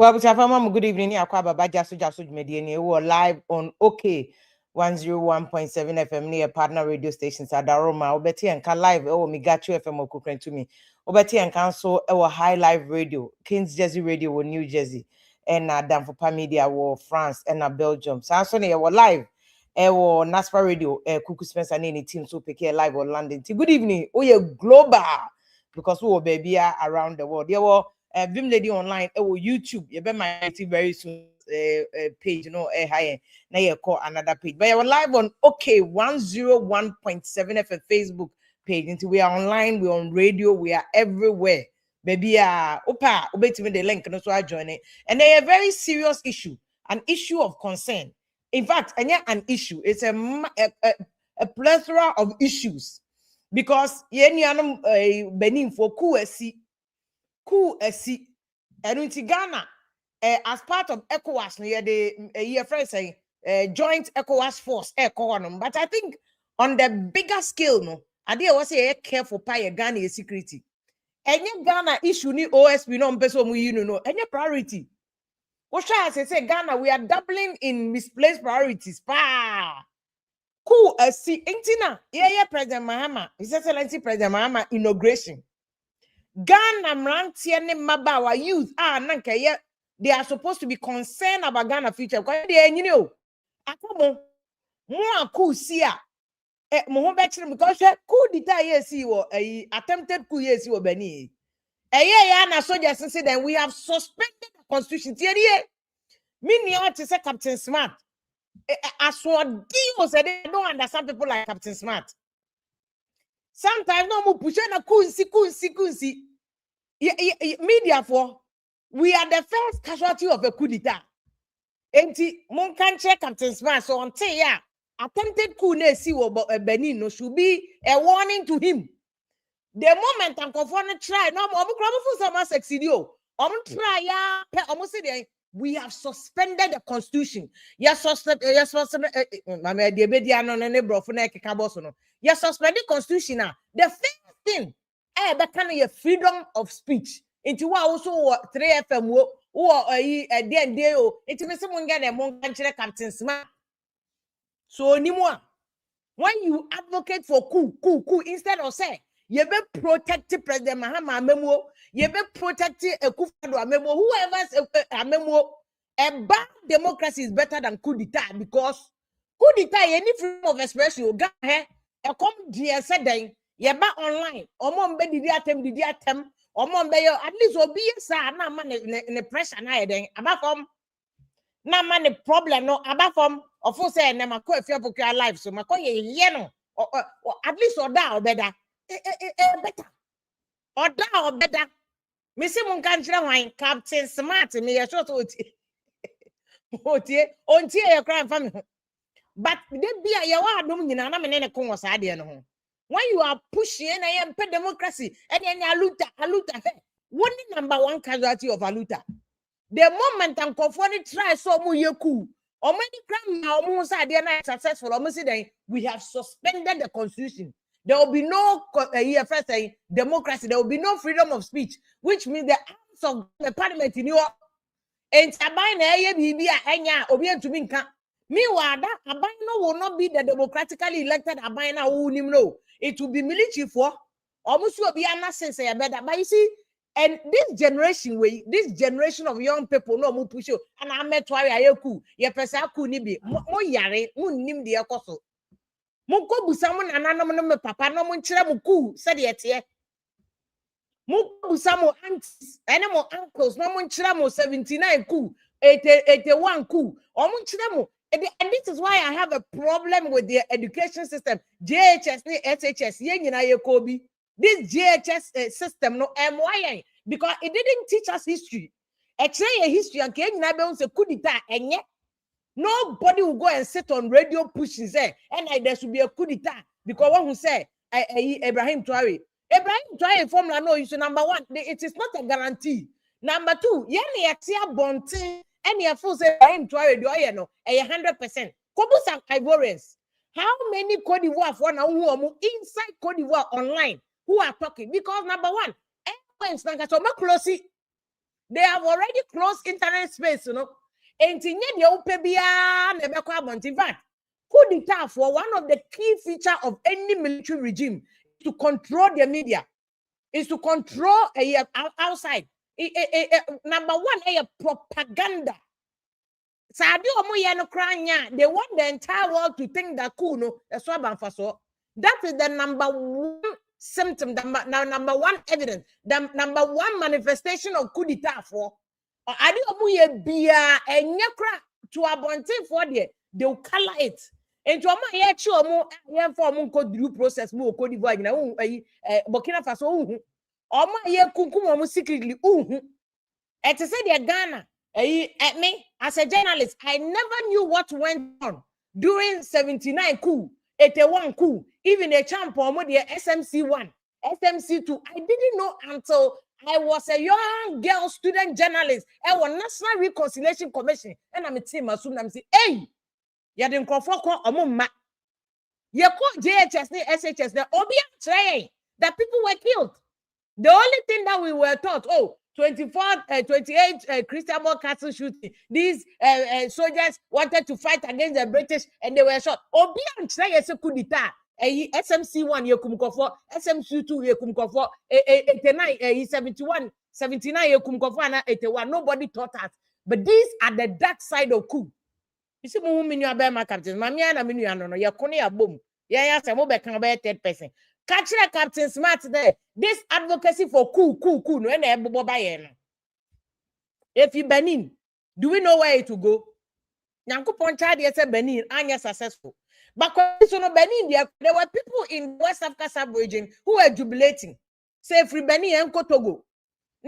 Well, good evening. We're live on OK 101.7 FM near partner radio stations at Daroma. Obeti and can live. Oh, Migachu FM Okukren to me. Obeti and Council our High Live Radio, Kings Jersey Radio, New Jersey, and Danfopa Media, France, and Belgium. So we're live. Naspa Radio, Cuckoo Spencer and any team so pick live on London. Good evening. Oh, yeah, global because we baby around the world. Yeah, Vim Lady Online, YouTube. You bet my very soon page, higher. Now you call another page. But we're live on OK 101.7 FM Facebook page. Until we are online, we're on radio, we are everywhere. Baby, opa, obey me the link, and so I join it. And they are a very serious issue, an issue of concern. In fact, and yeah, an issue. It's a plethora of issues because Benin for Coup and in Ghana as part of ECOWAS, the friends say joint ECOWAS force but I think on the bigger scale, no, I did was say careful pay Ghana security. Any Ghana issue ni OSP no mpeso mu you know any priority. What shall I say Ghana we are doubling in misplaced priorities. Coup intina yeah President Mahama, His Excellency President Mahama inauguration. Ghana mrantie ne mabawa youth nankeye they are supposed to be concerned about Ghana future because they akomo mo Coup sia mo ho be kire because coup d'etat yesi wo attempted coup yesi wo Benin ya na soldiers say then we have suspended the constitution tie me what to say Captain Smart aswadi said they don't understand people like Captain Smart. Sometimes no more push na kunsi. Media for we are the first casualty of a coup d'etat. Enti mon can check Captain Smart so on say yeah attempted coup na si wo Benin no should be a warning to him. The moment I'm confronted try no mo for some succeed yo. Try ya almost say we have suspended the constitution. Yes, suspended mama de bedia no ne brofo na keka boss no. Yes, suspended constitution now. The first thing that kind of freedom of speech. Into what also 3 FM wo day it me someone get a mon can Captain Smart. So anymore when you advocate for coup instead of say you be protect President Mahama Memo, you be protect Akufo-Addo Memo, whoever's a memo. A bad democracy is better than coup d'etat because coup d'etat any freedom of expression you got here a come dear said then you back online omo mbe didi atem omo mbe yo at least obi sa na man ne pressure na then abafom na man the problem no abafom ofo say na mako afia popular life so mako ye no at least oda better better me say mon kan kire wan Captain Smart me ye short ontie ye crime family but they be a yawa adom nyina na me ne kon wasa ade no ho when you are pushing and democracy and then aluta one number one casualty of aluta the moment I'm confronted try so mu yeku or many crime now almost idea na successful almost then we have suspended the constitution. There will be no first saying democracy, there will be no freedom of speech, which means the arms of the parliament in your and meanwhile, that Abino will not be the democratically elected Abina who no. It will be military for almost will be an assess better. But you see, and this generation of young people no mu push you and I met why I ku ye pesa ku ni bi mo yare mo nim de ekoso mo ko busamu nananom no me papa no mo nkyere mo ku said ye mo busamu aunts and mo uncles no mo nkyere mo 79 ku 81 ku o mo nkyere mo. And this is why I have a problem with the education system. JHS, SHS, this JHS system, no MYA, because it didn't teach us history. Actually, history and and yet nobody will go and sit on radio pushing say, and there should be a coup d'etat because one who say Ibrahim Traore formula no issue. Number one, it is not a guarantee. Number two, bonting. And your full say I'm trying to no 100%. Kobusa Ivorians. How many Cote d'Ivoire for now who are inside Cote d'Ivoire online who are talking? Because number one, everyone's not so closely. They have already closed internet space, you know. And in the in fact, coup d'etat for one of the key features of any military regime is to control the media, is to control outside. Number one, propaganda. They want the entire world to think that coup no, that is the number one symptom, the number one evidence, the number one manifestation of coup d'etat for. I do to abontin for there, they will color it. And to a more for due process, more code Burkina Faso, secretly. And to say they're Ghana. At me, as a journalist, I never knew what went on during 79 coup, 81 coup, even a champ or the SMC1, SMC2. I didn't know until I was a young girl student journalist at the National Reconciliation Commission. And I'm a team, I say, hey, you didn't call for a moment. You call JHS, SHS, the OBM train that people were killed. The only thing that we were taught, 28 Christian Castle shooting. These soldiers wanted to fight against the British and they were shot. Obian say a coup d'etat. SMC1 yekumkofo, SMC2 yekumkofo, 89 71, 79 yekumkofo and 81. Nobody taught us. But these are the dark side of coup. You see, mo minu abema captain. Mamia na minu anono. Yakoni abom. Ya se mo be kan be third person. Catch Captain Smart there. This advocacy for coup, no, if you Benin, do we know where it will go? Nyanko Ponchad, yes, Benin, and successful. But Benin, there were people in West Africa sub-region who were jubilating. Say free Benin and Kotogo.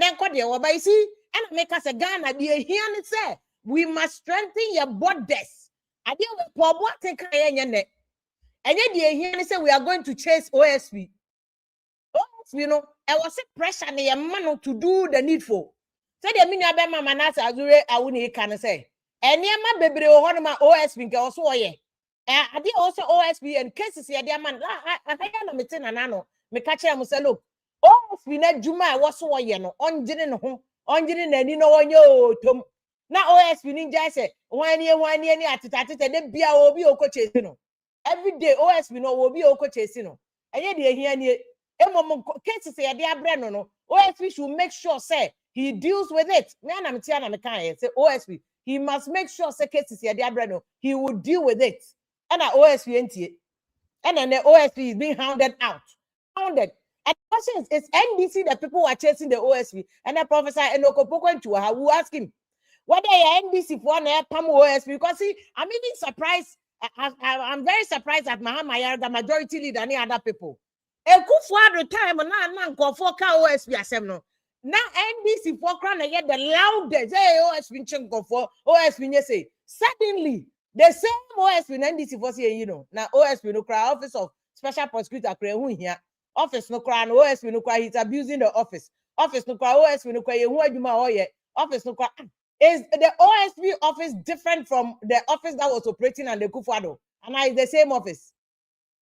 Nanko de Waba, you see, and make us a Ghana, the here and say, we must strengthen your borders. I deal with Pobo take a and yet he said we are going to chase OSP. You know, I was a pressure on a man to do the needful. So the mini abema manasa azure awuni can say. And yama baby honma OSP also ye. I did also OSP and cases here, dear man. I am a meeting and ano. Me catch him say, look, OSP net Juma was so ye no on didn't and you know on yo tom. Now OSP ninja say 1 year at the bia obi oko chasing. Every day OSP no will be oko chasing. And yet here near cases here dear Brenno no OSP should make sure say he deals with it. Man, I'm telling you, say OSP, he must make sure say cases here dear Brenno, he will deal with it. And at OSP and then the OSP is being hounded out. Hounded. And the question is, it's NDC that people are chasing the OSP. And the professor Enokopoko and Chua will ask him, whether NDC for an OSP, because see, I'm even surprised. I'm very surprised at Mahama, the majority leader, any other people. A coup for the time, and now for OSP assembly. Now NDC for crown get the loudest. Hey, OSP chinko for OSP. Say suddenly the same OSP NDC for say you know now OSP no cry office of special prosecutor cry here office no cry no OSP no cry he's abusing the office no cry OSP no cry who aduma oye office no cry. Is the OSP office different from the office that was operating on the Kufado? And is the same office?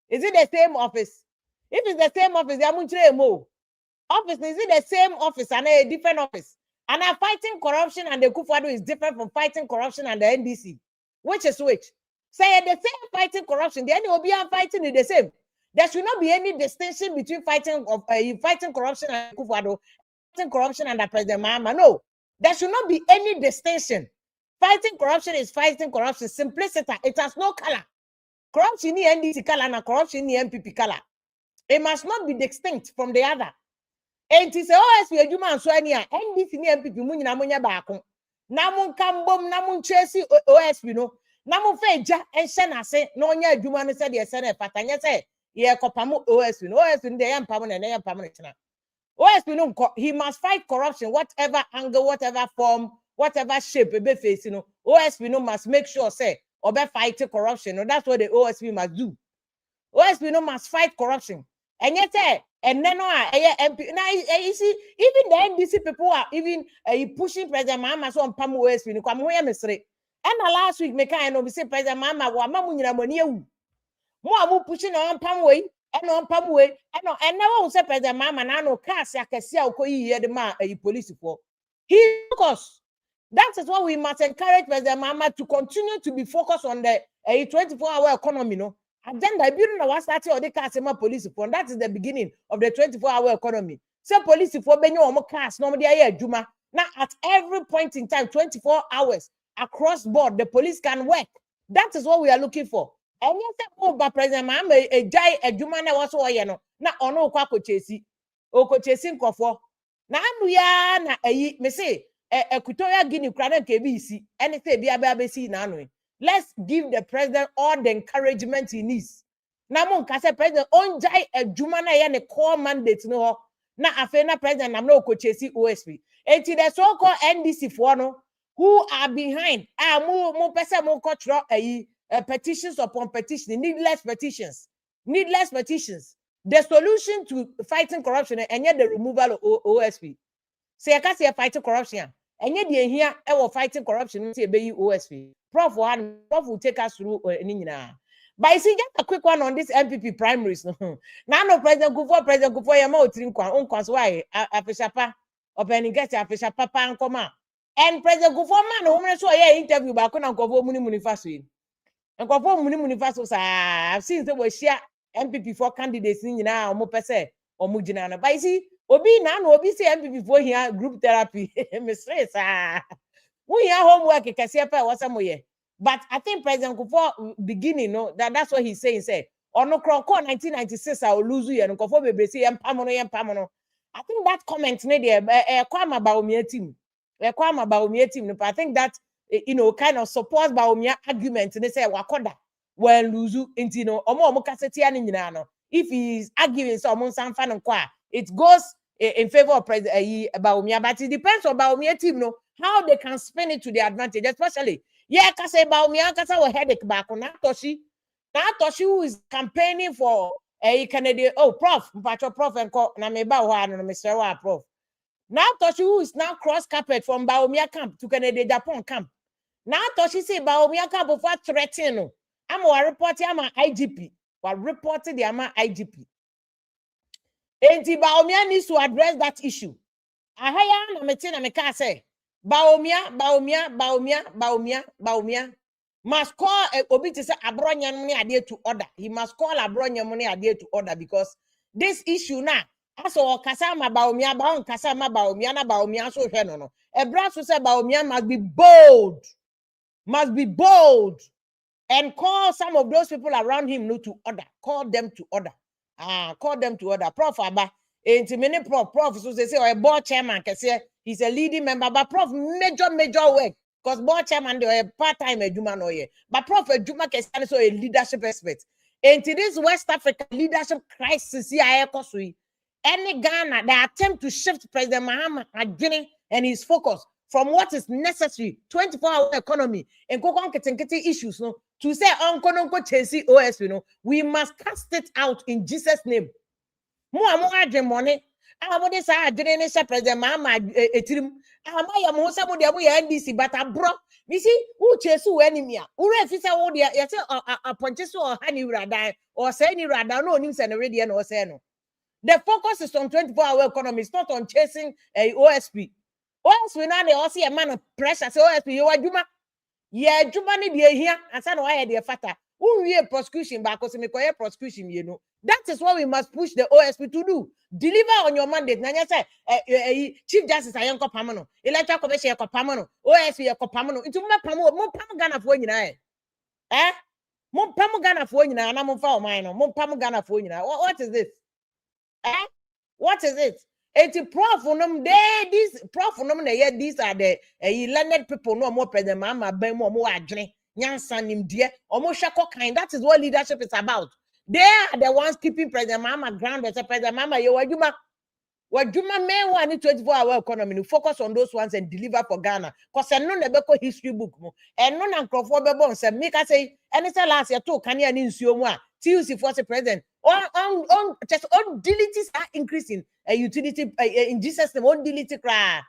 Is it the same office? If it's the same office, they are office, is it the same office and a different office? And fighting corruption and the Kufado is different from fighting corruption and the NDC. Which is which? Say the same fighting corruption, the NDC fighting is the same. There should not be any distinction between fighting corruption and Kufado, fighting corruption and the President Mahama. No. There should not be any distinction. Fighting corruption is fighting corruption. Simplicity. It has no color. Corruption in NDC color and corruption in MPP color. It must not be distinct from the other. And it is OSP Juma and Swania. NDC and MPP munya munya bako. Namun kambom namun chesi OSP no. Namun feja and shena say no nya Juma and said yes and patanya say ye kopamu OSP no OSP de yam pamon and yam pamon. OSP he must fight corruption, whatever angle, whatever form, whatever shape be face, you know. OSP must make sure say or be fighting corruption. No, that's what the OSP must do. OSP must fight corruption. And yet and then MP now you see even the NDC people are even pushing President Mahama so on Pamu OSP no come here mesre. And last week me kind of say President Mahama wa mamu nyina moni ewu. Mo amu pushing on Pamu and on Pamway, and never say President Mahama no cast Akasia Okoyi the man a police for. He focused. That is why we must encourage President Mahama to continue to be focused on the 24-hour economy. No, agenda building our starting or the customer police phone. That is the beginning of the 24-hour economy. So police for benyo omo cars no dey here juma. Now at every point in time, 24 hours across board, the police can work. That is what we are looking for. And yes, over President Mahama a jai a juma na was oye no. Na ono kwa kochesi. O kochesi nkofo. Na anu ya na me say Equatorial Guinea Ukraine KBC anything be ababesi na anu. Let's give the president all the encouragement he needs. Na mon kase president on jai a juma na ya ne core mandate no. Na afena president na no kochesi OSP. Enti the so-called NDC for no who are behind mo pese mo control petitions upon petitions, needless petitions. The solution to fighting corruption and yet the removal of OSP. Say I can say fighting corruption and yet the here fighting corruption say be OSP. Prof will take us through but I see just a quick one on this MPP primaries. Now no President Kufuor yama otrinkwa onkwas why afishapa opening get afishapa pa nkoma. And President Kufuor man o so yeah interview ba ko na nkofo muni faso yi. Nkofo muni faso sa I've seen say we share MPP for candidates ni nyina omo pese omo gina na. But see obi na obi say MPP for here group therapy. Me stress we here homework kese pa wasamo ye. But I think President Kufuor beginning, no, that's what he's saying. Say, or no, 1996, I will lose you and Kufuor be say, Pamono. I think that comment, kwama Baumia team. But I think that, kind of supports Baumia argument. And they say, Wakoda, well, lose you, omo kaseti ani if he's arguing someone some fan and kwa, it goes in favor of President Baumia. But it depends on Baumia team, no, how they can spin it to their advantage, especially. Yeah, kase Baumia kasa will headache back on Toshi who is campaigning for a Canadian. Oh, Prof, and na me ba wa no Mr. Wa Prof. Now Toshi who is now cross carpet from Baumia camp to Canada Japan camp. Now Toshi say Baumia camp before threatening. I'm a report am IGP. Or reported the ama IGP. And Baumia needs to address that issue. Ahaya na metina me ka say. Baumia must call obi to say abronya money adhere to order. He must call abronya money adhere to order because this issue now aso kasama Baumia baon kasama Baumia na Baumia so hwe no. Ebra so say Baumia must be bold and call some of those people around him no to order. Call them to order. Prof Aba many prof so say a board chairman can say he's a leading member, but Prof major work because board chairman they are part-time Ejuma no ye. But Prof Ejuma can stand so a leadership expert. And to this West Africa leadership crisis here, any Ghana they attempt to shift President Mahama and his focus from what is necessary 24-hour economy and go on getting issues no to say unko chase OSP no we must cast it out in Jesus' name. Mo adwen money amode sa adwen ne sha President Mahama etirim amaya mo sa mo de mo ya NDC but abro you see who chase who enemy a who refi say wo de ya say aponche so hani rada or say ni rada no onim say na radio na o say no. The focus is on 24-hour economy. It's not on chasing a OSP. OSP now they also a man of pressure say OSP you adwuma yeah adwuma ni de here and say no why de fata who we prosecution back cause me koye prosecution you know. That is what we must push the OSP to do. Deliver on your mandate. Nanya say, Chief Justice Ayanko Pamano, Electoral Commission Pamano, OSP Pamano. Into mo pam Ghana for you now. Mo pam Ghana for you now. And I'm on mine. Mo pam Ghana for you now. What is this? What is it? It's Prof. These Prof. These are the learned people. No more President Mahama, Ben more adjune. Nyansan him dear. Almost shako kind. That is what leadership is about. They are the ones keeping President Mahama grounded. So President Mahama, you wajuma may want 24-hour economy to focus on those ones and deliver for Ghana. Because I know the history book and no uncrophobable said make us say anything last year too. Can you insure more? TUC for the president on just all utilities are increasing a utility in Jesus name on utility cry.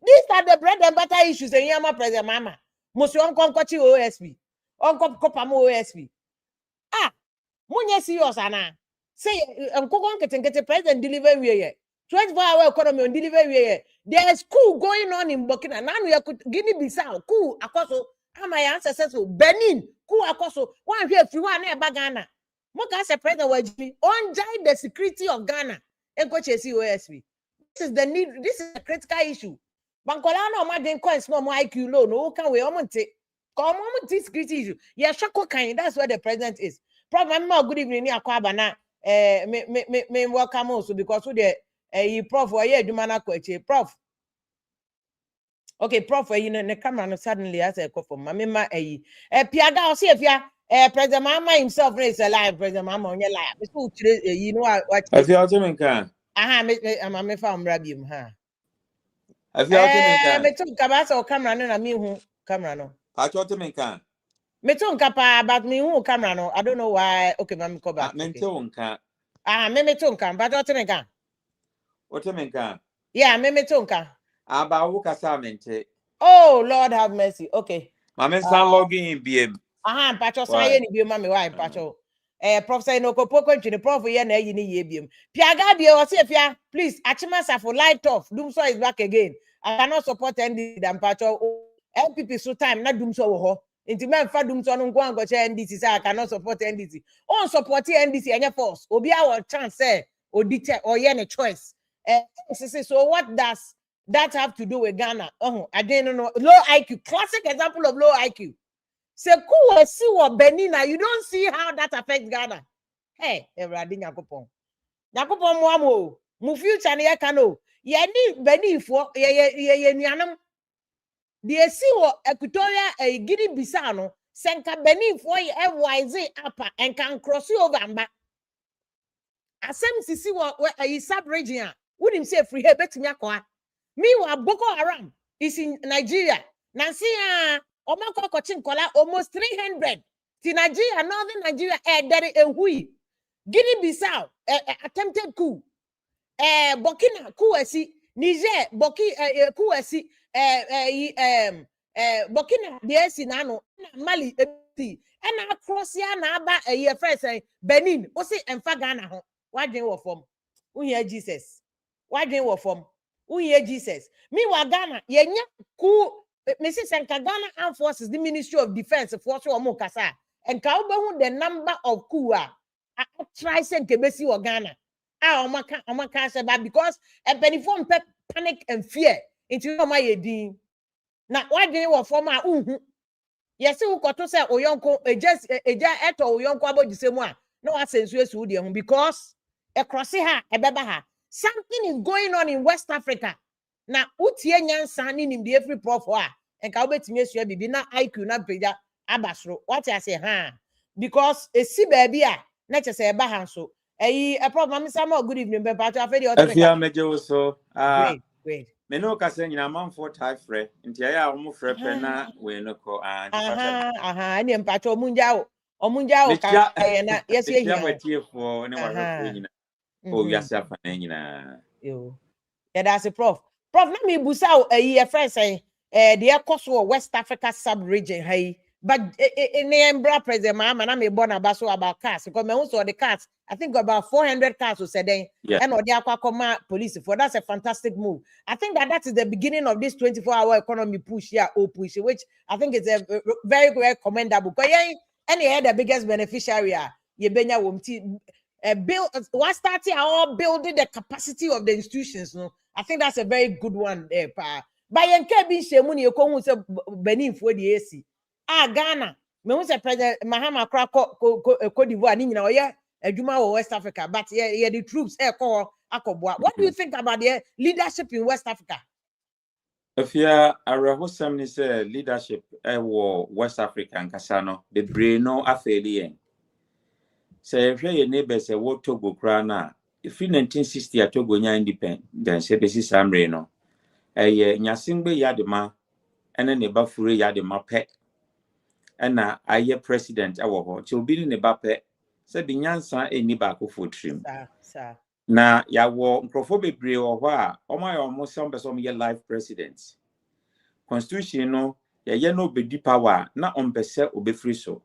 These are the bread and butter issues in Yama President Mahama. Most on Concochi OSP on Copamo OSP. Munye serious ana say get president deliver we 24-hour economy on delivery. There's coup going on in Burkina. Now we are Guinea-Bissau. Coup akoso. Am I successful? Benin. Coup akoso. One here free one near Ghana. Moka se president wajimi. Onjai the security of Ghana. Enko Chase OSP. This is the need. This is a critical issue. Bankola no ma den coins no more IQ low. No can we omonte. Come on, security issue. Yeah, shako kind. That's where the president is. Problem more good evening. Akwabana. Me welcome also because we the prof or yeah, Dumana Koche. Prof. Okay, prof, you know, the camera suddenly has a call from Mamma. Piaga, see if ya, President Mahama himself is alive, President Mahama on your life. You know what? If you are doing can. I'm a farm rabium, huh? If you are doing can. Me took Cabas or camera, and I mean who camera no. I thought to make can. Me took Capa, but me who camera no. I don't know why. Okay, Mamma Coba. Me too can. Me took can, but what to make can? What to make can? Yeah, me took can. About Wukasamente. Oh, Lord have mercy. Okay. Mamma San logging in BM. Pacho say any be mammy why pacho. Professor no ko poko the prof ye na yi ni yebiem. Piaga bi o se fia, please Achimasa for light off. Doomso is back again. I cannot support NDC than pacho. MPP so time na Doomso wo ho. Inti men fa Doomso no go che NDC say I cannot support NDC. On support NDC any force. Obi our chance say odite or ye ne choice. So what does that have to do with Ghana? I didn't know. Low IQ, classic example of low IQ. Say Coup see what Benin. You don't see how that affects Ghana. Hey, everybody, Yakupon Mwamo, mu future ne kano. Ye ni Benin for ye nyanam. The see what Equatoria Guinea-Bissau no senka Benin for ye FYZ upper and can cross you over and back. Asem sisi what a sub-region. Wouldn't say free here bet me akwa. Meanwhile, Boko Haram is in Nigeria. Nancy, Omako Kochin Kola almost 300. To Nigeria, northern Nigeria, there is Hui. Guinea-Bissau, attempted coup. Burkina, coup, Niger, coup, Burkina, the Nano, Mali, and across here, Naba, a year first, Benin, Osi, and Fagana. Why do you form? We hear Jesus. Why do you form? Who hear Jesus? Meanwhile, Ghana, yenya Coup, Mrs. and Ghana Armed Forces, the Ministry of Defense, Force or Mokasa, and Kauba, the number of Coup, I try send Kebesi or Ghana. Omaka, because a penny panic and fear into my edin. Now, why do you form my yes, who got to say, Oyonko, just a eto Oyonko about the same one. No, I sense you because a crossy a babaha. Something is going on in West Africa. Now, utie nyansa ni nimdi every prof and ka obet me sua bibi na IQ na peja abasro. What I say because a si baby na che say ba han so. A prof mama sama good evening be pa to afedi o Afia meje so great. Me no ka say nyina manfo type frɛ nti ya wo mo frɛ pɛ na we no ko ni empacho omunja o ka na yes ye ya watiefo ne warefo nyina o wiase afa na nyina yo yeah that's a prof na me busa a year friend say the course West Africa sub-region hey but in the Embra president Mahama na me born about cars because me also the cars I think about 400 cars who said then and or the aqua police for that's a fantastic move. I think that is the beginning of this 24-hour economy push here push which I think is a very very commendable because any the biggest beneficiary you benya womti build what started all building the capacity of the institutions no I think that's a very good one there pa by enke bi shemu ni ekohu se Benin fo di AC Ghana me hu se president Mahama kra Cote d'Ivoire ni nyina oye adwuma wo West Africa but yeah the troops akoboa. What do you think about the leadership in West Africa? If you are rehosam ni say leadership wo West Africa nkasa no the brain no afeli say hwe ye neighbors e wo Togo kra na if 1960 Togo nya independence e besi samre no nyasingbe yadema ene ne bafure yadema pe ena aye president awo ho ti obi ne ba pe se de nyansa eni ba ko fotrim na yawo nkrofo bebre wo ho a omaye omo se ombeso ye life president constitution no ye no bedi power na ompese obefri so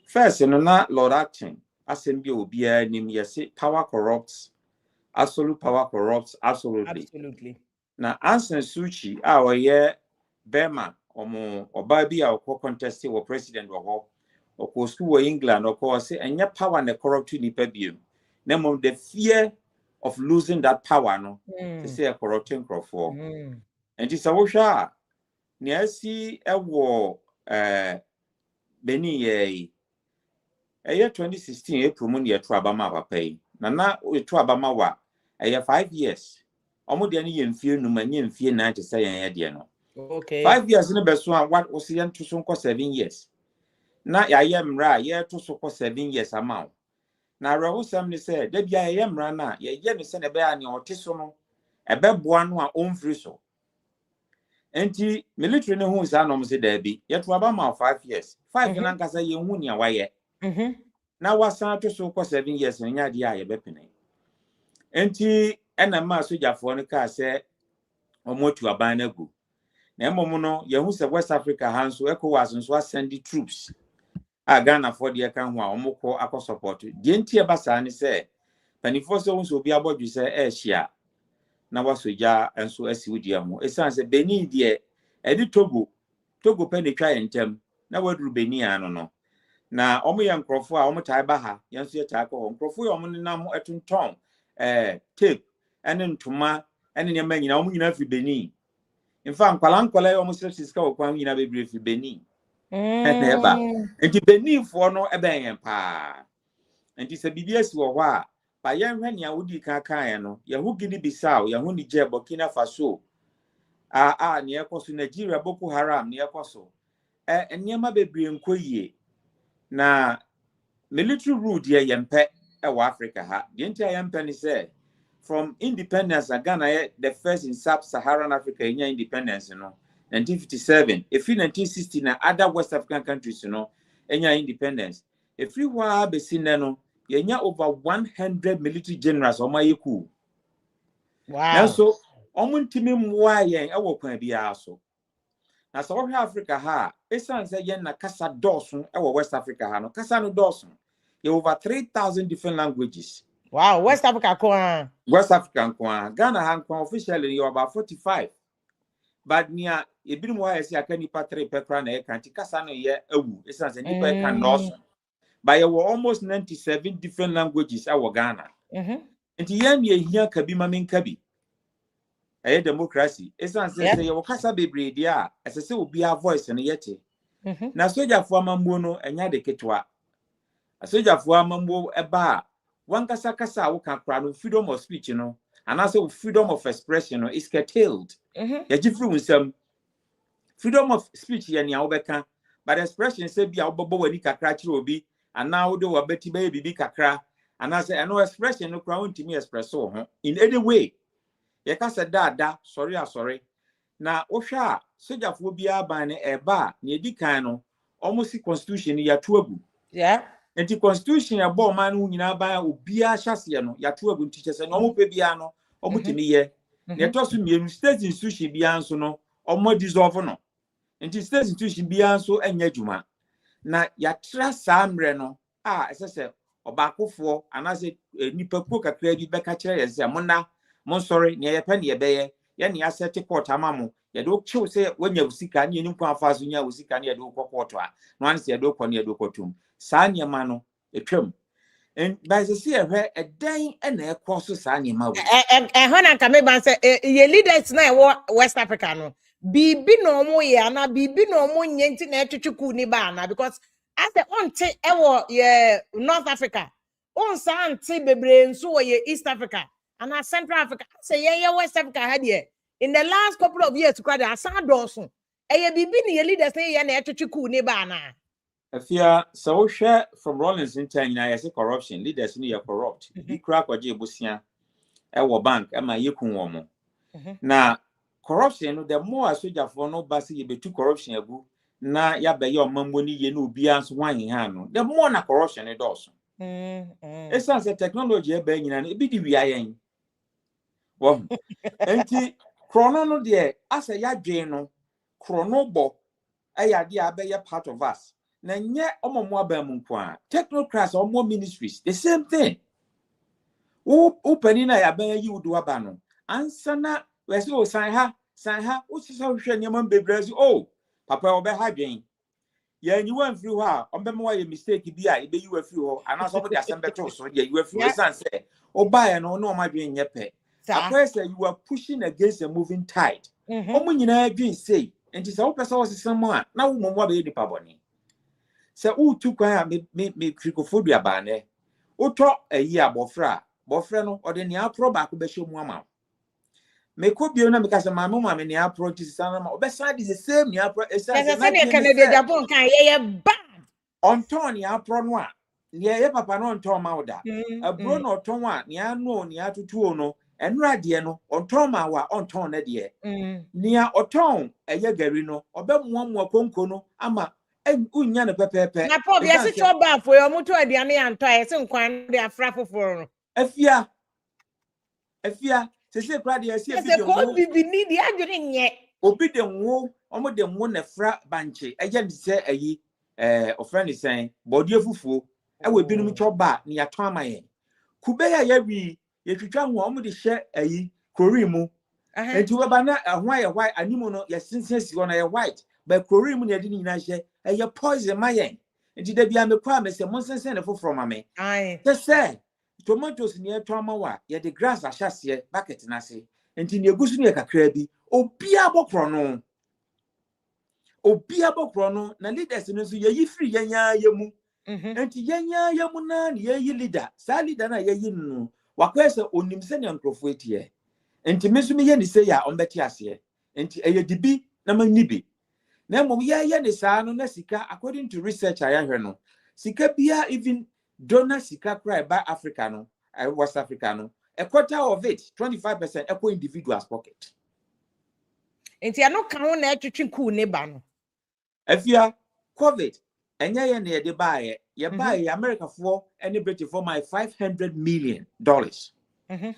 first no na Lord Action asem bi obi anim yesi power corrupts absolute power corrupts absolutely. Absolutely. Now, Anson Suchi, our year, Burma, or Baby, our co-contesting or president or co school England, or course, and your power and the corrupt to the name of the fear of losing that power, no, to say a corrupting crop for. And it's a washer. Near see a war, Benin, a year 2016, April, Mundia Trabama pay. Nana, we Trabama wa, a year 5 years. Almost any in fear, no man in fear 90 say, okay. 5 years in the best one, what was the to so 7 years. Now, I am right, year to so 7 years amount. Now, Rahu Samni said, Debbie, I am rana, ye send a bear and your tisono, a beb one who are own free so. Enti military no who's an almost Debbie, yet Wabama 5 years. 5 and Ankasa Yemunia, why now was to so 7 years and yadia a bepping. Enti and a mass with for the car said, or more to a banagu. Nemono, Yahusa West Africa hands who ECOWAS and so sending troops. I Ghana for the account while Omoko Ako support. Gentia Basani say, Panifoso will be about you say, Shia. Now was with ya and so as with Yamu. It sounds a Benin dear, Eddie Togo penny try and tem. Now what do Benin no. Now, Omo young Crawford, Omo Taibaha, Yansia Taco, Crawford, Omonam etun tom, tape, and then Tuma, and in your man, you Benin. In fact, Palancola almost says his cow, when you have a brief Benin. And the Benin for no a bang pa. And it's a BBS or why. By young when Yahudi Kakayano, Yahudi Bissau, Yahudi Jeb, Burkina Faso. Near Kosu Nigeria, Boko Haram, near Koso. And Yama baby and Koye. Na military rule dear Yampe, Africa ha. The entire Yampen said from independence, Ghana, the first in sub-Saharan Africa, in independence, 1957. If in 1960, other West African countries, in independence. If you were beseen, you over 100 military generals on my coup. Wow. Now, so, almost to me, why I will be also. Now, South Africa, ha, it's na Casa Dawson, our West Africa, no Casano Dawson. You over 3,000 different languages. Wow, West Africa, West African Ghana, officially, you're about 45. But near a bit more as I can patre pepran a can't Casano ye it's as a nipper can Dawson. But you were almost 97 different languages, our Ghana. And the end ye here Kabima min Kabi. A democracy. It's not say you casa be bredia, as I say will be our voice and yeti. Now, soldier for Mambono and Yade Ketwa. A soldier for Mambo a bar. One casa who can crown freedom of speech, and also freedom of expression is curtailed. Some freedom of speech, Yanyaobeka, but expression say be our bobo when he crachi will be, and now do a betty baby be kakra, and I say, I know expression no crown to me espresso in any way. Yakasa da, sorry. Now, Osha, soldier for be a ban a bar near Dicano, almost the constitution ya tuabu. Yeah. And the constitution a bomb man who in buy will be a chassiano, ya tuabu teachers and no pebiano, or mutini. Near Tossum, state institution be answer no, or more dissolve no. And the state institution be answer and yajuma. Now, ya trust Sam Reno, as I said, or Baco for, and I said, Nipapoka credit back at chair as a mona, Monsori, near a penny a bay, yani I said, take what amamo. You don't choose say when you see can you know fast when you see can you do quarter. Once you do con you do cotum. Sanya mano, a trim. And by the sea, a day and a course of Sanya Maui. And when I come back say, your leaders now West Africa no. Bibi no mo ya na bibi no mo nyenti na etuchuku ni ba na because as the onte ewo ye North Africa. On sa anti bebre nso ye East Africa and Central Africa. Say ye West Africa had here. In the last couple of years, quite a sad Dawson. A bibi ni leaders say na etuchuku ni ba na. Afia so share from Rollins in time I say corruption leaders ni corrupt. Bi crack or jebusia e bank e ma yekun wo mo. Na corruption the more soldier for no basi ye betu corruption agu na ya be ye omambo ni ye no bia nso wan ha no. The more na corruption e Dawson. It's as a technology e be nyina e bi di wi ayen. Wo. Enti chrono no de as a ya dwen no chrono bo e ya de abeye part of us. Na nye omomo abamu kwa technocrats or more ministries the same thing. Opening a yaban you do abano. Answer na we so sign ha, which is how she name bebrezi. Oh, Papa obe hagin. Yeah, you went through her. On them why mistake be I be you were through, and as somebody assemble so yeah, you were through the say, oh, buy and no, my being your pet. I say you are pushing against a moving tide. When you know, dream say, and it's all person was someone now, what be the paboni. So, who took me trichophobia banner? Who talk a year bofrano, or the near proba could be show mamma. Me could be on because my mamma and the approach is beside is the same near Canada Japan can bad. On Tony apronwa, near papa no Tom Mauda. A brono Toma, near no, near to tuono, and radiano, on Toma wa on ton dear. Near Oton, a yegarino, or bem one more concono, ama, and unyana pepe. Na probably a sit your bath for your motor at the Annie and tires and quan they are frapping for. Efia, say, Crady, I see a video. Be need the arguing yet. Obi the wo, almost the one a fra banche, a gent say a ye. Or friend is saying, body of fufu, I will be no chop back near Tamaye. Kubeya yebi, ye to try one with the share a ye, Korimu, and to a banner a white animono, yes, since you are white, but Korimu didn't share a ye poison my end. And did they be on the promise a monster send from me? Aye, just say, tomatoes near Tomawa, yet the grass are chassis, bucket nasi, and in your goose near a crabby, oh, piabo chrono. Obiabo chrono na leaders no so ye free yanya yamu enti yanya yamu na ye leader sa leader na ye no wakwese onim se ne nkrofo etie enti mesu me ye ni say ya ombeti ase enti eye dibi na manibi na mom ye ni sa no na sika according to research ayahwe no sika bia even donor sika cry by Africa no West Africa no a quarter of it 25% equal individuals pocket enti ano kan na etwetwe Coup ne ba no. If you are COVID, and ya near the buyer, you buy America for any British for my $500 million.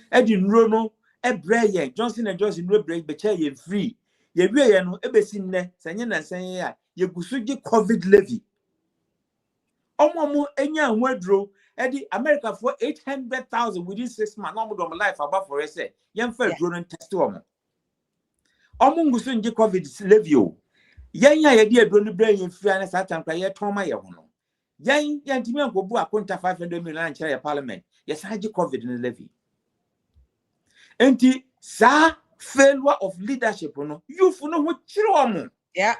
Edin Rono, a Bray, Johnson and Johnson will break the chair free. Ye be no ebesin ne, Sanyan and Sanya, ye gusuji COVID levy. Omomo enya wedro, Eddie America for 800,000 within 6 months, no more life above for us, young first drone test to Omo. Omo gusuji COVID levy. Yanya ye dia bro ni brain in free and satan cry ye toma ye hono. Yan timi ankobu akonta 500 million chere ye parliament. Yes haji COVID in levy. Enti sa failure of leadership no youth no ho chire omo. Yeah.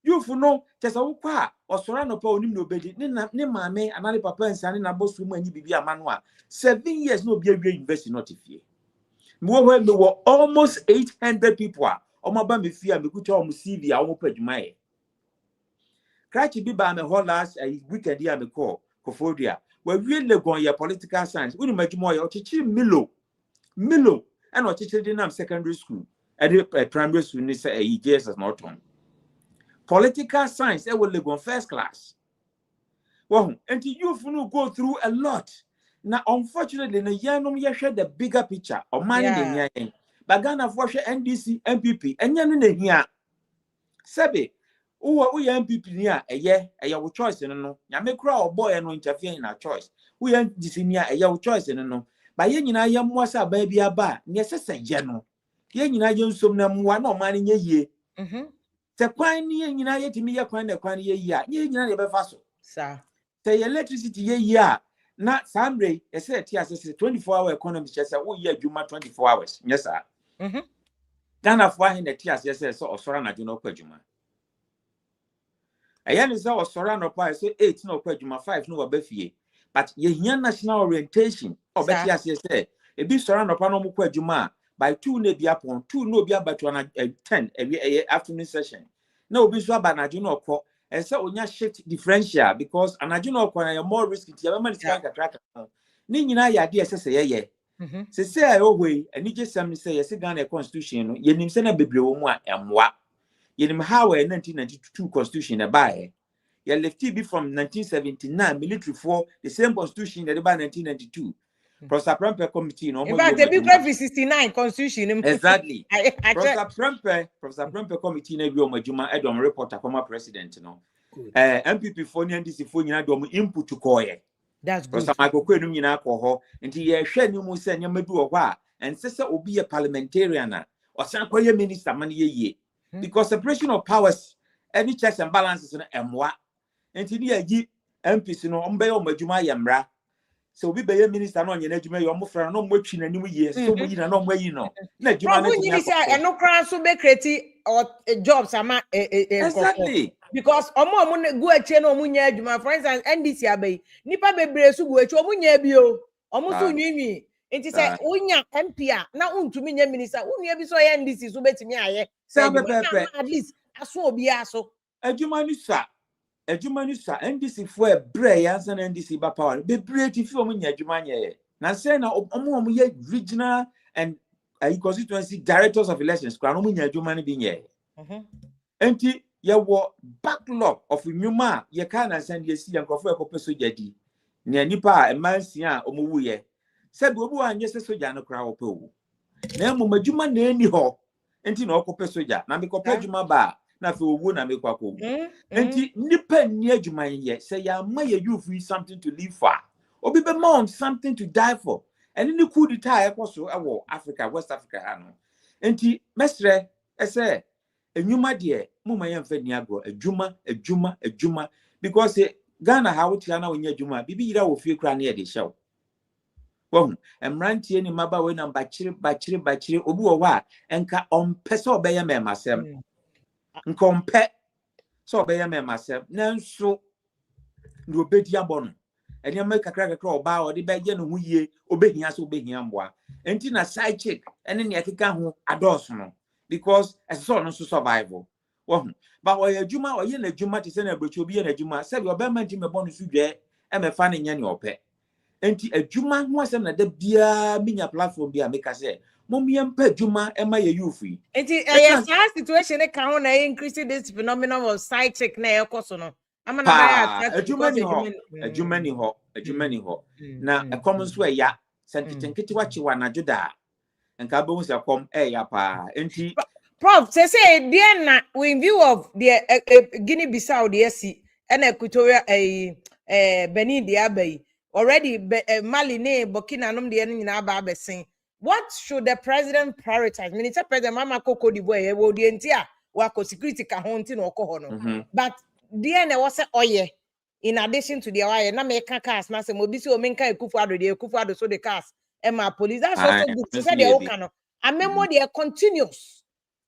Youth no tesa wo kwa osora no pa onim no bedi ne maame anale papa nsane na bosu mu anyi bibi amano a 7 years no obi awie university not ifie. Me wo almost 800 people Omaba me fear me kucha omu CV a omu pejuma e. Krachi bi ba me ho last weekend ya me call Kofodia. We really go your political science. We make more your chichi Milo and what chichi dinam secondary school. At primary school ni say a JS as not on. Political science will go on first class. Well, and you no go through a lot. Now unfortunately na yanom ya share the bigger picture of money than yan. Bagana for NDC MPP enya no na hia sebe wo MPP ni a eye wo choice no nyame kura oboy no interfere na choice wo NDC ni a eye wo choice no ba ye nyina ye moasa ba bia ba ne sese ye no ye nyina ye nsom na mwa na o ma ne ye se kwan ni ye nyina ye timi ye kwan na kwan ye yi a ye nyina ye be fa so sa se electricity ye yi a na samre ye se ti asese 24-hour economy chese wo ye adwuma 24 hours yes sir. Ghana for him the tears yes so osora na juno kwadwuma ayen so osora no pa so 8 no kwadwuma 5 no wabafie but ye hia national orientation obeti yes say e bi sora no pa no mo kwadwuma by 2 na bi apon 2 no bi abatu na 10 afternoon session na obi so aba na juno okọ e say onya shift differential because anajuno okọ na more risky ti be man sika track ni nyina ya de ese ye se say we ani je sam say yes Ghana constitution no yenim se na bebre wo mu a emwa yenim how 1992 constitution na bae ye left be from 1979 military for the same constitution that by 1992 Professor Prempe committee no in fact the big 69 constitution exactly Professor Prempe committee na bi o majuma edom reporter former president no MPP for NDC for nyina dom input ko ye That's good. Because my cocoa in alcohol, and he share no more send your medu or and sister will be a parliamentarian or some minister money ye. Because separation of powers, any checks and balances in M1. And he ye MPs no umbe or majuma yamra. So we be a minister on your edge, your mufra, no much in a new year, so we know where you know. No crown so be creative or jobs ama exactly. Because omo go eche no munya adwuma, for instance NDC abey nipa bebre so go eche omunya bio omo so nwinwi enti say unya MP a na untumi nya minister unya bi so ye NDC so betimi aye say at least aso obi aso adwuma ni sa NDC for a bre yansan NDC ba power bebre ti fi omunya adwuma nye na say na omo ye regional and constituency directors of elections kwa omunya adwuma ni bi nye enti ye wo backlog of nyuma ye ka na send ye si yankofo ekope soja di ne nipa emansia omowu ye se bi obi anye se soja no kra wo pe wu na emu madwuma na eni ho enti na okope soja na me kope adwuma ba na fe owu na me kwakọ wu enti nipa ni adwuma ye se ya ma ye youth something to live for obi be mount something to die for and ni coup d'etat ekoso ewo Africa West Africa ha no enti mesre ese enyuma de muma yemfa ni agro adwuma because Ghana ha wo tia na wonya adwuma bibi yira wo fie kra na ye de hyew wo emrantie ni maba we na bachire obi wo wa enka ompese obeye memasem nka ompe so obeye memasem nanso ndo obedi abono eni am kakra oba o de beje no hu yie obehia so obehia mboa enti na side chick ene ne akeka ho ados no because as so no survival wo ba wo adwuma oye na adwuma te se na abrochi obi na adwuma se bi obema nti me bonu su dwe e me fa ne nya ne ope enti adwuma ho asem na da bia minya platform bia make say momie mpa adwuma e ma ye youth yi enti yes situation e ka ho na increase this phenomenon of side chick na ekoso no amana ba adwuma ni ho na e common so ya sentitenketi wachi wa na juda enka be hu se kom ya pa enti Prof, say dear na in view of the Guinea Bissau the SC and Equatorial Benin the Abbey already Mali ne Burkina Faso the nyina ba besin. What should the president prioritize? Minister President Mama Koko di boy wo di entia wa ko security ka ho nti no ko ho no. But dear na was say oye in addition to the oye na make cars na say mo bi si o menka Ekufuado so the cars e ma police that's also good. So say the oka no. Amemo they continuous.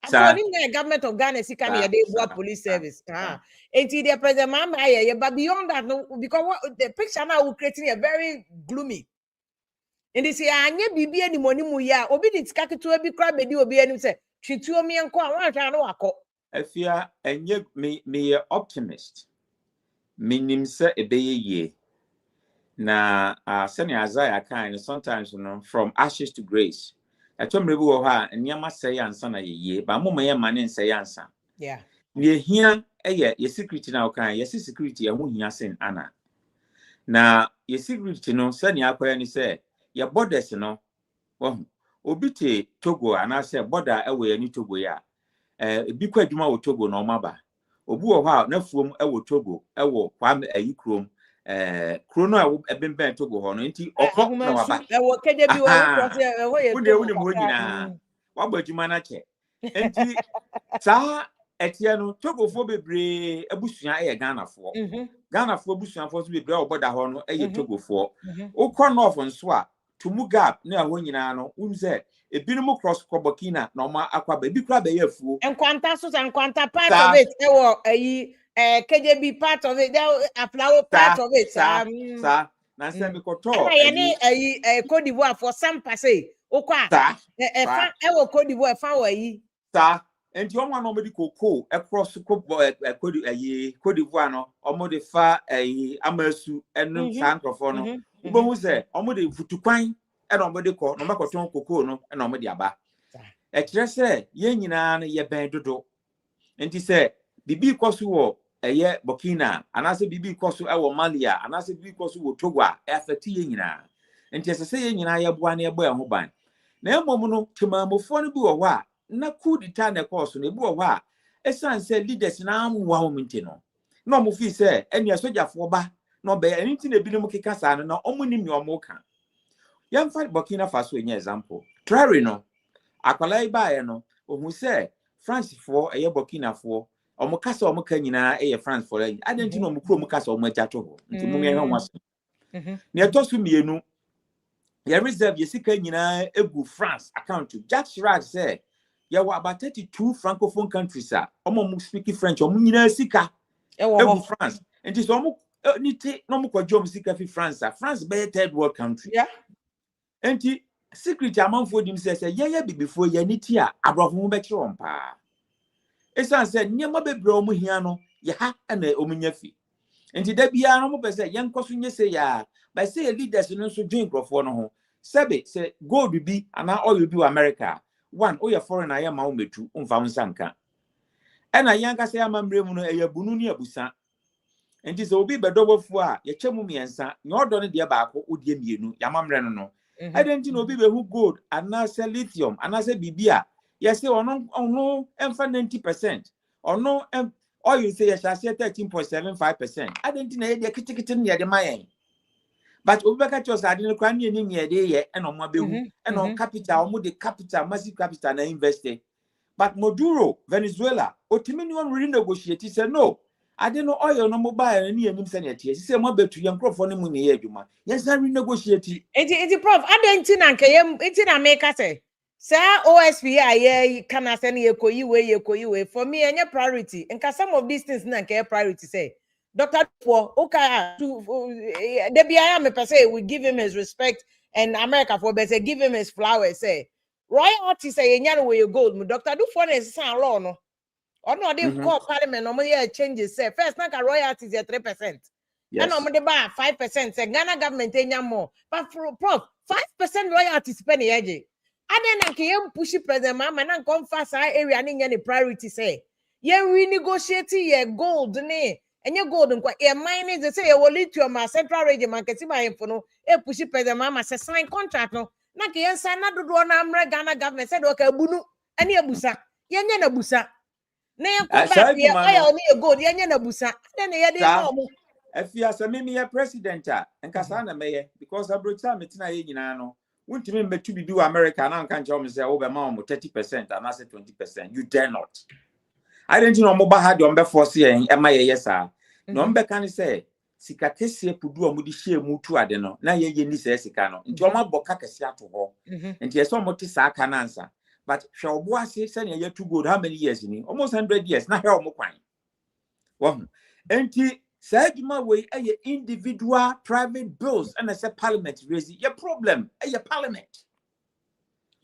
So the government of Ghana is the police service. And the president Mahama, but beyond that, no, because the picture now will creating a very gloomy. And they say, "I need bibi any money muya. Obi di skaki to ebi crab bedi obi any say. Chitu omi enko. I want to know ako." If you are me optimist, minim se ebeye ye. Na seni Isaiah kind sometimes from ashes to grace. I told me we have and Yama say answer na ye, but Mama Yaman say answer. Yeah. Near here, your security now can, yes, security, and who you send Anna. Now, your security, no, send your aqua and say, your borders, no. Well, Obite Togo, and I say, border away any Togo ya. Be quite more Togo no maba. Obu or how, no from our Togo, our Kwame a Ukrom. Chrono a been bent to go on into or what about you manache? And Sa Etiano Togo for be a bushia a Ghana for Ghana for bushia for to be brought about the horn a Togo for O corn off and swap to Mugap near Winano, Unze, a binomo cross Cobokina, Norma Aqua baby crab a fool and Quantasus and Quanta part of it. KJB part of it, a flower part of it, sir. Now, send me a Cote d'Ivoire for some passe. Oka, a Cote d'Ivoire found sir. And you want nobody cocoa across the Cote d'Ivoire or modify a Amersu and no Sancrophone. Who was there? Omodi Futuquine and nobody called no Macoton Cocono and nobody aba. A tresse, Yenina, ye bendodo. And he said, Bibi Kosu. Eye Burkina and I say bibi kosu ewo Malia and I say bibi kosu wo Togo afeti nyina enti asese nyina ya boa na ebo ya ho ban na emom no temamofo no bi wo ho a na coup d'etat na kosu na bi wo ho a esan say leaders na amwa ho mti no na mo fi say enia sojafo ba no be anything e binom keka sa no na omunim me omoka yam fight Burkina Faso enye example Traore no akwalai baaye no ohun se France for eye Burkina for omo kasa omo ka nyina eye France for eye adenti no omo kro omo kasa omo ajato ho nti mum ye hwan waso ne etosu mienu ye reserve ye sika nyina egu France account Jacques Chirac say ye were about 32 francophone countries omo speak French omo nyina sika egu France nti so omo niti no mo kwadwo omo sika fi France France be third world country nti secret amanfo dim say ye bibifo ye niti a abrofo ho be kire on pa esan say nyema bebre omo hia no ye ha na omo nya fi nti da bia no mo be say yenkoso nye say ya by say leaders no so join crofo no ho sebe say gold bi ana oil bi wa America one o ye foreign aye ma o metu umfa nsanka ena yanka say amamre mu no eye bunu ni abusa nti so obi bedobofo a ye chemu miensa nye odo ne de baako odie mienu yamamre no identity no obi be hu gold ana say lithium ana say bibia ye say ono emfa 90% ono oil say ye shall say 13.75% identity na ye de kitikiti ne de mayen but obi beka cho sa de no kwa ne ni ye de ye eno mo abehu eno capital omo de capital massive capital na invest but Maduro Venezuela otimi ni on renegotiate say no ade no oil no mobile ni enim se ne tie say mo betu ye nkrofo ne mu ne ye adwuma yes na renegotiate enti prof adenti na nke ye enti na make say OSP ye kana say ne yekoyi we for me any priority nka some of these things na nke priority say Dr. for okay the BIA me say we give him his respect and America for better give him his flowers say royalty say enya we gold mu Dr. do for na san law no or no they call parliament no more changes say first na royalties 3% and no more buy 5% say Ghana government enya more but for prof 5% royalties penny eje and then nke push president Mahama na come fast area ni nya ni priority say ye renegotiate ye gold ni enye gold nkwa e mine they say ye lithium ma central region market ma info no e push president Mahama say sign contract no na ke yen sign na dodo na amre Ghana government say do ka bunu ani abusa ye nya na busa na ye ko back ye oil ni gold ye nya na busa then ye dey no mo afia say me ye president nkasa na meye because abrocha metina ye nyina no wuntimi metu bibi wa America na nka nche o me say wo be ma o 30% and I say 20% you dare not I don't know mo ba ha de o be force ye e ma ye yesa no mbe kan say sika kese pudu o mo di hie mu tu ade no na ye ni say sika no nti o ma boka kese ato ho nti eso mo ti sa aka na ansa but hwe obo ase say na ye to gold how many years ni almost 100 years na hwe o mo kwan wo nti Sajuma way a individual private bills and I say parliament raise your problem a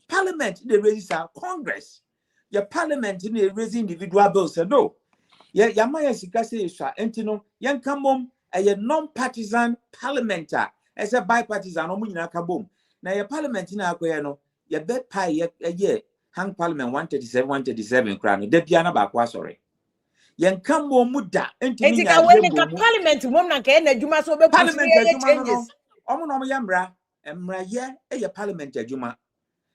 parliament they raise our Congress your parliament in raise individual bills no ya maya sika say sha entino yan kamom a non-partisan parliamentar as a bipartisan no nyina ka bom na your parliament na akoye no ya bet pie ye hang parliament 137 crown de bia na ba kwa sorry yen kam mo muda entimi nya when parliament mom na ka na adwuma so be push changes omo no ya mra ye parliament adwuma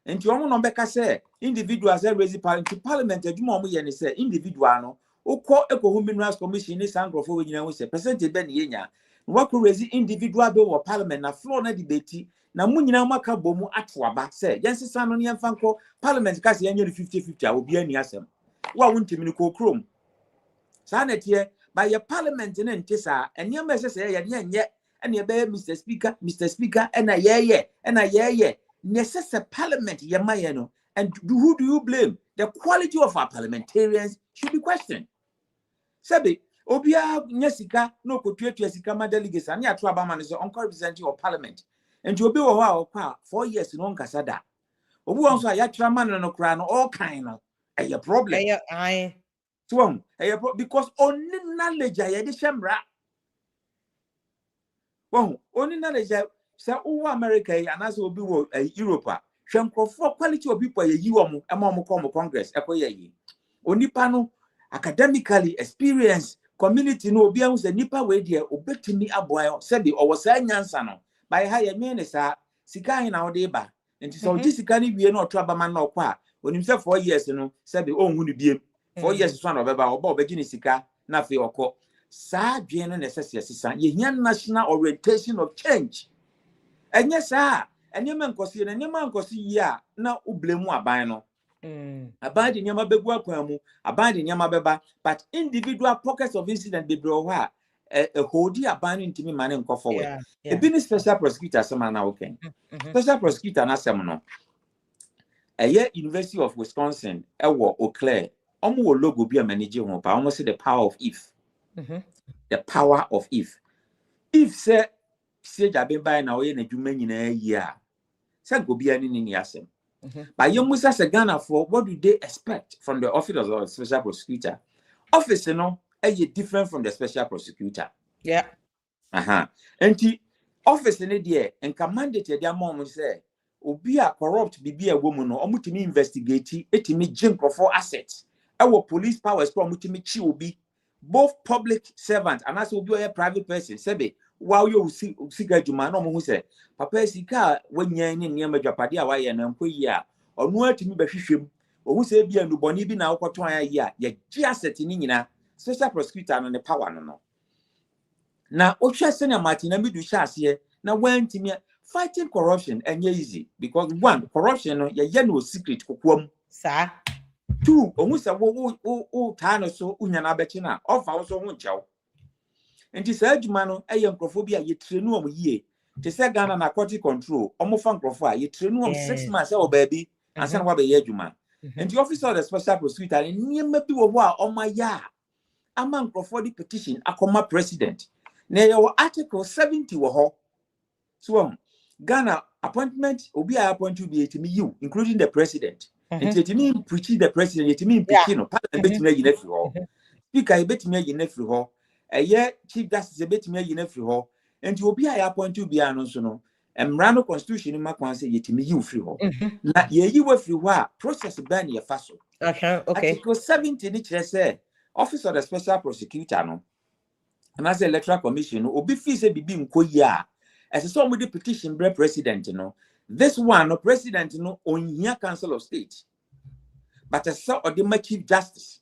enti omo no be ka say individuals raise parliament adwuma omo ye ne say individual no ukọ ekohu minerals commission ni sangrofo we nyina wo say percentage be ne yenya wo ko raise individual bill or parliament na floor na debate na mu nyina maka bomu atoaba say yensesa no ne yemfa nko parliament ka say yenye 50-50 a obi ani asem wa wontimi ni ko krom sanetie by your parliament in ntisa enye message say ye nye ene be Mr. Speaker and a yeah necessary parliament ye maye no and who do you blame? The quality of our parliamentarians should be questioned. Sabi obia nyesika no kotuetu sika ma delegates ani atu abama ne so on representing of parliament and obi wo ho a okwa 4 years no nkasa da obi won so a ya tra man no kra no all kind no a problem because only knowledge I de shemra only knowledge say America and as obi wo Europe hwenkrofo quality of people ye yiwo mo ema mo come Congress ekoye yi onipa no academically experience community no obi an say nipa we de obetimi aboa say be owosa nyansa no by ha ye me ne sa sika hin na wo de ba enti so oji sika ni wie na oto abama na okwa onim say 4 years no say be onhu ni biem 4 years so na obeba oba obegi ni sika na fe okọ Sa dwen no necessary sisan ye hia national orientation of change. Enye sa enye mankosi na enye mankosi yi a na ublemu aban no. Aban de nyama begu akwan mu, aban de nyama beba, but individual pockets of incident be bro ha a hodi aban ntimi mane nko forward. E bi ni special prosecutor sama na okay. Special prosecutor na sem no. University of Wisconsin, Ewo Eau Claire, wo logo be a manager ho pa almost the power of if. The power of if. If say jabe by na oye na dwuma nyina yi a, say go be ani ni asem. But you must as a Ghana for what do they expect from the office of the special prosecutor? Office, you know, is different from the special prosecutor. Yeah. And the office in the and commanded their mom say, "Obi a corrupt be a woman or mutimi investigate it me jink for assets. Our police powers from mutimi chi will be both public servant and as will be a private person. Sebe, while you see Juma no who say, Papa Sika when you're in near Majapadia, why and Unquia or no to me by Fishim, or who say be and Boni be now for 20 years, yet just setting in special prosecutor and the power no. Now, Osha Sena Martin and Midu Shas here, now went to me fighting corruption and easy because one, corruption, ya no secret kukum. Sir. Two, almost a time so unyana betina, off also won't chow. And this Edmano, a young crophobia, ye train ye. To say Ghana narcotic control, almost fun profile, ye train 6 months, oh baby, and send what a yeduma. And the officer of the special prosecutor, and near me be a war on my ya. Among Crawford petition, a comma president. Near your article 70 were ho. So, Ghana appointment will be appointed to be to me, you, including the president. And to me, preaching the president, to me, Pekino, parliament, me, nephew. Speaker, I bet me, nephew. A year, Chief Justice, a bet me, nephew. And you will be appointed to be an no. And Rano Constitution in my say, yet me, you free ho. Not ye, you were free, process ban your faso. Okay. Article 70, which say, Office of the Special Prosecutor, no. And as the Electoral Commission, will be fees be being koya. As some with the petition, bread president, you know. This one, no president, you know, on your Council of State. But a sort of the Chief Justice.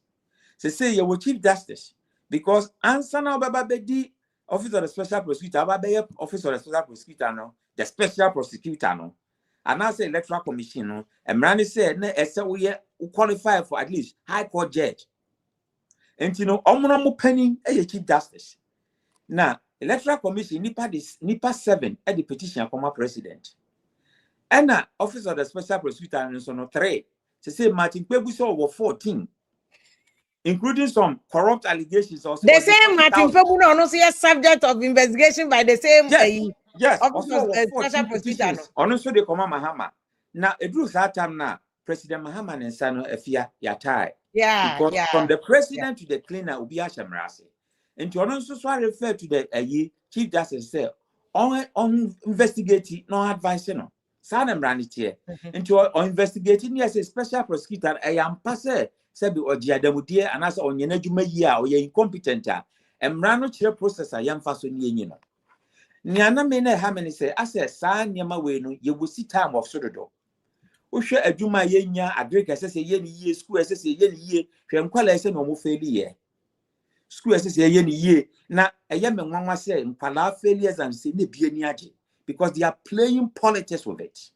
Say you will Chief Justice. Because answer now, Baba Office of the Special Prosecutor, Office of the Special Prosecutor, no, the Special Prosecutor, no. And I say Electoral Commission, no, and Randy said, no, we qualify for at least High Court judge. And you know, Omonomo penny, a Chief Justice. Now, Electoral Commission, NIPA 7 at the petition from our president. And now, Office of the Special Prosecutor, and so no 3. To say Martin Kwebuso were 14, including some corrupt allegations. Also, the same Martin Kwebuso also a subject of investigation by the same. Yes, Office also of Special Prosecutor. Also, they come Mahama. Now, it was that time now, President Mahama and Sano Efia Yatai. Yeah, because from the president to the cleaner will be Ashamrasi. And to also refer to the Chief Justice say on investigating, no advice, no. Sadam ran it here. And to investigating, yes, a special prosecutor, I am passe, Sebi or Giadamudia, and as on Yenajuma or ye incompetent, and Rano chair process I am fasten ye. Niana mene hamani say, I say, San Yamaweno, you will see time of Sododo. Usha adwuma yenya agrika sese ye ni ye school sese ye ni ye hwenkwala ese no mo failure school sese ye ni ye na eye me nwanwa se nkwala failures and say ne bie ni age because they are playing politics with it.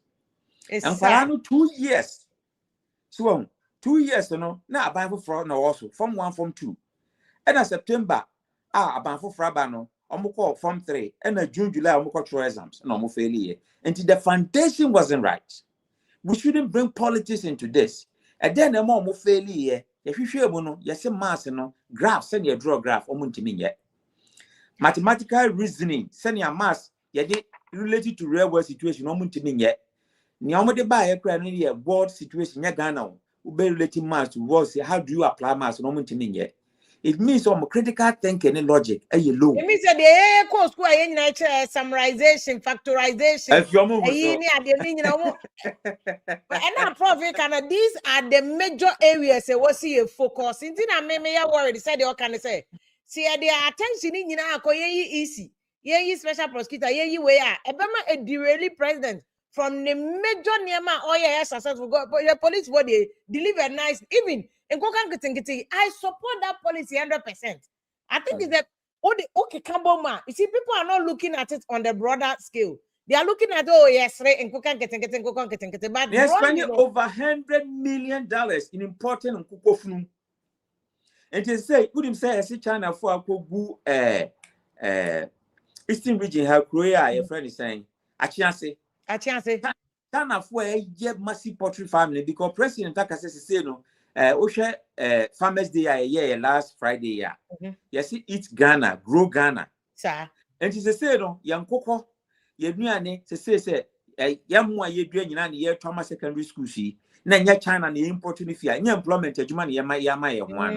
And kwala no 2 years so 2 years no na aban for na also form 1 form 2 and September aban for aba no omukọ form 3 and June July omukọ through exams no mo failure and the foundation wasn't right. We shouldn't bring politics into this. And then the more fail here, if you share one, yes, a mass no graph, send you draw graph or muntimin yet. Mathematical reasoning, send your mass, yet related to real world situation or muntimin yet. Niamo de buy a cranny a world situation, yagano, who be relating mass to words, how do you apply mass or muntimin yet? It means some critical thinking and logic. It means that the course in nature summarization, factorization. If you're moving, and these are the major areas that we see a focus. In I may worried, said they all can say, see, their attention in easy. Ye special prosecutor, ye way a derailing president from the major Nema or successful go, but your police body deliver nice, even in I support that policy 100%. I think it's that Okay, Kamboma. You see, people are not looking at it on the broader scale. They are looking at, oh yes, right, and but They're spending over $100 million in importing and cocoa. And they say, would him say, I see China for a go Eastern region, how Korea, your friend is saying, I can't say. China for a massive poultry family because President Taka says, no, Farmers Day a year last Friday, yes, eat Ghana, grow Ghana. Sir. And she said, no, young cocoa, ye knew, say, Yamwa ye drain in year Thomas secondary school, see, Nanya China, the importing if you employment, a Jumani, Yama, one.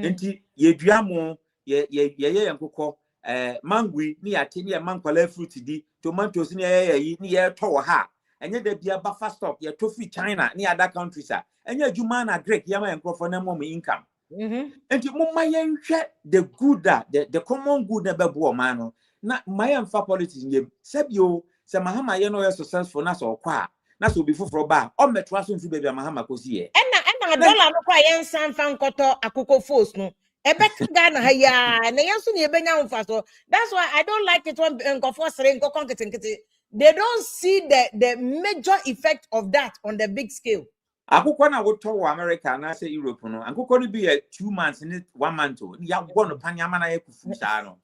And ye dramo, ye and cocoa, mangui, near Tinia Manquale fruity, tomatoes near Tower Ha. And yet there be a buffer stop, your toffee China, near that country, sir. And your Jumana Greek, Yama and Crawford, no more income. And you mumma check the good that the common good never bore man. Not my own for politics in you. Sebio, say Mahama, you know, you're successful, that's all qua. That's will be for bar. All my trust in baby Mahama goes here. And dollar no kwa yen san fan koto akoko force no. Ebeka Ghana haya na yansu ni ebenya umfaso. That's why I don't like it when nkofo sere nkoko nkete. They don't see the major effect of that on the big scale. Akoko na wo to America na say Europe no. Akoko no be 2 months in 1 month o. Ya go no panyama na yakufu sa no.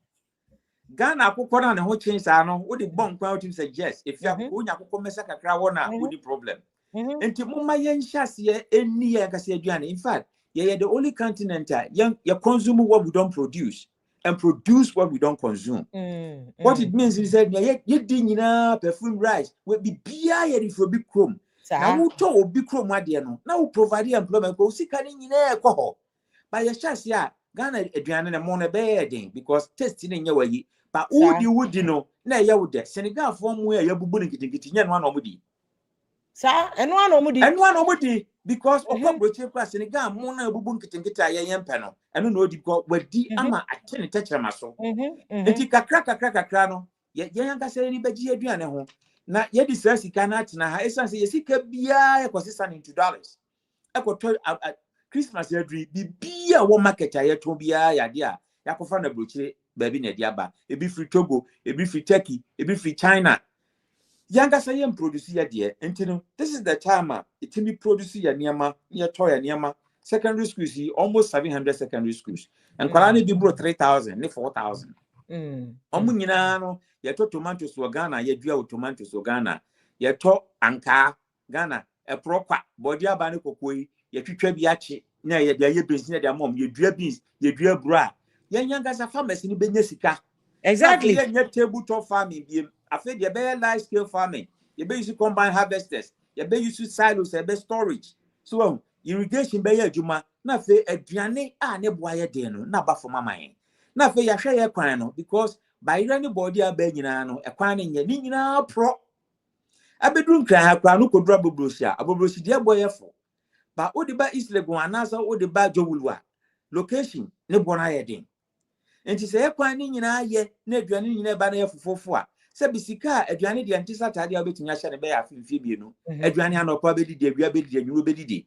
Ghana akoko na ne ho change sa no. Wo de bon kwa utim suggest if you onya akoko mesa kakra wo na wo di problem. Enti mumma yen hyase eni ya kase aduane. In fact, ye the only continent you consume what we don't produce and produce what we don't consume. What it means is that ye di nyina perfume rice we be bia ye for big chrome. Now who told big chrome ade no. Now provide employment go sika ni nyina ekọ ho. But ye hyase ya Ghana aduane na mo na be den because taste ni nya wayi. But woody no na ye wo de Senegal for mu ya bubu ni kitikiti nya no na omudi. Sir, and one omudi because of what we check Senegal mona bubu nkitinkita ye yempe no eno no di because we di ama atene techrama so enti kakra no ye yanka say ni beji aduane ho na ye di sika na atena ha esanse ye sika bia ye kwasisa into dollars ekoto Christmas yadri bibia wo market ya to bia ya dia yakofa na brochire baby na dia ba ebi free Togo ebi free Turkey ebi free China. Younger say produce ya dear, and this is the time it can be produce ya niama, near toy niama, secondary schools, almost 700 secondary schools, and Kalani be brought 3,000, 4,000. Omunino, ye to tomatoes to Ghana, ye drew tomatoes to Ghana, ye to anka, Ghana, a proper body abanico koi, ye trebiachi, near ye business near their mom, ye drew beans, ye drew bra. Young as a farmers in Benesika. Exactly. Ye tabletop farming. I feel you better large scale farming. You better use combine harvesters. You better use silos. You better storage. So irrigation be juma. Na fe aduane a ne boye den no na ba for mama yen. Na fe ya hwe ye kwan no because by anybody aba nyina no e kwan ne nya ni nyina pro. Abedru nkran ha kwan no kodura bobrosi a abobrosi de boye fo. Ba odi ba East Legon anasa odi ba Jowulwa. Location ne bona ye den. Enti se ekwan ni nyina ye na aduane nyina ba na ye fofofo a se bisika aduane de antisa tade a betumi ahye ne be ya fimfie bienu aduane anopa be didi awia be didi anwuro be didi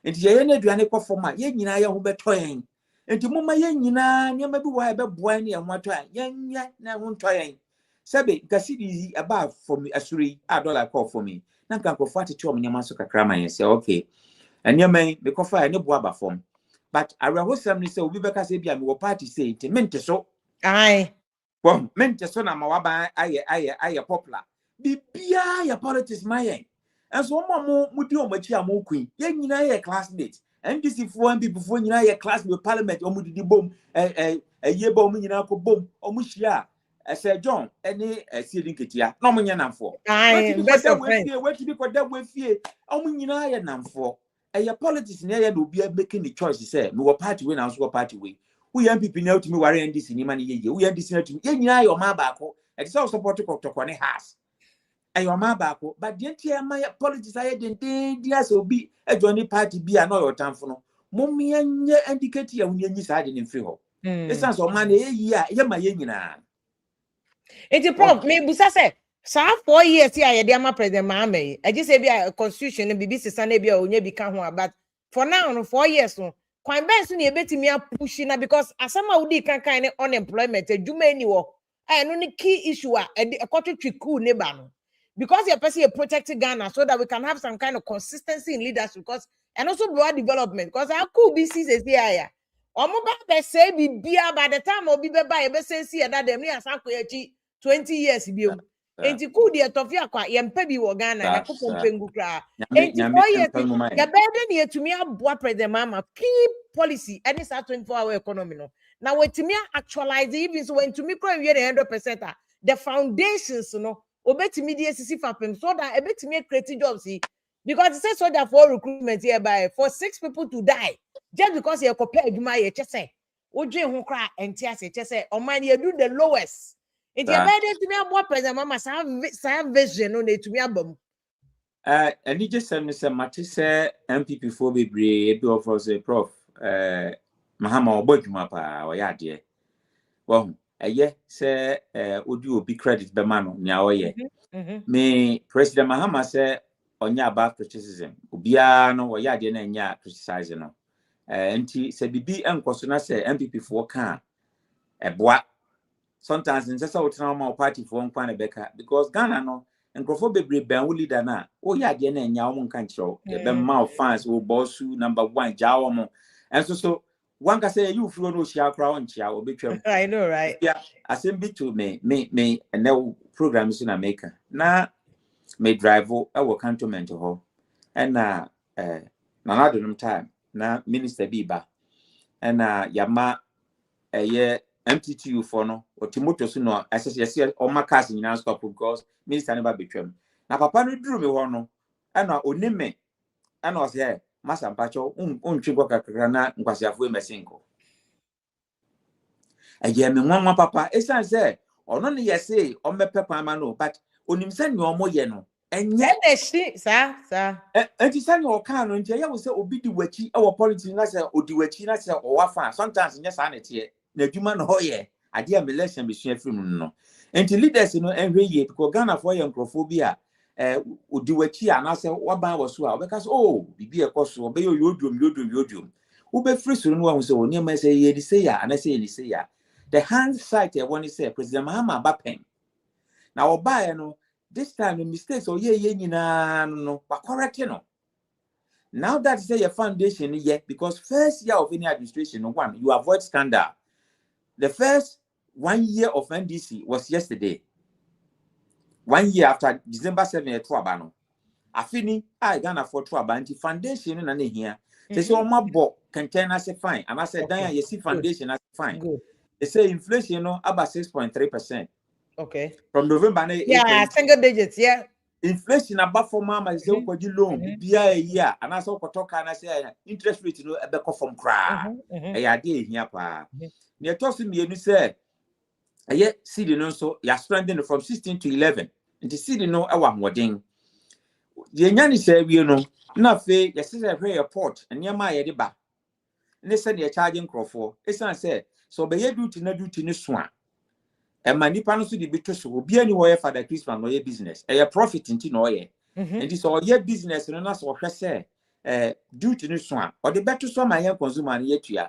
enti ye na aduane kofoma ye nyina ye ho beto yen enti mumma ye nyina nyama bi wa be boa ne ye ho ato yen na ho nto yen sebe gasidi about for me asuri $1 call for me na kan kofo atete o nyama so kakra ma yen se okay anyama me kofa ne boa ba fom but awehosam ni se obi beka se bia me wo party say enti mente so aye well, mente so na mawaba aye popular bibia ya politics mayen and so mudi omachi amokwin ye nyina ye classmate NDC for and people for nyina ye classmate parliament omudidi bom ye bom nyina ko bom omuhia Sir John any ceiling ketia no munya namfo best of friends wait to be kwa da wefie omunyina ye namfo ya politics na ye no bia making the choice say me wo party we na so party we who young people now to me worry NDC ni man ye who NDC now to me ye nyina your ma baako e say support ko ne house your ma baako but the entire my politics aye den dia so bi e join party bi na your tamfo no mom ye nye indicate ya wunye nyi sa de ne free ho e sense o man ye a ye ma ye nyina enti prof me busa say 4 years here ye dey ma president Mahama I just say be a constitution no bibi sisa na be onya bi ka ho but for now no 4 years no kwan ben so na ebetimi apush na because asama wudi kan unemployment adwuma ni wo no ni key issue a ekotwetwe coup ne ba no because your person protect Ghana so that we can have some kind of consistency in leadership because and also broad development because our coup be see here omo ba be say bibia by the time obi be buy be say see that dem ni asanko yachi 20 years bi enti coup de etofia kwa yempa bi wo Ghana ya kopon pengu kra enti 4 years ya bede ni etumi aboa president Mahama key policy any 24-hour economy no na wetumi actualize even so when to me crow we 100% the foundations no obetumi die sisi fapem so that ebetumi create jobs because it says so that for recruitment hereby for 6 people to die just because you compare adwuma ye chese odwe ho kra enti ase chese o man you do the lowest it ye bede tumi abo president Mahama sa vision no na etumi abam ani je sem se mate se MPP for bebre ebi of us prof Mahama obodwuma pa o ya de wo eye se odi obi credit be ma no nya o ye me president Mahama se onya about criticism obia no o ya de na nya criticize no enti se bibi enkoso na se MPP for ka eboa sometimes in sesa wotena ma party for nkwa na beka because Ghana no nkrofo bebre ban wo leader na o ya de na nya wo nka nchiro ye be ma fans wo bossu number 1 jawo mo enso so one can say you feel no share crowd chia obetwam I know right yeah assembly to me and now programs in America na me drive our cantonment ho and na do time na minister biba and yama ye MTTU for no or Timoto so no yes or my cousin in stop because minister never betwam na papa no duru me ho no and na onime and was here Masa mpacho untwinko kakra na nkwasiafo emesinko eye me nwanwa papa esan se ono ne yese o mepe kwama no but onim se ne omo ye no enye na shi sa enti se ne o kan no ntia ye wo se obi di wachi e wo politics na se odi wachi na se o wafa sometimes nye sa na tie na adwuma no ho ye ade a election be sua film no enti leaders no enhwe ye because Ghana for ye nkrofobia odi wachi anase waban waso a obeka so oh bibi ekoso obe yo yodum ube free so no wa so oni ma say ye di say ya anase ye di say ya the hindsight I want to say president Mahama bapen na obaye no this time the mistakes or ye nyina no ba correct no now that say your foundation ye because first year of any administration one you avoid scandal the first 1 year of NDC was yesterday 1 year after December 7 to abano afini I Ghana for to abanti foundation na ne here say o mabo container say fine and I said dan you see foundation as fine good. They say inflation about 6.3%. Okay. From November, yeah, single digits, yeah. Inflation about for mama is loan, be a year, and I saw Kotoka and I say interest rate a beck from cry. A idea here, pa. Near tossing me, and you say, a yet see the so you're strengthening from 16 to 11, and to see the no our wedding. The Yanni said, you know, nothing, your sister pay a port, and near my ediba. And they said you're charging Crawford. It's not said. So be ye do to swan. And my nipa no so the bitter so be anywhere for the Christmas no ye business. A profit into no ye. And this all ye business and that's what I say. Do to no swan. Or the better so my consumer yet ya.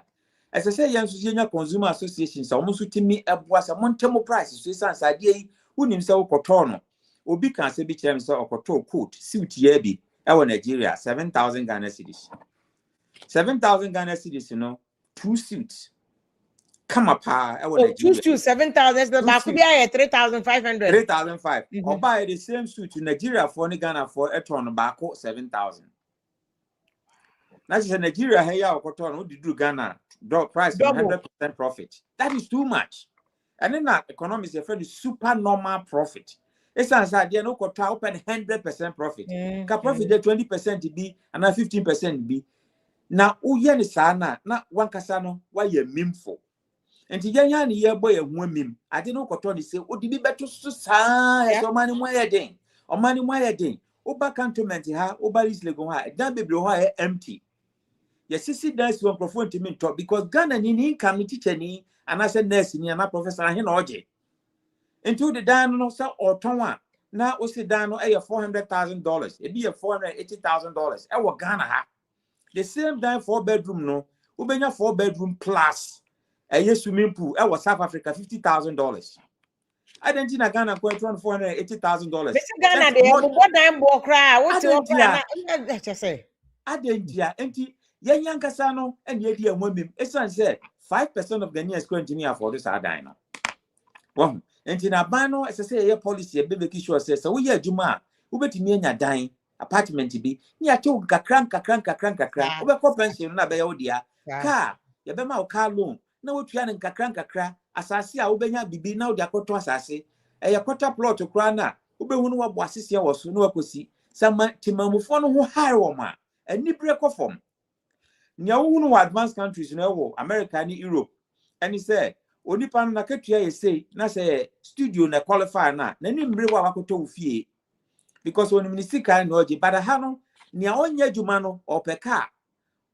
As I say, young consumer associations almost to me was a montemo price. So sans idea who himself cotono. Obi can say be himself or coto coat suit ye our Nigeria 7,000 Ghana cedis. 7,000 Ghana cedis, 2 suits. Come up, choose 7,000. The back could be 3,500. 3,500. Or buy the same suit in Nigeria for Ghana for a ton back 7,000. That's in Nigeria. Hey, our cotton who did do Ghana drop price 100% profit. That is too much. And then that economics is a super normal profit. It's answered there no quota open 100% profit. Can profit there 20% be and 15% be. Now, uyen is sana na one casano why you meme for. And Tijan ye boy a woman. I didn't know what say, oh, did be better so sigh, so money wire ding, or money wire ding. Oba cantonment ha, Oba is lego ha, that be blow empty. Yes, sissy does one perform to me talk because Ghana in come teacher ni, and I said nursing and a professor and oje. Into the dano or tonwa. Now, what's the dano a $400,000? It be a $480,000. Our Ghana ha. The same time 4 bedroom no. ubenya 4-bedroom plus a swimming pool was South Africa $50,000. I didn't think Ghana $480,000. Ghana they what time walk cry what you say I didn't hear empty young Casano and yet dear women. It's said 5% of Ghanaians going to me for this dino. Well, and in Abano, as I say, a policy, a baby Kishore says, so we are Juma, who bet me and dying apartment to be near to crank, over compensation, not by Odia, car, Yabema car loan, no trying and crank, as I see, I will be now the Akoto Assassin, a quarter plot to Crana, who be one of what Sissia was no pussy, some Timamufon who hire woman, and Nibra form. Nyawunu advanced countries in America and Europe, and he said, Only pan na ketua say na say studio na qualify na nimbre wa wakoto ufie because when minister no je bada ha no nia onye adwuma no opeka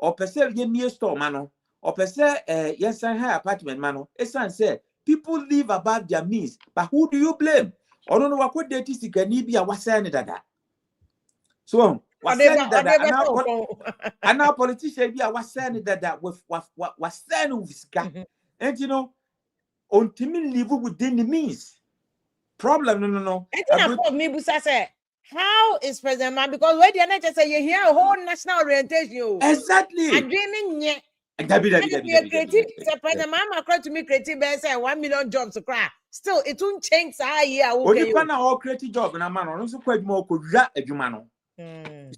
opese ye mie store ma no opese yensan high apartment ma no esan say people live above their means, but who do you blame? Ono no wakode ti sikani bi a wasane dada. So wasane dada ana politician bi a wasane dada with wasane with sika. And you know ultimately live within the means. Problem no. Me busa say, how is President Man? Because when the NHS say you hear a whole national orientation. Exactly. And dreaming yet. President Man according to me creative say 1 million jobs to cry. Still, it won't change our year. Only pan all creative job na man no so quite more could adwuma no.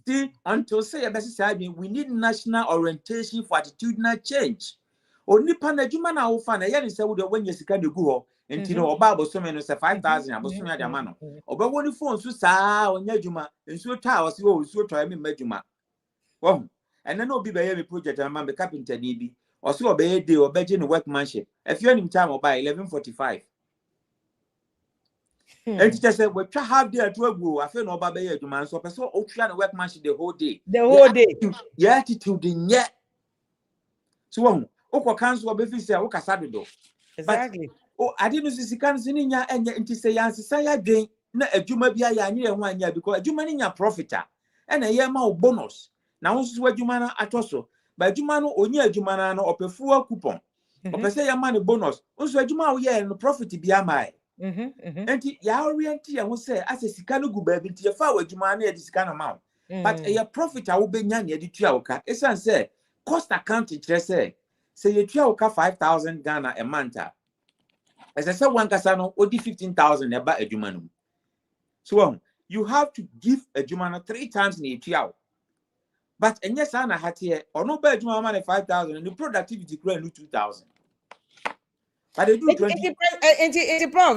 See, until say we need national orientation for attitudinal change. Only pan adwuma na wo fa na ye say wo de wanya sika de gu ho enti no oba abosom no say 5,000 abosom ya de ama no oba woni phone so saa onya adwuma enso twa wo se wo so twa me madwuma wo and then obi be ye me project ama be carpenter ni bi o so obe day obeje no workmanship if you any time oba 11:45 enti just say we twa half day to agu afi no oba be ye adwuma so person o twa no workmanship the whole day yeah attitude nye so wo Oko council obefisi a ukasa dodo. Exactly. Oh, I didn't see council ninya enye nti say yansi saya dwen na adwuma bia ya nyere ho anya because adwuma ninya profita. E na ye ma bonus. Na wo so adwuma na atoso. Ba adwuma no onye adwuma na no opefuwa coupon. Opese ya ma ne bonus. Nso adwuma wo ye no profit bia mai. Enti ya orient ya ho say ase sika no gu ba bi nti ye fa adwuma na ye di sika na ma. But ya profit a wo benya na ye di tua wo ka. Esan say cost accounting kire say say you try oka 5,000 Ghana a month. As I said, one casano or 15,000 about a Jumanum. So you have to give a Jumana 3 times in a trial. But and yes, Anna had here or no bad Jumana 5,000 and the productivity grow 2,000. But they do 20.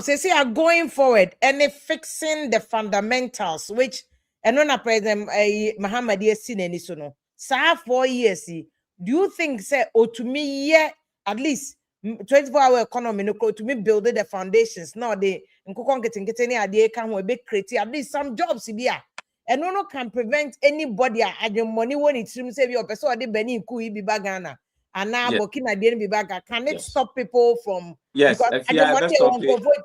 Say are going forward and fixing the fundamentals, which and when I present Mahama dear seen any sono. Sa 4 years. Do you think say to me yeah at least 24-hour economy no to me build the foundations now they getting any idea can we be creative at least some jobs here and no can prevent anybody at your money when it seems say your person the Benin Coup be bagana and now Burkina be baga can it stop people from because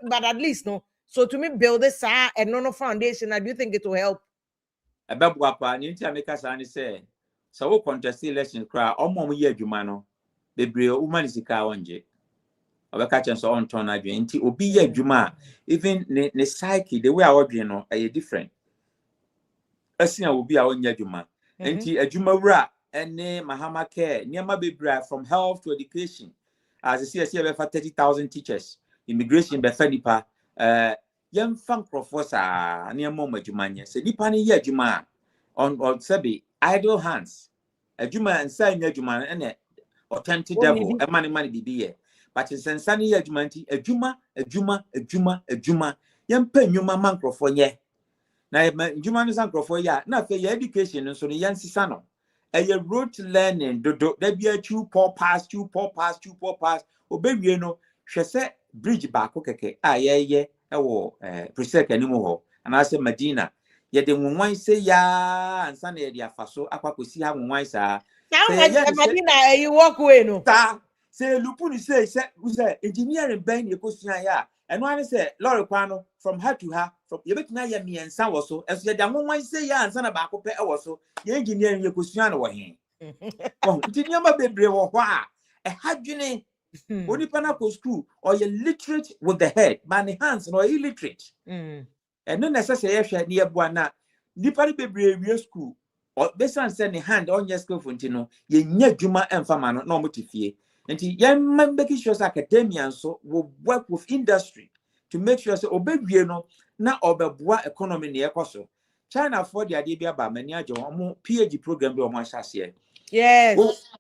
but at least no so to me build this and no foundation I do think it will help about what you make us say. So we contest election cry omo ye adwuma no bebre woman sika wonje obeka chen so on turn adwen nti obi ye adwuma even ne psyche the way I odwen no e different asia obi a onye adwuma nti adwuma wura ene Mahama care niam bebre from health to education as you see be for 30,000 teachers immigration be fa nipa yem fan professor niam mo adwuma nye se nipa ne ye adwuma on sabi idle hands adwuma nsa nya adwuma ene authentic devil e mani bibiye but nsa ne adwuma nti adwuma yempa nnwuma mankrofo nye na adwuma no sankrofo ya na fe ya education nso no yansisa no e rote learning dodo da bia two poor pass obewie no hwese bridge baako keke a ye wo presec animu ho anase Medina ye de nwonwan se ya ansa na ye de afaso akwakosi ha nwonwan saa Medina you walk away no ta say lupuni say engineering ben ye kosia ya eno ani say lorry kwano from her to her from ye betina ya miensa wo so eso ye de nwonwan se ya ansa na baako pe e wo so ye engineering ye kosia na wo he Oh, Tinyama bebre wo hwa a hadwene onipa na ko school or you literate with the head, but the hands no illiterate. And then necessary hwe ne yeboa na nipa bebre wi school or besan send the hand on your school fontino ye nya dwuma emfama no na omotifie. Nti ye making sure academia so will work with industry to make sure say obewie no na obeboa economy ne ekoso. China for the idea ba mani ajo omo PhD program be omo ahase. Yes.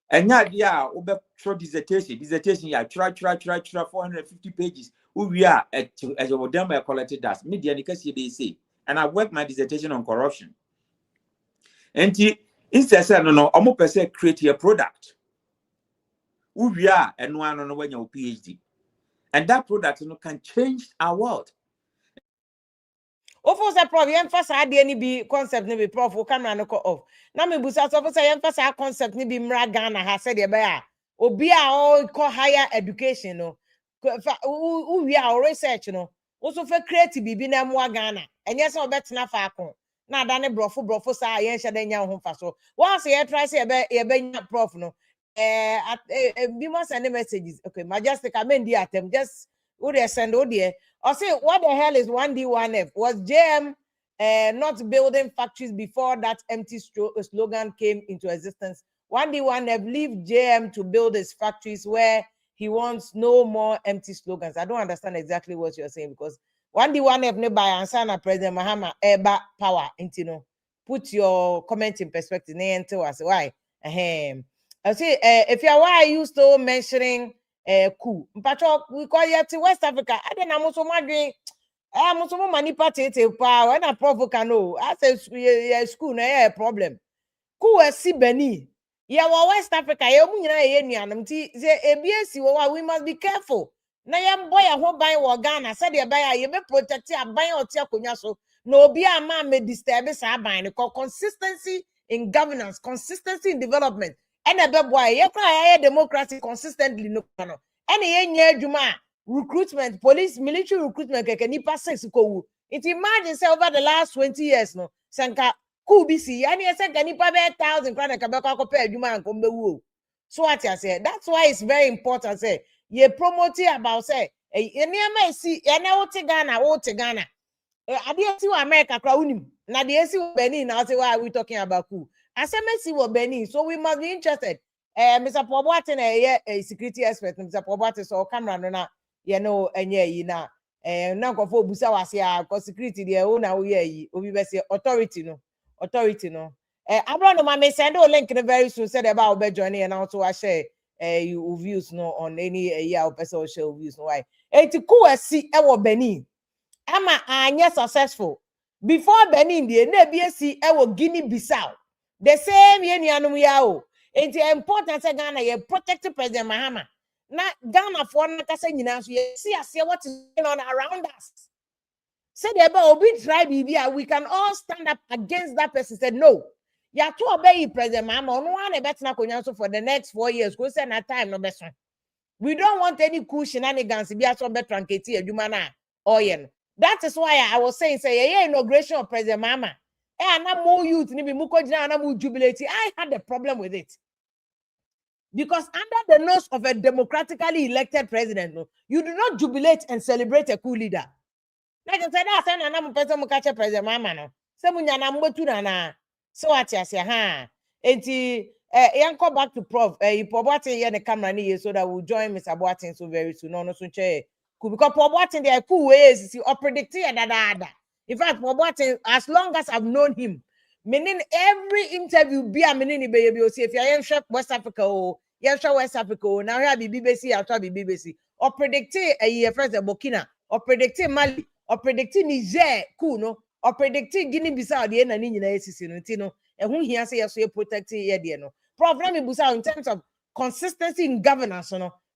And yeah, over dissertation, yeah, try 450 pages. We are as a damn quality das media because they say, and I work my dissertation on corruption. And instead, no, almost per se create a product. We are and one on when your PhD, and that product can change our world. Of course, prof, emphasize any be concept ni be prof o camera no off. Na me busa so say emphasize concept ni be mra Ghana ha said e be a obi a all call higher education no. We are research no. Also for create bibi na mo Ghana. Enye se obetena fa akon. Na da ne brofo sa yen hye da nya ho fa so. Once you try say e be nya prof no. Be must send messages. Okay, majestic amendi atem just who they send there. Or say, what the hell is 1D1F? Was JM not building factories before that empty slogan came into existence? 1D1F leave JM to build his factories where he wants no more empty slogans. I don't understand exactly what you're saying because 1D1F ne by Ansana President Mahama Eba power. Put your comment in perspective. Why? I say, if you are why are you still mentioning Coup? We call it West Africa. I don't know so much. I'm so many party power. When I provoke no, I say school na problem. Coup is Benin. Yeah, West Africa. We must be careful. Na yam boy a ho ban wo Ghana said the buy you be protect a ban or tia konya so no be a man me disturb sa ban consistency in governance, consistency in development. And a boy, you cry democracy consistently no. And ye juma recruitment, police, military recruitment, can you pass ko. It imagine say over the last 20 years, no, Sanka Coup BC, and you said can you pay 1,000 crown Kabaka compare juma and come wu. So what I say, that's why it's very important. Say ye promote about say, near see, Ghana, Ghana. I didn't see America crowning. Now the see Benin. Now say why are we talking about Coup? I said see what Benin. So we must be interested. Mr. Pobwatin a security expert. Mr. Pobwatin so camera no na na na go for busa was here because security there o na we obi be say authority no. Abro no ma send a link very soon said about be joining and also I share you views no on any year person share views no why. Eti Coup see e Benin. Ama anya successful before Benin the NBC Guinea Bissau the same yenuanum ya o enti important say Ghana ye protect President Mahama na Ghana for na kasa nyina so ye see what is going on around us say the about obi try bibia we can all stand up against that person said no ya to obey President Mahama no one better konya so for the next 4 years go say na time no beso we don't want any cool shenanigans be so better tranketi adwuma na oyen. That is why I was saying, say, inauguration of President Mahama. And more youth, jubilate. I had a problem with it. Because under the nose of a democratically elected president, you do not jubilate and celebrate a coup leader. Like I said, I said, I'm a person catch President Mahama. So what you say, huh? And come back to Prof. Boatin here the camera so that we'll join Mr. Boatin so very soon. No, so because Boatin there cool ways or predicting that. In fact, Boatin, as long as I've known him, meaning every interview be a meaning baby see if you're in West Africa or West Africa now here be BBC after be BBC or predicting a year first Burkina or predicting Mali or predicting Niger cool no or predicting Guinea Bissau the end and in and who he say you protect here no problem in terms of consistency in governance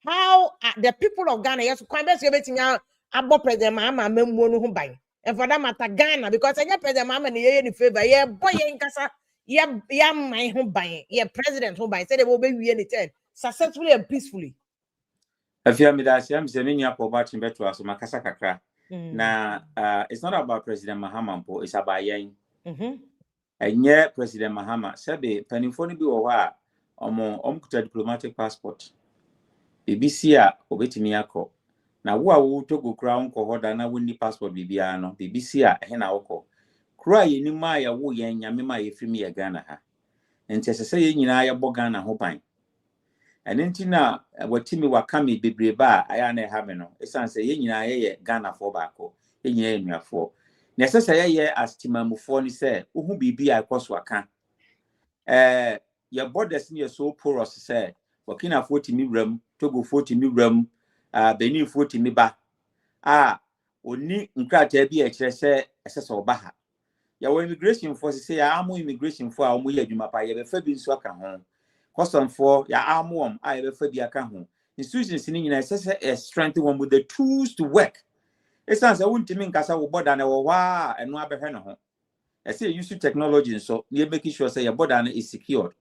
how the people of Ghana yes quite best everything about President Mahama memmo no buy and for that matter Ghana because I get President Mahama in favor yeah boy in casa yeah my home buying yeah president home buy said they will be anything successfully and peacefully. Afia me da siam se me nya Pobwatin beto aso makasa kakra na it's not about President Mahama it's about yen enye President Mahama sebe panimfo no bi wo ha omkuta diplomatic passport BBC a obetimi akọ na wo a wo Togo kra onko hoda na wonni passport bibia no BBC a he na wokọ kra yeni ma ya wo yen nyame ma ye firi ye Ghana ha enti sese ye nyina ye bọ Ghana ho ban ene nti na watimi wakame bebreba aya na ha me no esanse ye nyina ye Ghana fo baako ye nyina enuafo na sese ye astimamufo ni se ohu bibia ekoso aka your borders near so porous say Burkina 40 miram Togo 40 miram Benin 40 miba oni nkrata bi e kire se esese obaha ya wo immigration force say ya amu immigration for amu ya adwuma pa ye be fa bi nso aka ho custom for ya amu ye be fa bi aka ho institutions ni nyina esese strengthen one with the tools to work esanse wontimi nkasa wo border na wo wa eno abehwe no ho ese use technology so ye make sure say your border is secured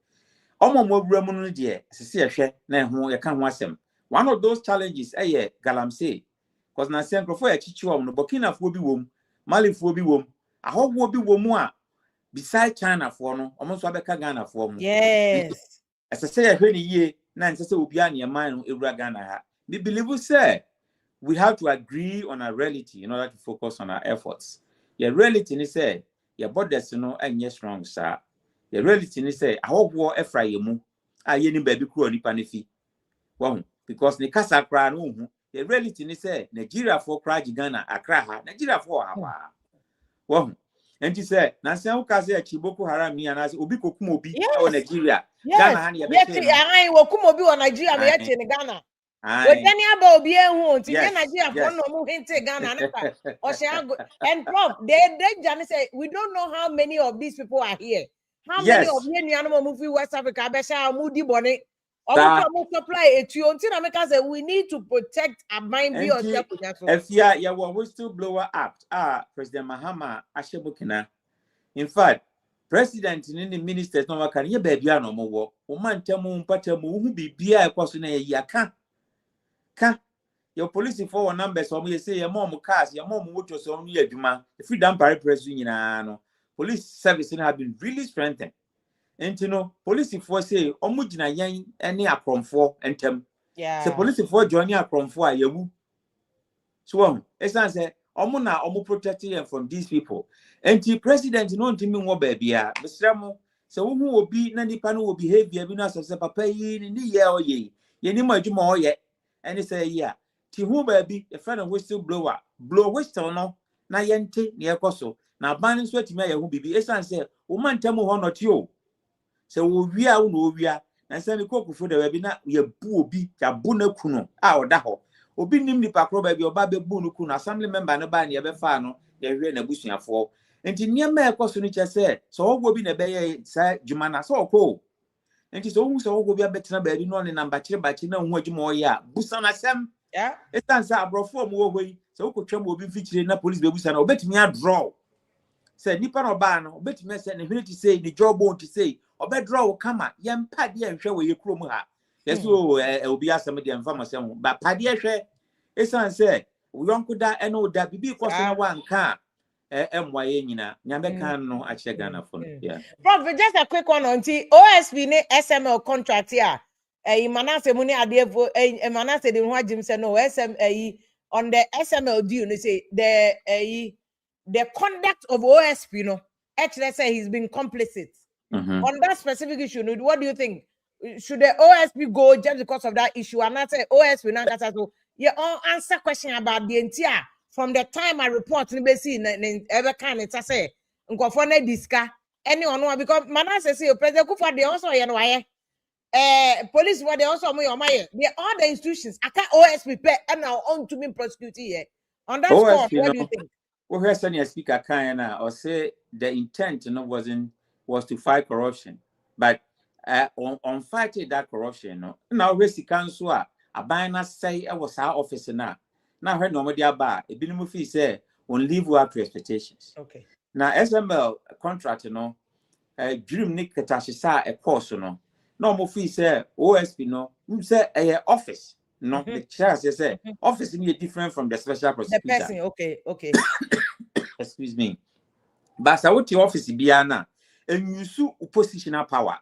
omomoburamu no de sese ehwe na ho ye ka ho asem one of those challenges galamsey cause na senkrofo ya chichiwom no Burkina fo bi wom Mali fo bi wom ahogwo bi wom a beside China fo no omo so abeka Ghana fo mo yes sese ehwe ni ye na sese obi a ne man no ewura Ghana ha we believe say we have to agree on a reality in order to focus on our efforts. Your reality ni say your borders no anye strong sir. Your reality ni say ahogwo efra yemu ye ni baby kuro nipa ne fi. Wow, because ni kasa kra no hu. Your reality ni say Nigeria for kra Ghana akra ha Nigeria for ha. Wow. And you say na say u ka say Boko Haram ni ana obi kokum obi o Nigeria. Ghana ha ni be say. Yes, I wokum obi o Nigeria me ye in Ghana. But then you about be who to Nigeria for no move into Ghana and Prof, they say we don't know how many of these people are here. How many of you animal movie West Africa besha moody bonnet or supply it to until I say we need to protect our mind be on if ya whistleblower act President Mahama Ashebukina. In fact, President in the ministers no can ye baby no more o man temu mpatemu hu bibia ekwaso na ye aka your police for numbers or me say your mom cars your mom motor so you adwuma if you don't pare press nyina no police service have been really strengthened and you know police for say omugina yan ene akromfo entem say police for join akromfo a yawu so esan say omo na omo protecting them from these people and the president no ntimi wo ba bia mesramo say wo hu obi na nipa no behavior bi na say papa yi ni ye oye ye ni ma adwuma oye ene say yeah ti hu baby a friend of whistleblower blow whistle no na yente ne ekoso na ban nso atimi aye hu bibi esan say wo mantam ho no ti o say wo wia wo no wia na say me kokufo da baby na ye bu obi ya bu na kunu oda ho obi nim nipa kro baby oba be bu no kunu assembly member no ba ne ye be fa no ye hwe na busuafo enti niema ekoso no che say so wo obi na be ye sa djuma na so okọ enti so hu so wo obi abetena baby no ne number kire ba kire na hu adwuma oye a busa na sem it's answer abrofo mo wo yi so ukotwa mo obi fichire na police be busa na obetimi a draw say nipa no ba no obetimi say ne hwene ti say ni job on ti say obedraw kama ye mpa de nhwe wo ye krom ha yeso obi asem de mfa masem ba pade hwe it's answer wo yonko da eno da bibi koso na wanka emwaye nyina nyambe kan no a che Ghana for yeah Prof, just a quick one on OSP ne SML contract here. Manase muni adefo Manase de ho Jim say no on the SML deal they say the conduct of OSP no actually say he's been complicit on that specific issue. What do you think? Should the OSP go just because of that issue? And not say OSP now that's so you all answer question about the entire from the time I report in BC ever kind it say nkofo na diska anyone know because Manase say President Kufa they also why police were they also they all the institutions I can't OSP pay and now on to me prosecute here on that score. What do you think? We heard senior speaker Kayana or say the intent was to fight corruption, but on fighting that corruption now we see council a buying say I was our office now heard nobody about a minimum fee say on live up to expectations. Okay. Now SML contract dream Nick Katashisa a course no more fee say OSP no say a office no the chance say office is different from the special prosecutor. The person okay excuse me but I want your office biana and use positional power.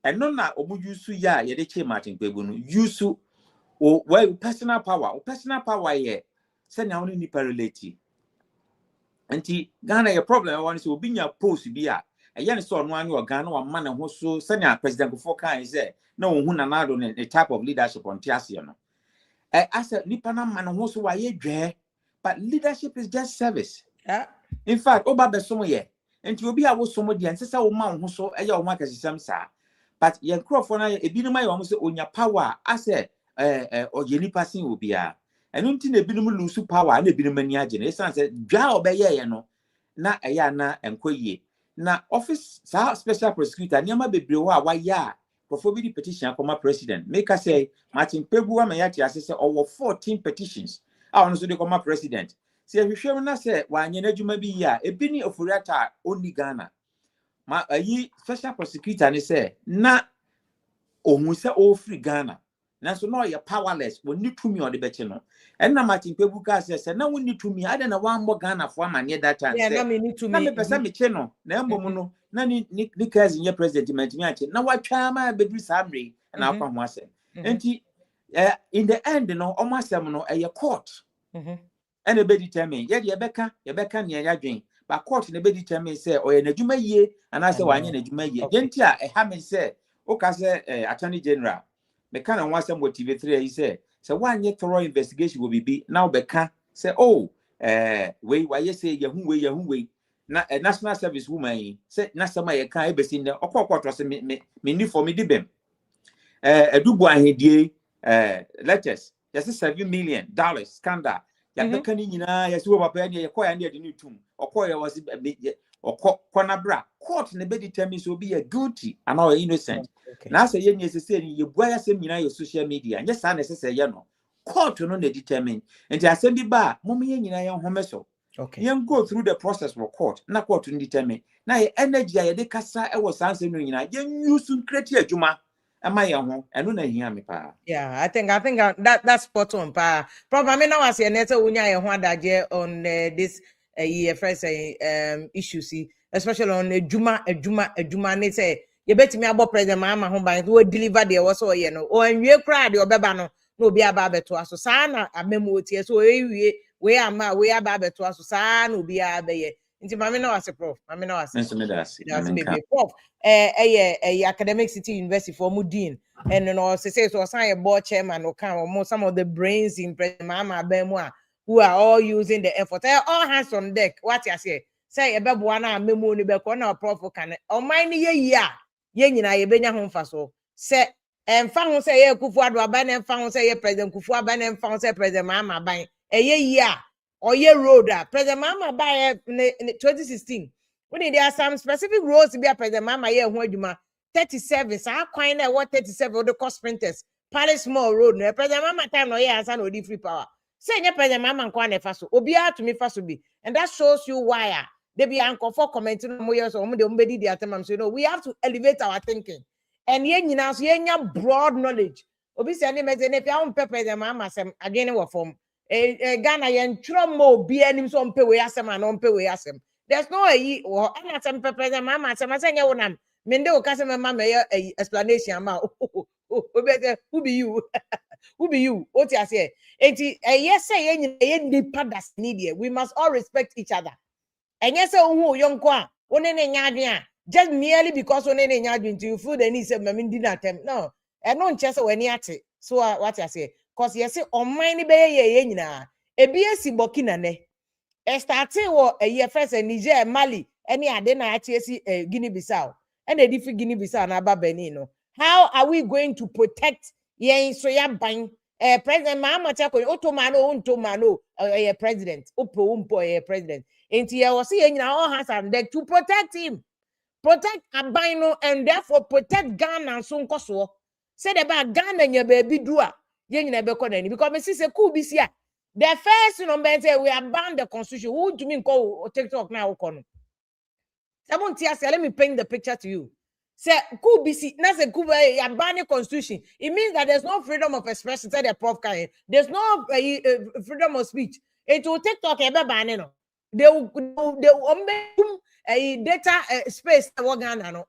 And no na omu use ya ye de che Martin Kpebu no use o well personal power ye say na only nipa relate. Anti Ghana your problem one so obi nya post bi a eye so no anu Ghana wa man ho so senior president Kufo kan say na ohun na nado the type of leadership on tiase no. As a nipa na man ho so wa ye dwe, but leadership is just service. Yeah. In fact, oba besomo ye. Enti obi a wo somo de ansesa wo ma ho so eye wo ma kasisam sa. But yen crofo na ebinum aye wo so onya power as oye nipa sin obi a. Enu nti na ebinum lose power na ebinum ani age na esan se dwa obeye ye no na eya na enkoye. Na office sa special prosecutor niama bebre wo a wa ya crofo bi di petition akoma president. Make us say Martin Kpebu wa me ya ti asese owo 14 petitions. A ono so de koma president. Si ehwehwe na se wanye na adwuma bi ya ebi ni ofuriata oni Ghana ma ayi special prosecutor ni se na ohun se o free Ghana na so no ye powerless woni tumi o de beche no na Martin Kpebu ka se na woni tumi ade na wan mo Ghana fo amane that time Yeah, say na me need to na me me pesa me che no na mbom no na ni cousin ye president mentimi ache na watwa ma bedru samre na akwa ho ase enti in the end no omo asem no court and a be determine ye beka ne yadwen ba court na be determine say o ye nadwuma yie and I say wanye nadwuma yie denti a ha me say o ka say attorney general me kana wan say motivate 3 he say wanye thorough investigation will be now beka say oh we why say ye hu we na national service woman say na sama ye kan e be sin de okwa say me ni for me di bem edubu ahedie letters just $7 million scandal ya beka ni nyina ya siwo papa ya koya ne de ni tum okoya was okona bra court ne be determine so be guilty and or innocent na say ye ni sese ni ye bua ya sem nyina ye social media nya sa na sese ye no court no na determine enti asem bi ba mom ye nyina ye homeso yen go through the process for court na court no determine na ye energy ya de kasa e wo sanse no nyina ye use create adwuma. Yeah, I think that's spot on. Probably now as on this first issue, see, especially on the Juma. They say you bet me about President Mahama home by who deliver the also or and you cry the obebano no be about to us so sana a memo so we are babe to us so sana be a be. Nti mami na wase prof mami na wase baby prof academic city university for mudin and no say so sign a board chairman or come some of the brains in President Mahama Bemwa who are all using the effort all hands on deck what you say a bebo na memo ni be ko na prof kan o man ye nyina ye benya ho mfa so say emfa ho say ye Kufu Ado aban emfa ho say ye President Kufu aban emfa ho say President Mahama aban or ye road President Mahama by 2016 when there are some specific roads to be a President Mahama ye ho adwuma 37 so kwan na what 37 the cost sprinters Palace Small Road no President Mahama time no ye answer no di free power say nye President Mahama nkwa na fa so obi to me fa so bi and that shows you why they be anchor for commenting mo years or mo de di atemam so no we have to elevate our thinking and ye nyina so ye nya broad knowledge obi say ne meze ne pia on President Mahama sem adwene wo form Ghana yen trom mo bi anim so mpe we asem and mpe we asem there's no or ana sem President Mahama asem asenya wonam mende o kase mama me explanation ma who be you who be you what you say enti yes say ye nipa das need we must all respect each other and yes say who yonko a one ne nya just merely because one ne nya adwen you feel the need say mama di na tem no e no nche say we ni ate so what you say cause yes say on mine be ye nyina ebi esi Burkina ne e starting wo ye first Niger Mali any ade na ate esi Guinea Bissau and a different Guinea Bissau na ba Benin no how are we going to protect yen so ya ban President Mahama Chako Otomano president Opo president enti ye was say all hands on deck to protect him protect Abino and therefore protect Ghana so nkoso say about Ghana nya baby dua ye nyina be ko nani because me say Coup bisia the first number say we have banned the constitution who do mean call TikTok now kono let me paint the picture to you. Say Coup bisi na say Coup ya ban the constitution it means that there's no freedom of expression say the prof can there's no freedom of speech it will TikTok e be ban no they a data space Ghana no.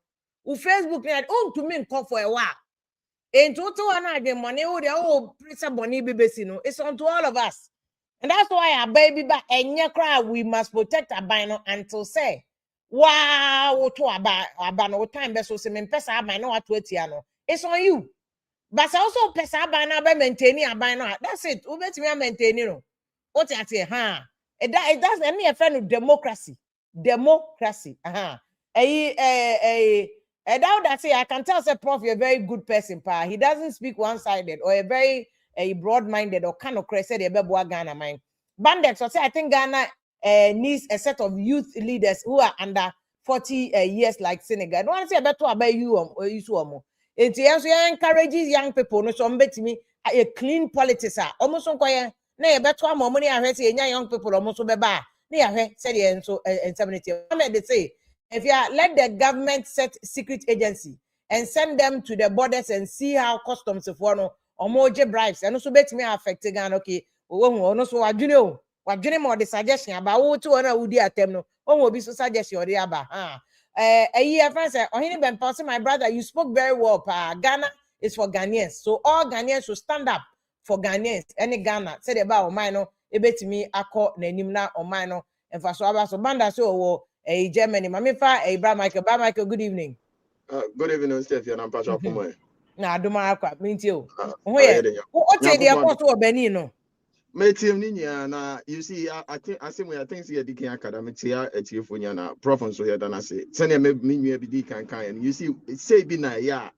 Facebook to me call for a while. In total, and money, money, it's on to all of us. And that's why our baby back and cry, we must protect our bino until say, wow, to about no time, best so some pesa I know what to it's on you. But also pesa by maintaining a bino. That's it. Who bet me maintaining? What I say, huh? It does any offend of democracy. Democracy. And now that say I can tell say Prof, you're a very good person, pa. He doesn't speak one-sided or a very broad-minded or kind of crazy Ghana mind. Bandex, so say I think Ghana needs a set of youth leaders who are under 40 years like Senegal. I don't want to say about you it encourages young people no so me a clean politics almost so na e beto am money ahwe say young people almost be ba na ahwe say the so 70 they say if you let the government set secret agency and send them to the borders and see how customs for no omoje bribes and so bet me affect Ghana okay no so wadwene more the suggestion about who to na wudi atem no o be so suggestion or aba a year friend say ohini ben pass my brother you spoke very well pa Ghana is for Ghanaians so all Ghanaians should stand up for Ghanaians any Ghana said about mine no ebetimi akọ na anim na o mine no emfa so aba so banda so Germany mami fa Bra Michael good evening good evening Steph and Pastor Fumo na adoma akwa minti o ho ye o te de akọ so Benin no my team ninya na you see I think see the academic here at Tifonia na prof so here than I say send me nua bi di kan you see say bi na ya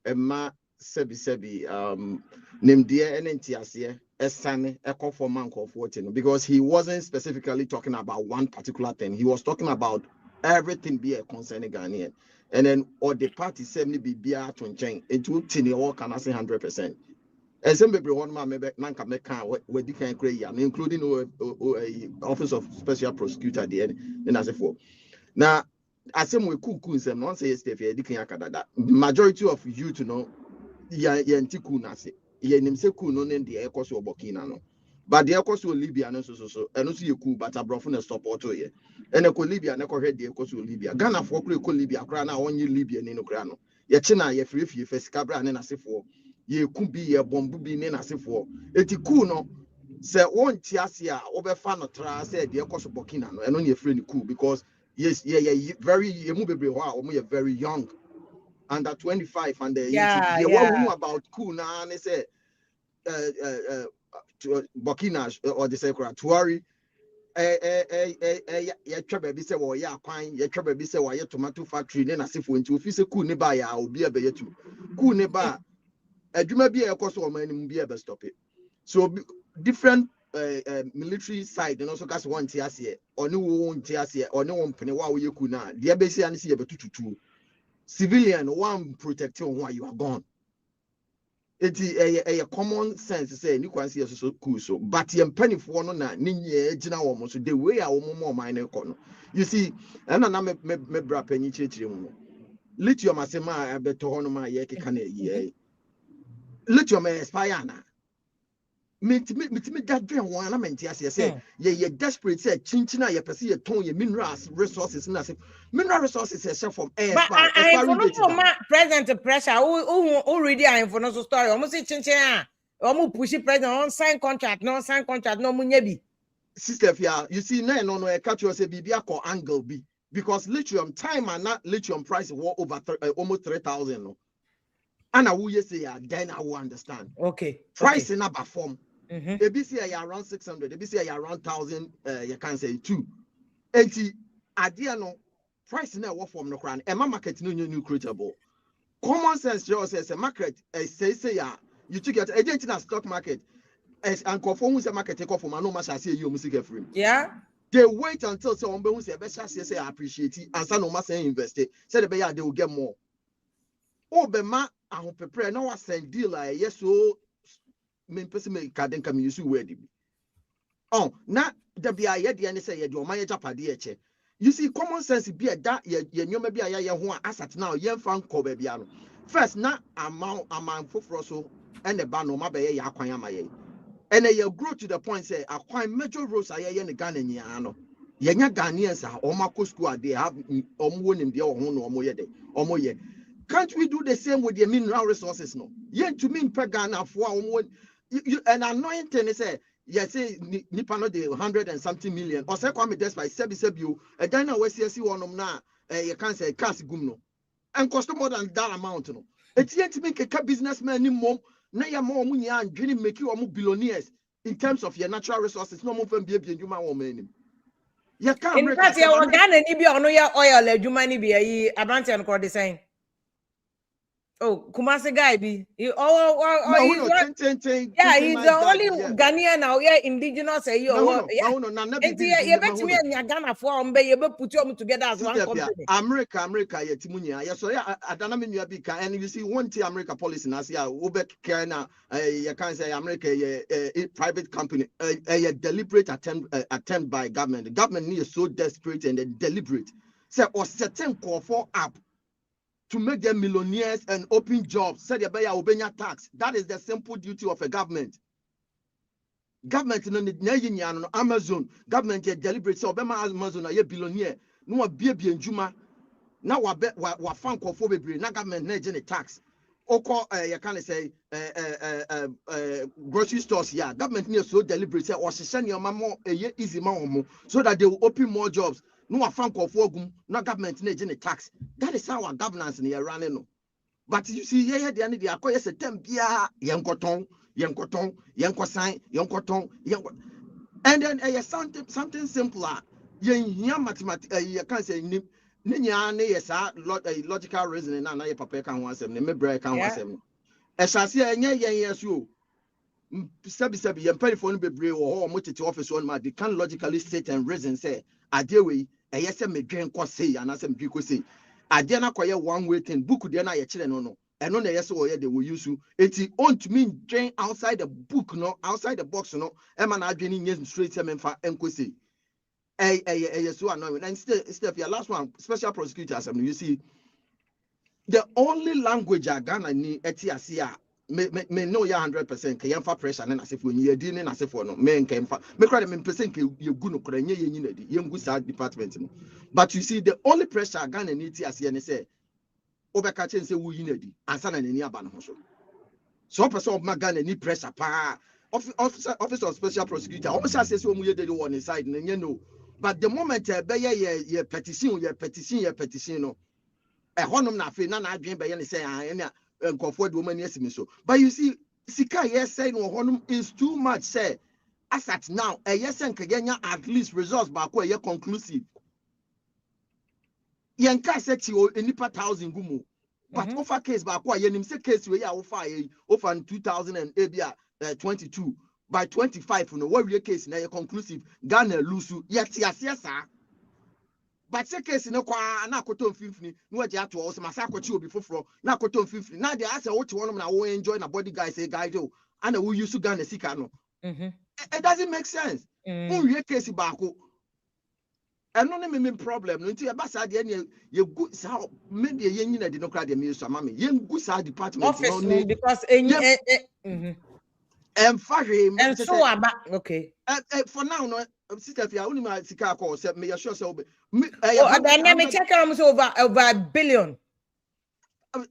emma sebi nimdeɛ ene ntiase esane ekɔ for man of 14 because he wasn't specifically talking about one particular thing he was talking about everything be a concerning Ghanaian and then or the party 70 be bia to nchen into tini all can say 100%. And some people want my nanka meka we can create including office of special prosecutor the end then as for now as some we Coup some one say Steph that majority of you to know yantiku na say ye nim say Coup no the ekoso Burkina no but the ekoso Libya no so and also you Coup but abrofo na support ye and ko Libya na ko hwe the ekoso Libya Ghana for ko Libya kra na onye Libya ni no kra no ye chi na ye free first kabra na asefo ye could be ye bombu bi ne nasefo eti Coup no se won ti ase a obefa no tra se de ekoso Burkina no eno ye free ni Coup because yes very ye mu bebre ho a omo ye very young under 25 and what we know about Coup na ne say Burkina or the secret Tuari ye twa ba bi se wo ye akwan ye twa ba bi se wo ye tomato factory ne nasefo nti ofi se Coup ne ba ya obi ebe yetu Coup ne ba adwuma bi ekoso o man nim bi ebe stop it so different military side and also cast one tiase oni wo tiase oni wo mpene wa wo yeku na de be sia ne se ye betututu civilian one protecting who you are gone it a common sense say ni kwan se so Coup so but ye mpanifo no na ni nye gina wo mo so the way a wo mo man ne ko no you see na na me bra panyi chirechire mu lithium asema abeto ho no ma ye keka na yi lithium expire na me dadwen one na menti ase say ye desperate say chinchina ye pese ye ton ye minerals resources na say mineral resources is from expire president pressure who read the info story almost say chinchina almost push president on sign contract no munya bi sister fia you see na no e catch you say bibia ko angle bi because lithium time and not lithium price war over almost 3,000 no and I will say then I will understand. Okay. Price in about form. ABC around 600. ABC around 1,000. You can say 2. 80. Idea no price in a what form no crown. And my market no new creatable. Common sense just says a market. Say you took it agent in a stock market. As and conform with the market take off from no much I say you music free. Yeah. They wait until someone who say best say I appreciate it and some no must invest it. Say the they will get more. Oh, be ma I prepare now I send deal like yes so me person me garden come use word bi oh na da bia ye de ne say ye de o ma ye japade eche you see common sense be da ye nyoma bia ye ho asat now ye mfa nko ba bia no first na amount foforo so and the ba no ma be ye akwan ama ye and ye grow to the point say akwan major roads aye ye ne Ghana nyia no Yenya Ghanaians are Omako school, they have Omwon in the Omoye. Can't we do the same with the mineral resources? No, yet to mean per Ghana for an annoying thing is yes, say Nipano de 100 and something million, or say come just by Sebi, a Ghana West one now, you can't say cast gumno, and cost more than that amount. No, it's yet to make a businessman anymore. Now you're more money and dream make you more billionaires in terms of your natural resources. No more from baby and you man. You can't In fact, your Ghana ni bi ono ya oil adwuma ni bi ayi abranti an ko design. Oh, Kumasi guy be. Yeah, he's the only Ghanaian now. Yeah, indigenous. You bet me and Ghana for you put them together as one company. America, yeah, Timunia. Yes, so yeah, I don't mean you big and you see one America policy now. Yeah, Ubek Kana, you can't say America, a private company, a deliberate attempt by government. The government is so desperate and deliberate. So, or certain call for up to make them millionaires and open jobs, said they pay Obenya tax. That is the simple duty of a government. Government in Amazon, government deliberate so Obama Amazon are billionaire. No baby and Juma. Now wa fan for bebre. Na government na tax. Oko you can say grocery stores. Yeah, government near so deliberate say or send your mama easy man so that they will open more jobs. No fan for no government na tax. That is how our governance in running. No. But you see, here the end of the acquire a tempia, yankoton, yankosan, yankoton, and then something simpler. Yan mathematics, you can't say Ninya, yes, logical reasoning, and I papa can once them, me break can once them. As I say, yes, you. Sabi, and pay for be brave or much to office on my, they can logically state and reason say, I deal with a yes, and me drink what say, and I some people say. I dare not acquire one way thing, book then I children no. And on the yes, they will use you. It's on to mean drain outside the book, no, outside the box, no. Emma not draining yes straight semen for enquisy. So annoying. And still, your last one, special prosecutors. You see, the only language I Ghana ni etiasia. Me know ya 100% can for pressure and as if when you're dealing as if for no men can me cry me percent you go no kra nye yin adi yen go sa department no. But you see the only pressure Ghana need to say say obeka chen say wo yin adi ansa na nani aba no so so person of Ghana need pressure pa office of special prosecutor almost say so mu ye dey on side na nye no. But the moment be ye petition no e honum na fe na adwen be ye ne say an but you see, Sika yes saying honum is too much. Say, as at now, a yes and Kaganya at least results back where you're conclusive. Yanka said to any per thousand gumu, but offer case back where you say case where you offer in 2022 by 25 no what your case now you're conclusive. Ghana lose yes, sir. But say case no kwa na akoto 50 no waje ato o se masakwachi obi foforo na akoto 50 na dey ase what one na wo enjoy na body guy say guy do and we use Ghana sika no it doesn't make sense we case baako and no me problem no nti e ba sa de na ye gu sa maybe ye nyina de no kra de me so mama ye gu sa department office no because and so about okay for now no sister fia only my sika call say me sure say and me check over $1 billion.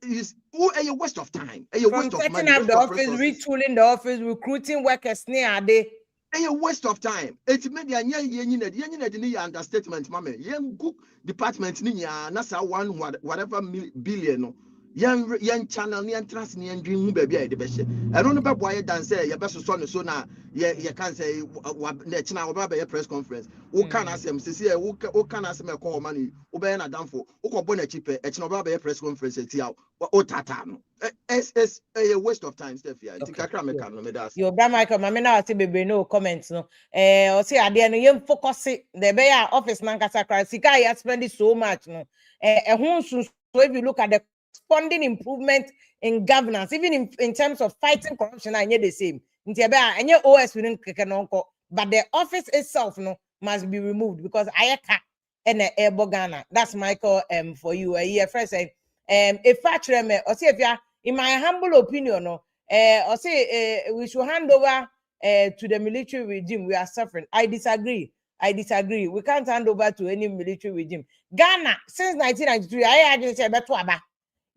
Is a waste of time. A waste of money. Setting up the office, retooling the office, recruiting workers near day. A waste of time. It's maybe a year understatement, mamma. Young cook department niya nasa one whatever billion. Young channel near trans near dream baby at the best. I don't know why you dance say your best son so now. You can't say what now about a press conference. Who can ask them to see who can ask me a call money? Obeying a damn for who bonnet cheaper. It's not about a press conference. It's out or tatano. It's a waste of time, Steph. I think I can't make it. Your brother Michael, my man, I see baby no comments. No, or say at the end, you focus it. The bear office nankasa cry. Sika you spend so much. No, so if you look at the corresponding improvement in governance, even in terms of fighting corruption, I need the same. And your OS within but the office itself no must be removed because I can't and a Ghana. That's Michael for you a year first saying if I or say if you in my humble opinion no or say we should hand over to the military regime. We are suffering. I disagree. I disagree. We can't hand over to any military regime. Ghana, since 1993, I didn't say beto aba.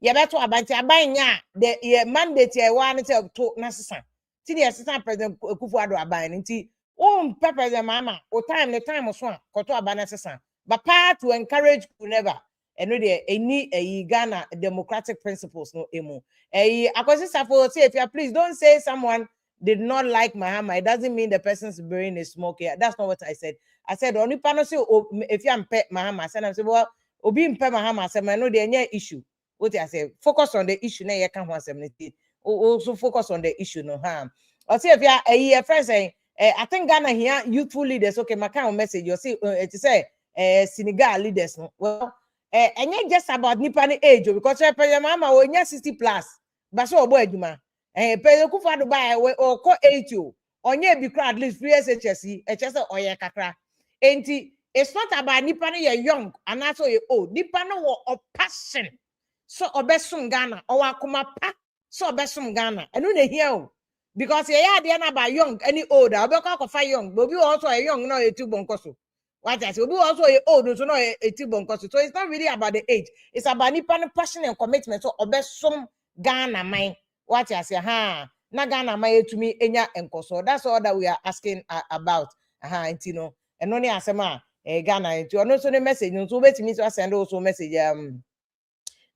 Ye beto aba nti abanya the mandate ye wan say to nasesa. Ti the assistant president Akufo-Addo aban nti President Mahama o time the time so koto aba nasesa. But part to encourage Coup never. And no there any Ghana democratic principles no emu. Akwesi Safo say if you please don't say someone did not like Mahama. It doesn't mean the person's brain is smoky. That's not what I said. I said only panel say if you am pet Mahama, I said I'm saying well obi mpe Mahama. I said I know there issue. What I say focus on the issue. Now you can't want something. Also focus on the issue. No harm. Or say if you are a friend saying I think Ghana here youthful leaders. Okay, my kind of message you see it say Senegal leaders. No well. And not just about Nipani age because President Mahama we 60 plus. But so boy Juma. President Akufo-Addo buy or call 80 onye bi crowd at least 3 SHSE HSE oye kakra. Enti it's not about Nipani ye young and also ye old. Nipani wo passion. So obesum Ghana or akuma pa so obesum Ghana. And no hear because ye ya na about young any older. Obeka ko fa young. But we also a young no e tu bonkoso. What I say, we also old, so no a tibonkoso. So it's not really about the age. It's about Nipani passion and commitment. So obesum Ghana mind. What I say, na Ghana my to me enya enkoso. That's all that we are asking about. You know, and only asema Ghana. To also the message. No, so wait me to send also message.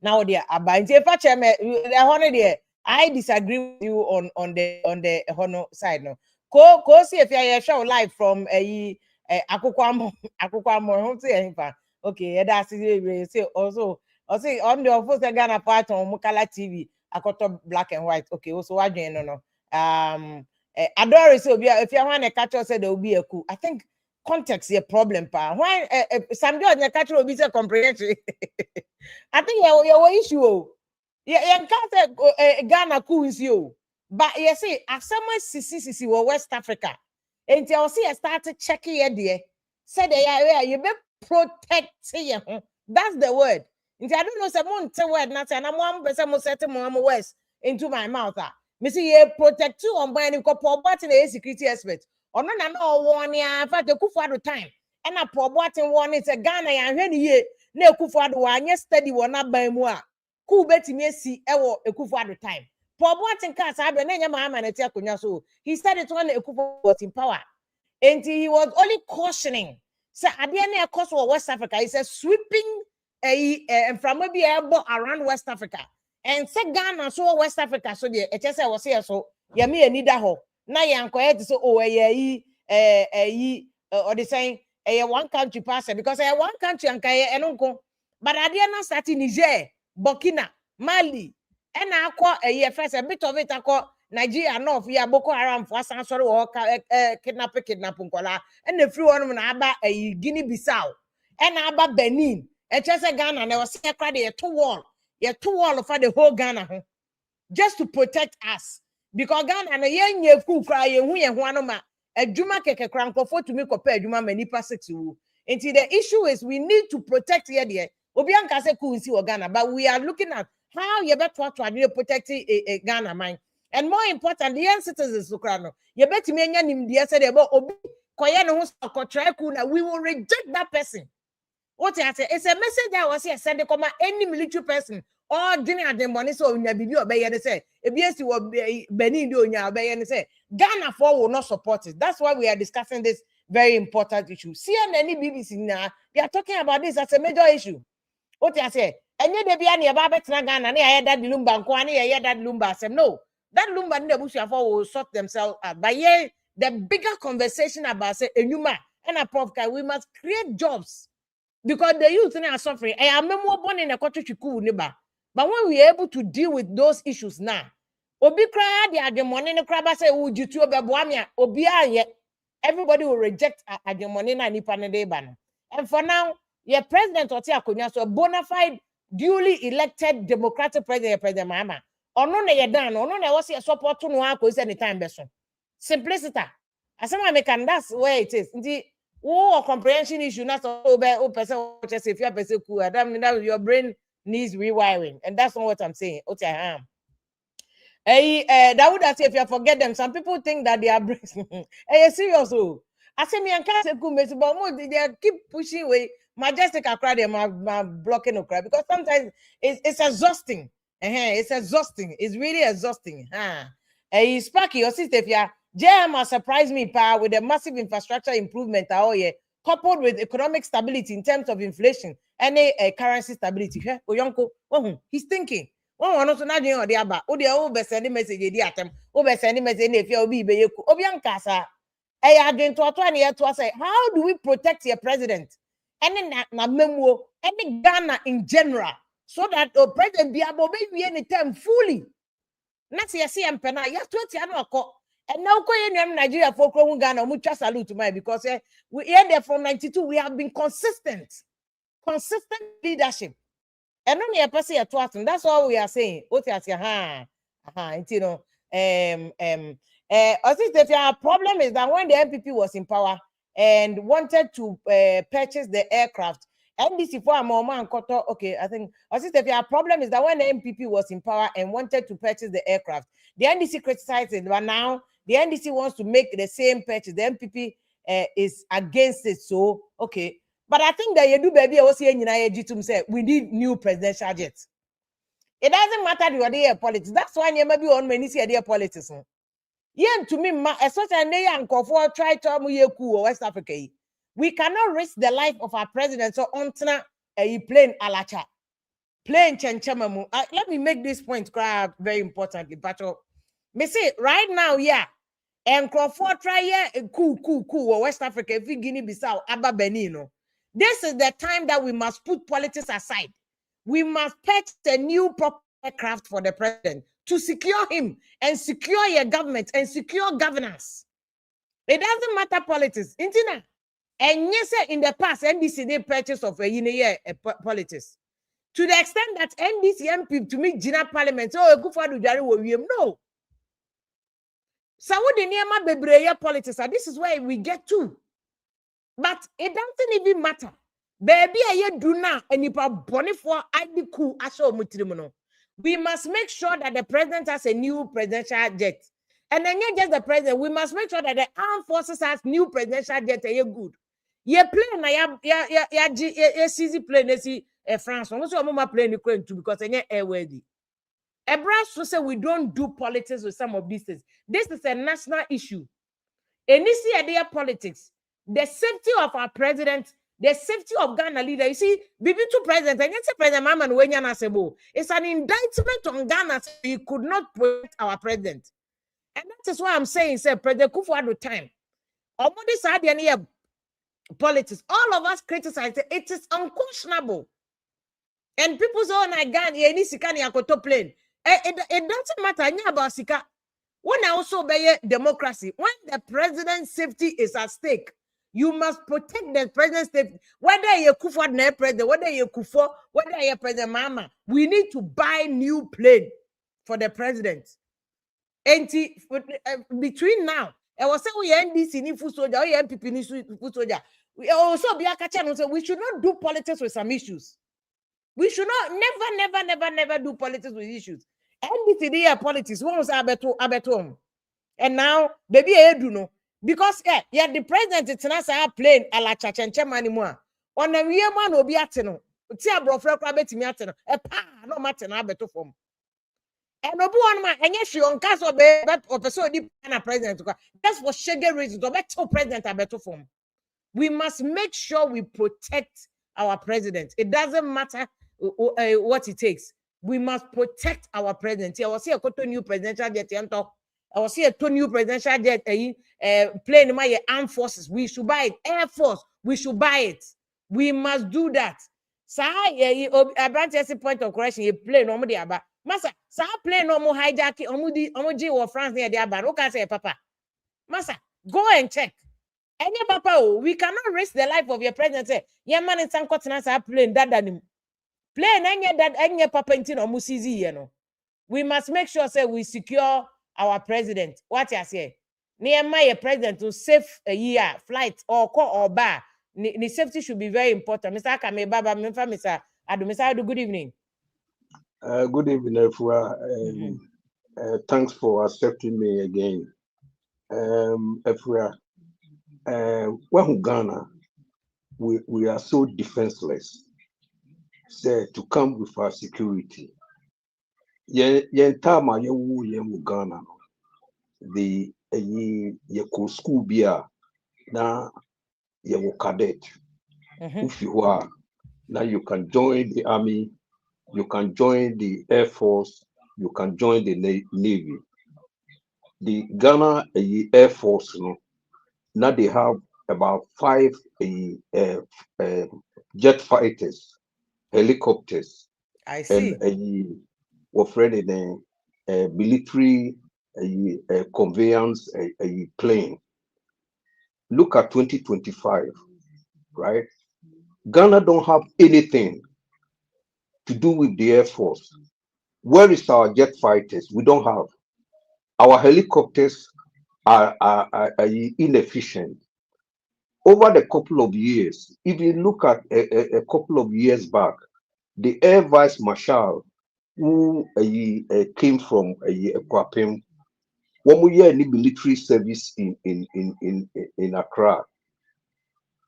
Now there about the I disagree with you on the honor side. No, go see if you show live from Akukwamo. Okay, that's it. Say also on the first Ghana part on Mukala TV. Akoto black and white. Okay, also what you know. Adore so if you want to catch us, there will be a coup. I think context is a problem, pa. Why some on the catch will be so comprehensive. I think your issue. Yeah, encounter Ghana coup is you. But you see, as someone CCCC or West Africa, and you see I started checking here there. Said you be protecting. That's the word. I don't know someone say word not and I'm one person set West into my mouth. Me see you protect you on buying couple button a security expert. Or no one year for the Akufo-Addo time. And a poor button one is a Ghana and when ye ne Akufo-Addo one yesterday one not by moi. Coup beti me see ewo Akufo-Addo time. Poor button cars have a name Mahama and Tia so he started when Akufo was in power. And he was only cautioning. So at the end of course for West Africa, he said sweeping and from maybe around West Africa. And say Ghana so West Africa so the HSA was here so ya me need that ho. Now you inquire to say oh or the saying one country passer because one country and enonko. But at the end of starting Niger, Burkina, Mali, and I call first a bit of it I call Nigeria North ya Boko Haram for some sort of kidnapping kola and the free one aba Guinea Bissau and aba Benin and just a Ghana and there was a two wall for the whole Ghana just to protect us because Ghana and a young Coup cry and one ma a Juma keke cranko for to make a Juma manipa 6 until the issue is we need to protect here there Obianka say Coup in Ghana but we are looking at how you better to protect a Ghana mind. And more important, the young citizens, you bet me and said about Obi Koyano we will reject that person. What I say, it's a message that was here said any military person or dinner at the money so in your video obey and say if will Benin do obey and say Ghana for will not support it. That's why we are discussing this very important issue. CNN, BBC now they are talking about this as a major issue. What I say, and yet they be any about Ghana and I had that Lumba and Kwani, I had that Lumba. Said no. That Lumba and the Bushafa will sort themselves out. But yeah, the bigger conversation about say Enuma and a prof we must create jobs because the youth are suffering. I am more born in a country neighbor. But when we are able to deal with those issues now, Obi cry the money in the crab say, would you to Obi everybody will reject the money na nipa. And for now, your president Otia so a bona fide, duly elected democratic president Mahama. Ono na yedan ono na was your support to no akọ anytime beso simplicity asema me can that's where it is nti wo comprehension issue na so be person just if you person cool that your brain needs rewiring and that's not what I'm saying that would say if you forget them some people think that they are brains serious I say me and can't go mess, but more they keep pushing away. Majestic Accra, they are blocking Accra because sometimes it's exhausting. It's exhausting. It's really exhausting. Sparky, your sister, if you JM surprised me with the massive infrastructure improvement, coupled with economic stability in terms of inflation and currency stability. He's thinking. One also not doing the other. Be sending message be sending message if you be Obiankasa. How do we protect your president? And then na memo, any Ghana in general, so that the president be able to be any time fully. Not see pena, yes, 20 annual. And now Nigeria for Ghana, much salute to my because we here there from 92, we have been consistent leadership. And only a person at Twatten, that's all we are saying. What you you know, I think that our problem is that when the MPP was in power and wanted to purchase the aircraft, NDC for a moment, okay, I think that our problem is that when the MPP was in power and wanted to purchase the aircraft, the NDC criticized it, but now the NDC wants to make the same purchase. The MPP is against it, so okay. But I think that you do, baby, I was saying say we need new presidential jets. It doesn't matter the idea of politics. That's why you may be on many see idea politics. Yeah, to me, such a name and for try to Coup or West Africa. We cannot risk the life of our president. So on a plane alacha, plane chenchamamu. Let me make this point very importantly. But me say right now, yeah, and Crawford try Coup or West Africa, if we Guinea Bissau, Aba Benin. This is the time that we must put politics aside. We must purchase a new proper aircraft for the president to secure him and secure your government and secure governance. It doesn't matter politics. And yes, in the past, NDC they purchase of politics. To the extent that NDC MP to meet Gina Parliament, good for the no. So what the Niama Bebreya politics, and this is where we get to. But it doesn't even matter. Baby, I do now, and if a bonnie for ID Coup, we must make sure that the president has a new presidential jet. And then not just the president, we must make sure that the armed forces has new presidential jet. Good. Ye plane, ya CZ plane, see France. Almost your mama plane Ukraine too because they're airworthy. Ebras to say we don't do politics with some of these things. This is a national issue. And this idea politics. The safety of our president, the safety of Ghana leader. You see, to president, and it's President Mahama it's an indictment on Ghana. So he could not protect our president. And that is why I'm saying, say, President Coup at the time. Politics. All of us criticize it. It is unconscionable. And people say, oh, Ghana, plane. It doesn't matter about Sika. When I also obey democracy, when the president's safety is at stake, you must protect the president's safety. Whether you're Kufuor president, whether you're Kufuor, whether you're President Mahama, we need to buy new plane for the president. And between now, I was saying we NDC ni food soldier, we MPP ni food soldier. We also be a catcher and say we should not do politics with some issues. We should not never do politics with issues. NDC politics, one was abetom. And now, baby, I do know. Because the president it's not a plane a la chachenche anymore. On a real man will be at no. Tia brofre crabet me at no. A pa no matter na beto form. And no one man, and yes, you on cast or bet or person deep president. That's for sugar reasons. The better president a better form. We must make sure we protect our president. It doesn't matter what it takes. We must protect our president. I was here a new presidential jet. I was here a new presidential jet. Plane my armed forces. We should buy it. Air Force. We should buy it. We must do that. So I branch as a point of correction. You plane no more about. Masa, so plane no more hijacking. Omuji or France near the aban. Okay, say papa. Masa, go and check. Any papa, we cannot risk the life of your president. Say, yeah man in some continents are plane that than plane any that any papa in or musizi, you know. We must make sure say we secure our president. What you say? Near my president to save a year flight or call or bar. The safety should be very important. Mr. Akame Baba, Mr. Adu, good evening. Good evening, Efua. Thanks for accepting me again. Efua, when Ghana, we are so defenseless. Say to come with our security. Yen time you Ghana, the ye school beer now you cadet. If you are now you can join the army, you can join the Air Force, you can join the Navy. The Ghana Air Force, now they have about 5 jet fighters, helicopters, I see. and military conveyance plane. Look at 2025, right? Ghana don't have anything to do with the Air Force. Where is our jet fighters? We don't have. Our helicopters are inefficient. Over the couple of years, if you look at a couple of years back, the Air Vice Marshal who came from Kwapem, one year in military service in Accra.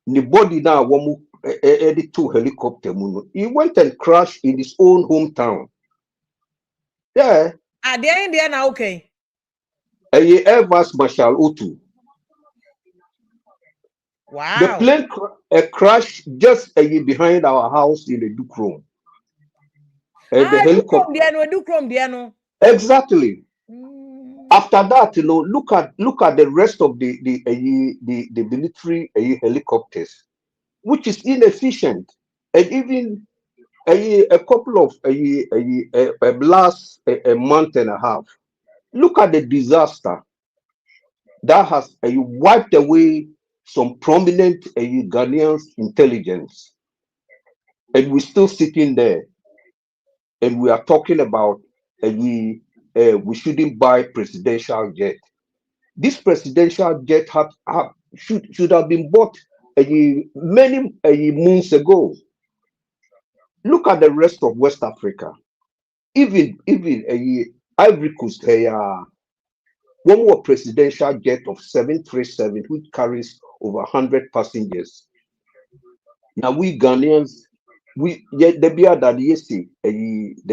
The body now one two helicopter. He went and crashed in his own hometown. Yeah. Ah, the India now okay. Air Vice Marshal Otu. Wow. The plane crashed just behind our house in the Duke room. The helicopter. Exactly. After that, look at the rest of the military helicopters, which is inefficient, and even a couple of last a month and a half. Look at the disaster that has wiped away some prominent Ghanaians intelligence, and we're still sitting there, and we are talking about we shouldn't buy presidential jet. This presidential jet should have been bought many months ago. Look at the rest of West Africa. Even Ivory Coast, one more presidential jet of 737, which carries over 100 passengers. Now we Ghanaians, the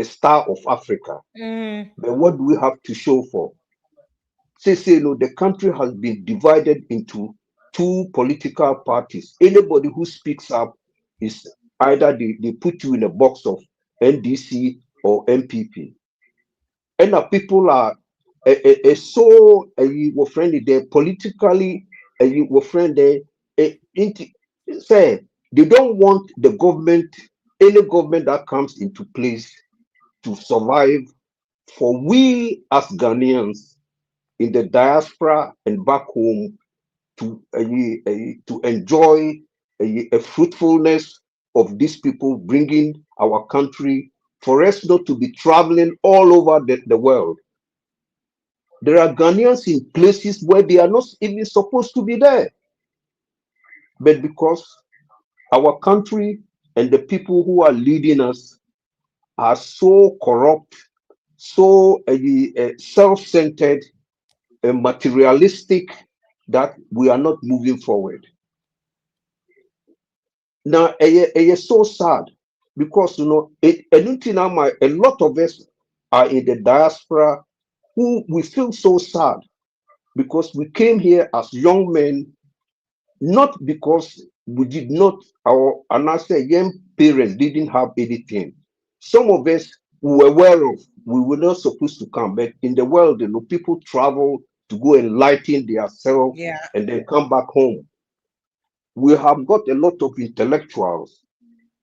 star of Africa. But what do we have to show for? The country has been divided into two political parties. Anybody who speaks up is either they put you in a box of NDC or MPP. And now people are so friendly. They're politically friendly. Say they don't want the government, any government that comes into place, to survive. For we as Ghanaians in the diaspora and back home to enjoy a fruitfulness of these people bringing our country, for us not to be traveling all over the world. There are Ghanaians in places where they are not even supposed to be there. But because our country and the people who are leading us are so corrupt, so self-centered, materialistic, that we are not moving forward. Now, it is so sad because a lot of us are in the diaspora who we feel so sad because we came here as young men, not because we did not, our young parents didn't have anything. Some of us were aware of we were not supposed to come, but in the world, people travel to go enlighten themselves and then come back home. We have got a lot of intellectuals.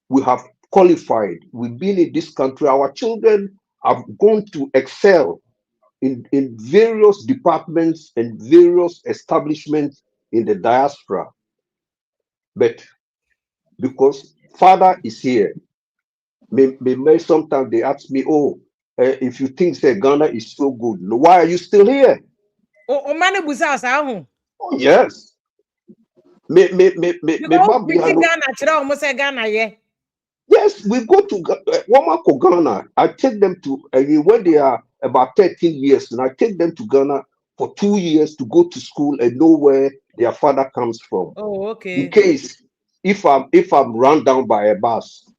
We have qualified. We've been in this country. Our children have gone to excel in various departments and various establishments in the diaspora. But because father is here, sometimes they ask me, if you think that Ghana is so good, why are you still here? Oh, yes. Yes, we go to Ghana. I take them to when they are about 13 years, and I take them to Ghana for 2 years to go to school and know where their father comes from. Oh, In okay. case if I'm run down by a bus,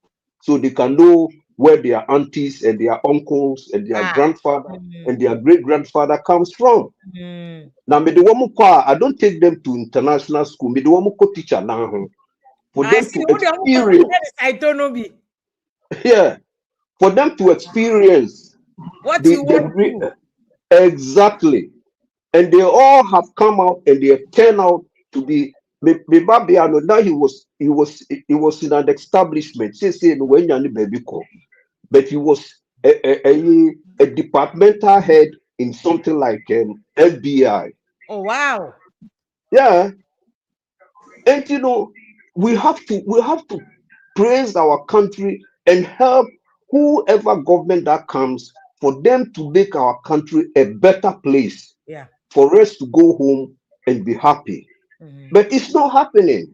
so they can know where their aunties and their uncles and their Ah. grandfather and their great grandfather comes from. Mm. Now, me the woman I don't take them to international school. Me the woman teacher now for I them see. to What the experience. I don't know. Yeah, for them to experience What the you want the to? exactly, and they all have come out and they have turned out to be. Me Babiano now he was in an establishment. Say no when you baby call, but he was a departmental head in something like FBI. Oh wow. Yeah, and you know we have to praise our country and help whoever government that comes for them to make our country a better place Yeah. for us to go home and be happy. But it's not happening.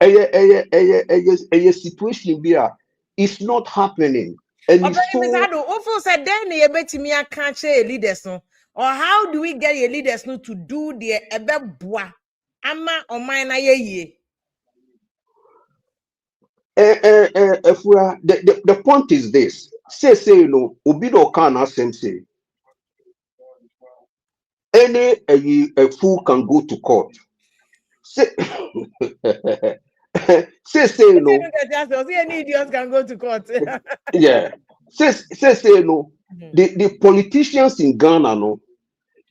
A situation here is not happening, and it's Obere so. Mizado, Ofo said then you betimi aka che leaders no. Or how do we get your leaders no to do the ebeboa ama oman na ye? If we are the point is this, say you know Obido can same say any a fool can go to court. Say say you know Any idiots can go to court. yeah say you know the politicians in Ghana no,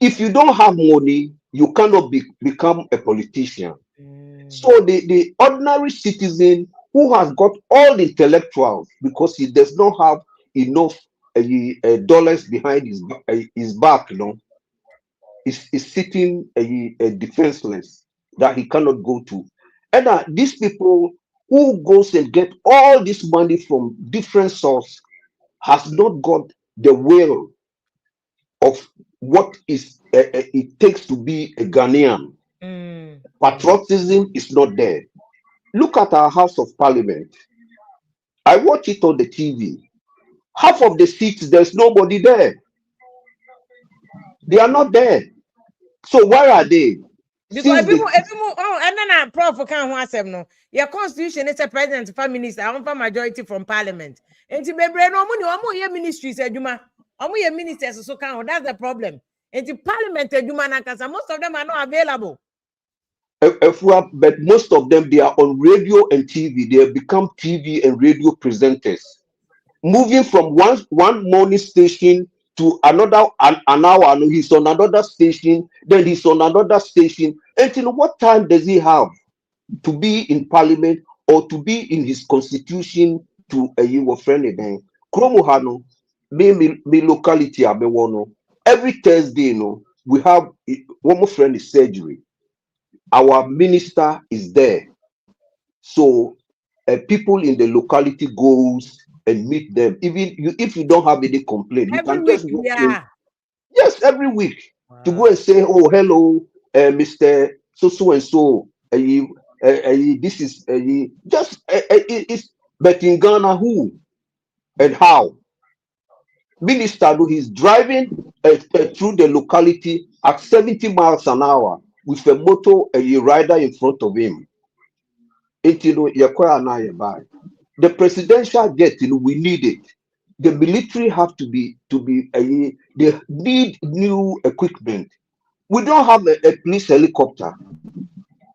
if you don't have money you cannot become a politician. So the ordinary citizen who has got all the intellectuals because he does not have enough dollars behind his back, you know, is sitting defenseless that he cannot go to. And these people who goes and get all this money from different source has not got the will of what is it takes to be a Ghanaian. Patriotism is not there. Look at our House of Parliament. I watch it on the TV. Half of the seats, there's nobody there. They are not there. So where are they? Because Since people, the oh, and then I prof can who say no. Your constitution is a president, prime minister, I want majority from parliament. And to be no money, your ministries, Juma, your ministers so count. That's the problem. And the parliament, Juma, most of them are not available. but most of them they are on radio and TV. They have become TV and radio presenters, moving from one morning station to another an hour. And he's on another station, then he's on another station. And you know what time does he have to be in parliament or to be in his constitution to your friend again? Kromohano, me locality abewono. Every Thursday, you know, we have one more friend is surgery. Our minister is there, so people in the locality goes and meet them. Even if you don't have any complaint, you Every can week, just walk in. yeah. Yes, every week to go Wow. and say, "Oh, hello, Mr. So and so. This is just it's." But in Ghana, who and how? Minister, he's driving through the locality at 70 miles an hour with a motor rider in front of him. The presidential jet, we need it. The military have to be they need new equipment. We don't have a police helicopter.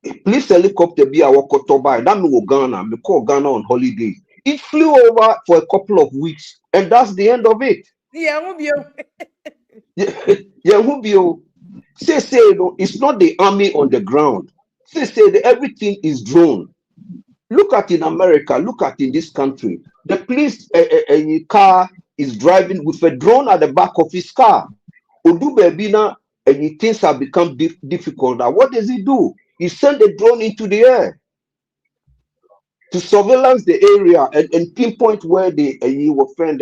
A police helicopter be our Kotoba. That me Ghana. Me call Ghana on holiday. It flew over for a couple of weeks, and that's the end of it. Yeah, Yeah, who be say no, it's not the army on the ground. Say that everything is drone. Look at in America, look at in this country. The police car is driving with a drone at the back of his car. Odu Bebina, and things have become difficult. Now, what does he do? He send the drone into the air to surveillance the area and pinpoint where you will find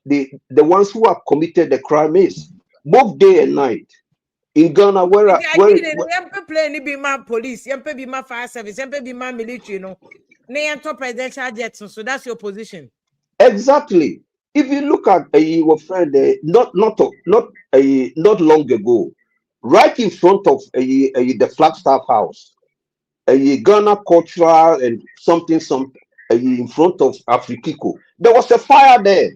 the ones who have committed the crime is, both day and night. In Ghana, where play any be my police, yampe be my fire service, yampe be my military, no. Nay, top presidential jets, so that's your position. Exactly. If you look at your friend, not long ago, right in front of the Flagstaff House, Ghana Cultural and something in front of Afrikiko. There was a fire there.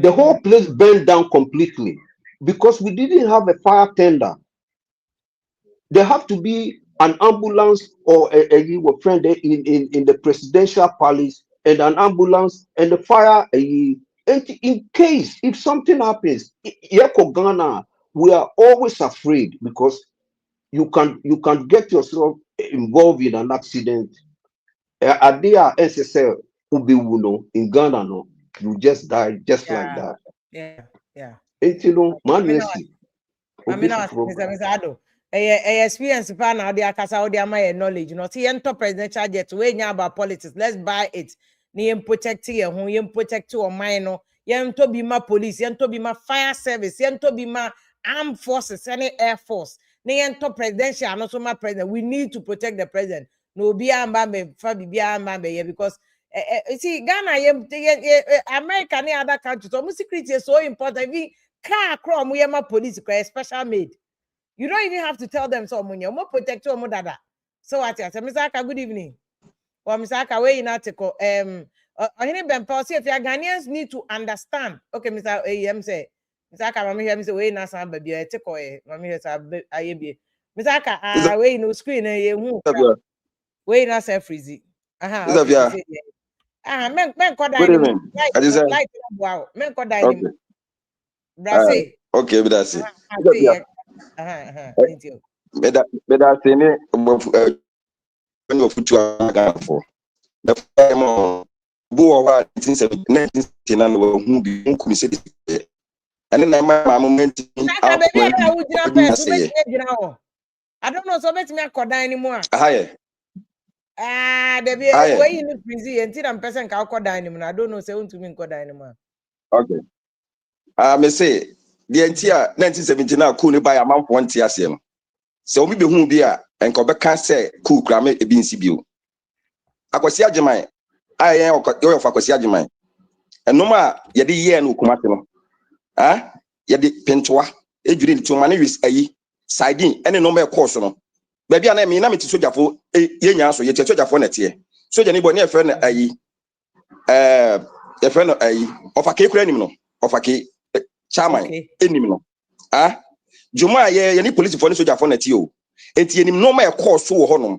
The whole place burned down completely because we didn't have a fire tender. There have to be an ambulance or a friend in the presidential palace and an ambulance and the fire. In case if something happens, Ghana, we are always afraid because you can get yourself involved in an accident. Adia SSL Ubiwuno in Ghana, no, you just die just like that. Yeah. Mr. Ado. Experience pa na the akasa the my knowledge. You know, see ento presidential jet we nya about politics. Let's buy it. Ni protect ye hu, ye protect your mind no. Ye to be ma police, ye to be ma fire service, ye to be ma armed forces, any air force. Ni ento presidential no so ma president. We need to protect the president. No be amba me fa be amba me because see Ghana America and other countries so security is so important. We car crom we ma police special made. You don't even have to tell them so money. More protect your mother. So what you say, Mr. Aka, good evening. Or Mr. Aka, where in article? If your Ghanaians need to understand. Okay, Mr. AM say, Mr. Aka, Mami hear me say, where in Asa baby, I take away. Mami hear say, I be. Mr. Aka, where in screen, where in Asa freezy. Okay. Men call dining. Like wow. Men call dining. Brase. Okay, but that's it. Thank you. But that's it. When you put your for the time Boa 1979 who be uncommissed. And then my moment I don't know so much me akoda anymore. Higher. There be a way in the prison until I'm person can akoda anymore. I don't know say to me akoda anymore. Okay. Me say the entire 1979 Coup by a man for 1 year. So we be who be a and Kobe can say Coup cram a bean CBU. Akosia Jemai, I am your Fakosia Jemai. And no ma yadi ye no kumatino. Ah, yadi pentoa, ejudin to manage a siding any normal course no. Baby, I mean, I'm to soldier for a so yet a soldier for net here. So anybody near friend a friend of a cake animal of a cake. Chairman, enemy. Ah, Juma, any police for soldier for net you. It's any normal course so honor.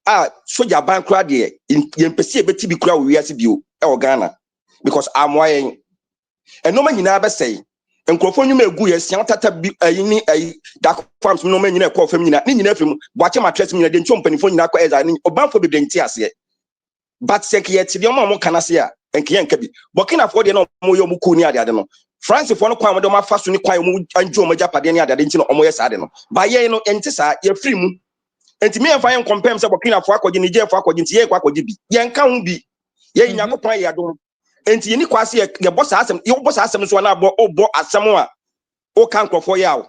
Ah, soldier bank crowd here in Pessi, but to be crowd we as you, Ghana, because I'm wying. And no man in Abba say, and Cropon you may go as Santa be a dark farms, no man in a call from you, watching my trust me, I didn't jump any phone in Aqua as I need about for the dentias yet. But Sekiet, your mama can see and Kiankabi. What can afford no more Mukuni? I don't know. France, if one of my fast to quiet and Joe Majapadania, that didn't know almost I don't know. By ye no entisa, ye free moon. And to me, if I am comparing some Burkina Faso, Niger, Faco, Jibi, Yan can't be. Ye Yako Paya don't. And to any quasi, your boss has some, your boss has some one about as someone. O can't go for you.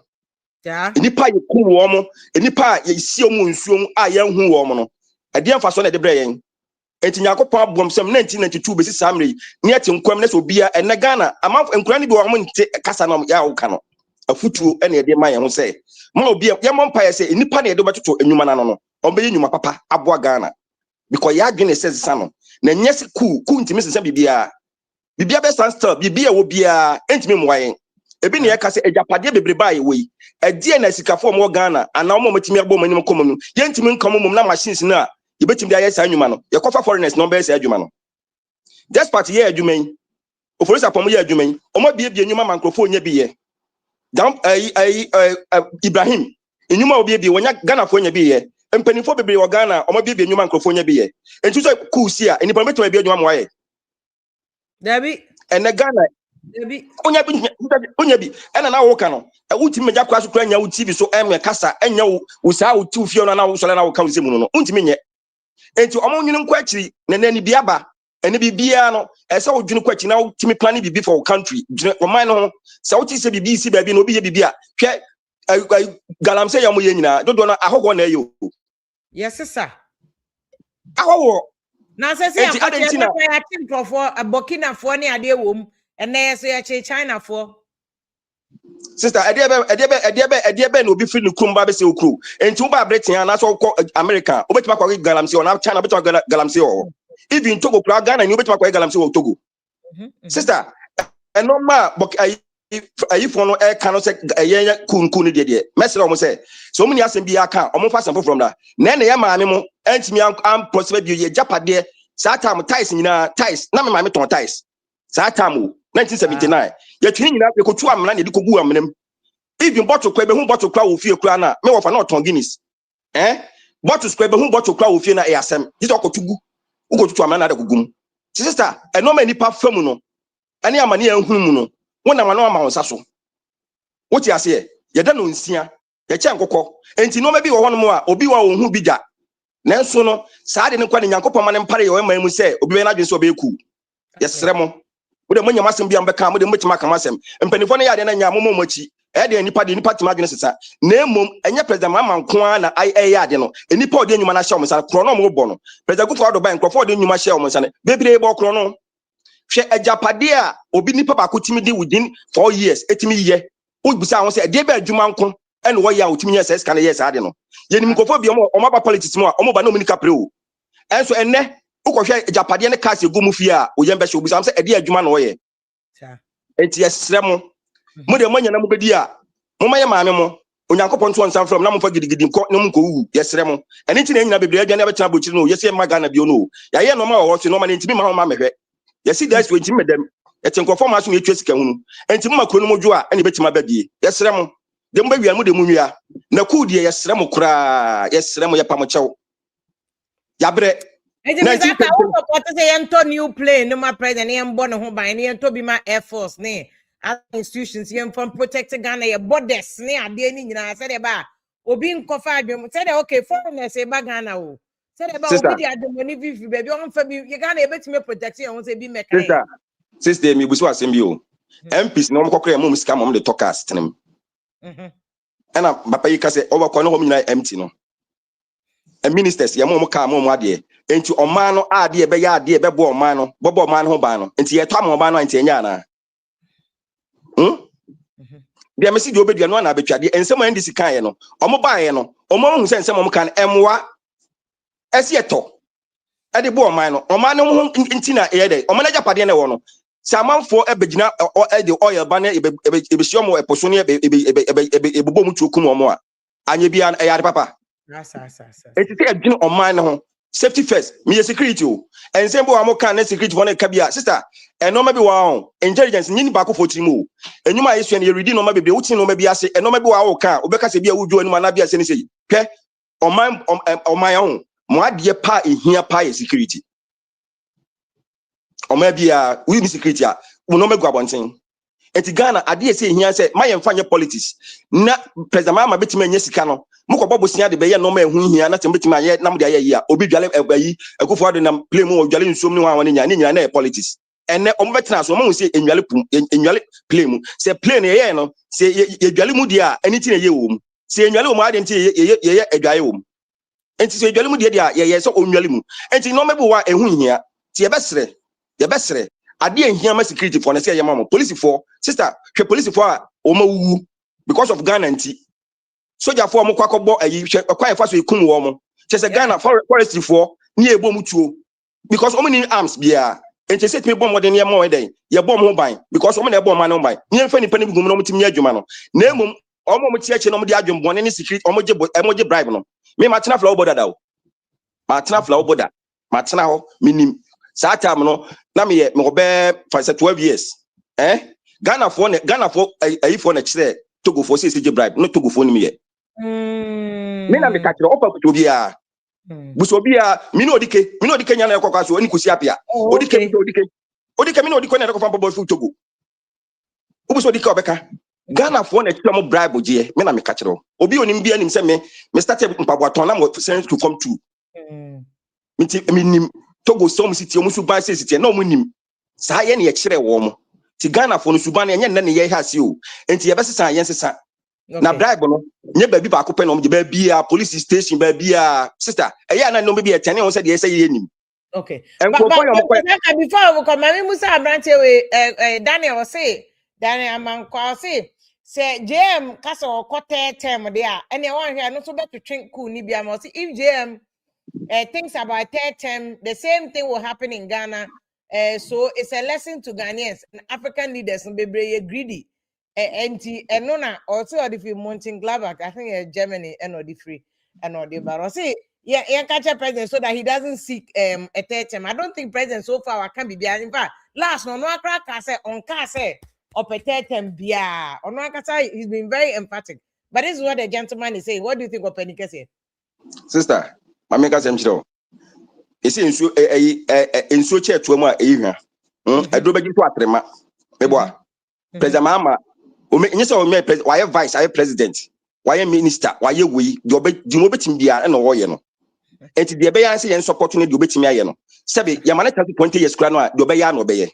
Yeah. Any pie you cool woman, any pie you see a moon soon, I am who woman. A dear fason at the brain. And in Yako Pop bomb some 1992 basis summary, near to Quemnes will be a Nagana, a month and granny woman take a Casanum Yao a foot any day my own say. More be a young umpire say, in the panny do to a new man, obey you, my papa, Abua Ghana. Because Yagin says son. Then yes, cool to Mrs. Bibia. Bibia best answer, Bibia will be a intimate wine. A bin yaka say a Japadia be by way. A DNS for more Ghana, and now more Timia Bowman common. Gentlemen common now machines now. You bet him the yes, man. Your cover foreigners no best Edumano. Just part here, you mean. Of course, upon me, you mean. Or might be a new microphone, ye be. Down Ibrahim. In you be when you Ghana for your be. And penny for baby or Ghana, or might be a new microphone, be. And to say, cool, see, and you permit to be a new way. Debbie. And the Ghana. Debbie. Onyabi, and an hour canon. A ultimate Jacques Ukraine would TV so I'm a cassa, and you was out 2 Fiona now, so now comes Simono. Ultimate. And to among question, and then Biaba, and it be Biano, as I would question now to me planning before country. Mine, South East BBC, baby, no be Bia. Galam say, I'm don't know how one you. Yes, sir. How now says I think for a Burkina for any idea womb, and they say China for. Sister, ediebe no be free no kumba be se okru. Enti wo ba Britain na so America, obetima kwa galamsey or na China obetima galamsey or. Even Togo kura Ghana ni obetima kwa galamsey or Togo. Sister, normal but ayi for no e kan no se yen kun de de. Mesra omo say, so many asem bi aka, omo fa sample from that. Na ya maame mo entimi am prosper bi ye japade. Sa time ties nyina ties. Na me maame ton ties. Sa time 1979. Ye twini nyina pe ko tu amna na de ko gu amnem. Even bottle kwa be hu bottle kwa wo fie kura na me wo fa na ton Guinness. Bottle kwa be hu bottle kwa wo fie na e asem. Ji to ko tugu. Ugo tutu amna na de gugum. Sister, e no many pa fam no. Ani amane ehunu mu no. Wona ma no ama won saso. Wo ti ase ye da no nsia. Ye che nkokọ. Enti no ma bi wo hono mu a obi wa wo hu bi da. Nanso no saa de ne kwa ne Nyankopon ma ne mpare ye wo ma mu se obi be na dwen se obi eku. Ye sere mo. Wo de mo nyama asem bi am be ka mo de motima ka masem. Mpanifo ne ya de na nya mo mochi. De nipa tima dwene sesa. Na emom enye president Mahama nko na ya de no. Enipa ode nyuma na hye o msa kro no mo bo no. President Kufuor do ban krofo ode nyuma hye o msa ne. Bebre bo kro no. Hwe ajapade a obi nipa ba ko timi di within 4 years etimi ye. Wo busa won se de ba adwuma nko ene wo ya otimi ye ses kan ye sa de no. Ye nim krofo bi o ma ba politics mo a o mo ba na omunika pre o. Enso enne ukọhwe ajapade ne case egu mu fie a o ye mbehye obusa se de adwuma na wo ye. Enti yesre mo mo de mo nyana mo bedi a mo maye maame mo Onyankopon to nsam from na mo fa gidigidi nko no mo ko wu yesre mo ene nti na nyina bebre adwane abetena bochiri no yesi ma Ghana bio no ya ye no ma wo so no ma ntimi ma ho ma mehwe yesi das we ntimi medam eti nkofo ma so etwa sika hunu enti mo makro no mo dwo a ene betima badie yesre mo de mo bawia mo de mo nwia na Coup de yesre mo kura yesre mo ye pa mo chew ya bre enti me zaka wo support say ento new plane no ma president ye mbo no ho ban ne ento bi ma Air Force ne as institutions here from protecting Ghana your borders ne ade ni nyina say de ba obi nkofa adwem say de okay foreigners e ba Ghana o say de ba obi di ademoni vivi baby on fa bi ye Ghana e betime protect you say bi mekai sister mi buso asem bi o MPs no mo kokre mo sika mo de talkers tenem ana papa yi ka say overcall no ho nyina empty no and ministers ye mo ka mo ade enti oman no ade e be ya ade e be bo oman no bo oman no ho ban no enti ye to am oman no enti enya na dia mesi di obedua no na betwade ensem NDC kan ye no omo baaye no omo hu se ensem omo kan emwa esi eto e de bo oman no ho nti na ye de omo na japade na wo no samanfo ebegina e de oil ba na ebe si omo eposo ne ebe bo mu tuokum omo a anye bia e yare papa eti te adwin oman no ho safety first me security o ensem bo amo kan na security for na ka bia sister enoma bi wa on intelligence nyini ba ko fotirimu enyuma yesu en ye ready no ma bebre wuti no ma bi ase enoma bi wa wo kan obeka se bia wudu anuma na bia se ne sei hwe oman on mo ade pa ehia pa ye security oman bia we ni security a no ma gu abonten enti Ghana ade se ehia se ma ye mfa nye politics na president Mahama betima nya sika no mukọ bobo sia de be ye no ma ehu hia na tem betima ye na mo de ye a obi dwale ayi Akufo de nam play mu dwale nsuom ni wa nya na politics ene omo betena so omo se enwale play mu se play na ye no se ye dwale mu dia aniti na ye wo mu se enwale wo mu ade nti ye adwaye wo mu enti se dwale mu dia ye so onwale mu enti no mebu wa ehu hia ti ye besere ade ehia ma security for na se ye mama police for sister hwe police for a omo wu because of Ghana nti soldier for omo kwakọbọ ayi hwe kwa fa so ikum wo mo se Ghana forestry for ni ebo mu tuo because omo ni arms bia enti set me bom modern ye mo eden ye bom ho ban because omo na e bom man ho ban ni mfa nipa ni gum no mutimi adwuma no na emom omo mo tiache no mo de adwum bone ni secret omo je bribe no me matena flower border da o matena flower border matena ho minim saa time no na me go be for 12 years Ghana for ayi for na kire Togo for say je bribe no Togo for ni me ye me na me ka kire opa kuto bia busobia mino odike nya na ekokwa so oni kusi apia odike mi no odike na ekokwa bobo fu Togo ubuso odike obeka Ghana for na kire mo bribe je me na me ka kire obi onim bia nim se me start mpaboaton na mo send to come to minti minim Togo some city omo suban say city na omo nim saa ye na ye kire wo mo ti Ghana for no suban na ye na ye hase o enti ye besesa ye nsesa na bribe no nye ba bi ba ko pe no mje ba bia police station ba bia sister eya na no be etene won say de say ye nim okay but before we come me musa branche we Daniel say Daniel Amankwa say say JM kasa or quarter term there, and you want here not so bad to drink Coup ni bia. If JM thinks about third term, the same thing will happen in Ghana. So it's a lesson to Ghanaians and African leaders and be greedy. And Nona also if you mountain Gladbach, I think Germany and or the free and or the bar. Say yeah, catch a president so that he doesn't seek a third term. I don't think president so far can be behind. In fact, last no crack say on say up a third term bia. On he's been very emphatic. But this is what the gentleman is saying. What do you think of Penny say? Sister, my make us you see in so chair to ma I do begin to atrema. Meboa. President Mahama, why vice, I president, why minister, why we, you betim bia and or no. And the bay answer and supporting you betim yano. Sabi, Yamana 20 years grano, do bay no bay.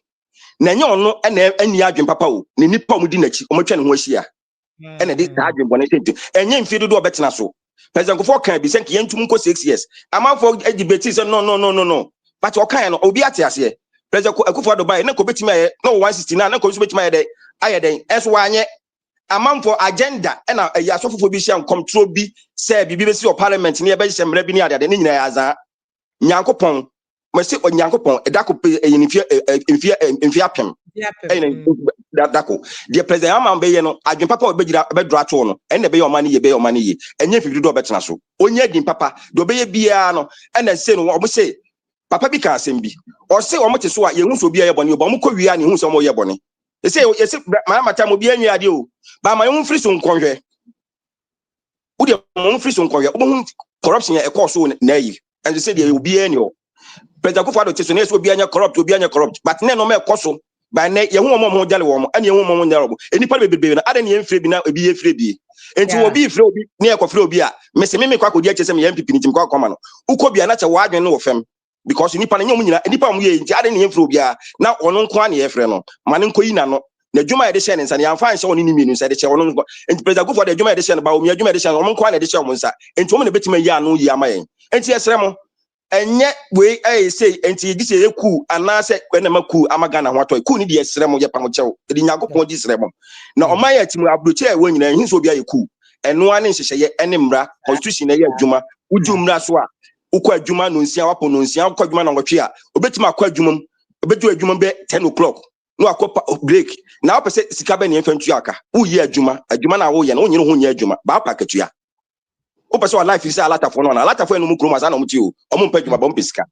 Nanyo no and any agent papa, ni nipa mudinachi, omochen washia. And a discharge when I think, and yen feed do better so. President Kufo can be sent yen to 6 years. I'm out for debates, no. But what kind of obiatias here? President Kufo do buy, no cobetima, no 169, no consummate my day. I then as one yet a month for agenda and a yasophobia control be said BBC or parliament nearby some revenue than in Aza Yankopon, Mercy or Yankopon, a daco in Fiapem. That daco. Dear President Amman Bayano, I can papa bedraton, and the bay your money, and if you do better so. Only in papa, do be a biano, and then say what we say. Papa be can't be. Or say what much is what you will be a bonny, Bamuko, who's some more your bonny. They say, yes, my time will be any idea. By my own free son conjure. Would your own free son conjure? Corruption a course so naive. And they say there will be any. President Kufado Tisonese will be any corrupt, but no more coso. By night, your woman more jelly and your woman terrible. Any probably be I didn't free now be a free. And to be free near Cofrobia. Mr. Mimico could get some MP in Timco Common. Who could be a natural wide and no of him. Because you need any palm ye, Jardin Infrobia, now on Quani Efreno, Manincoina, the Juma edition, and I find so many minutes at the show. And President go for the Juma edition about me, Juma edition, on Quani edition, and to many bit me yanu yamain. And yes, Remo, and yet we say, and this is a coup, and I said, when I'm a coup, Amagana, what I couldn't be a Remo Yapamocho, the Yago point this Remo. Now, on my team, I'll chair when you will be a coup, and no one is say, Enimra, Constitution, Juma, Ujumra Swa. Ukwa juma nunsia wapo nunsia ukwa juma na ngotwea obetima akwa juma obedu adwuma be 10 o'clock no akopa break na opese sika be ne mfantu aka uyi adwuma na wo ye na onye ho nya adwuma ba pa katua opese wa life is alata fo no na alata fo enu mu kroma sa na omti o omo mpa adwuma bompe sika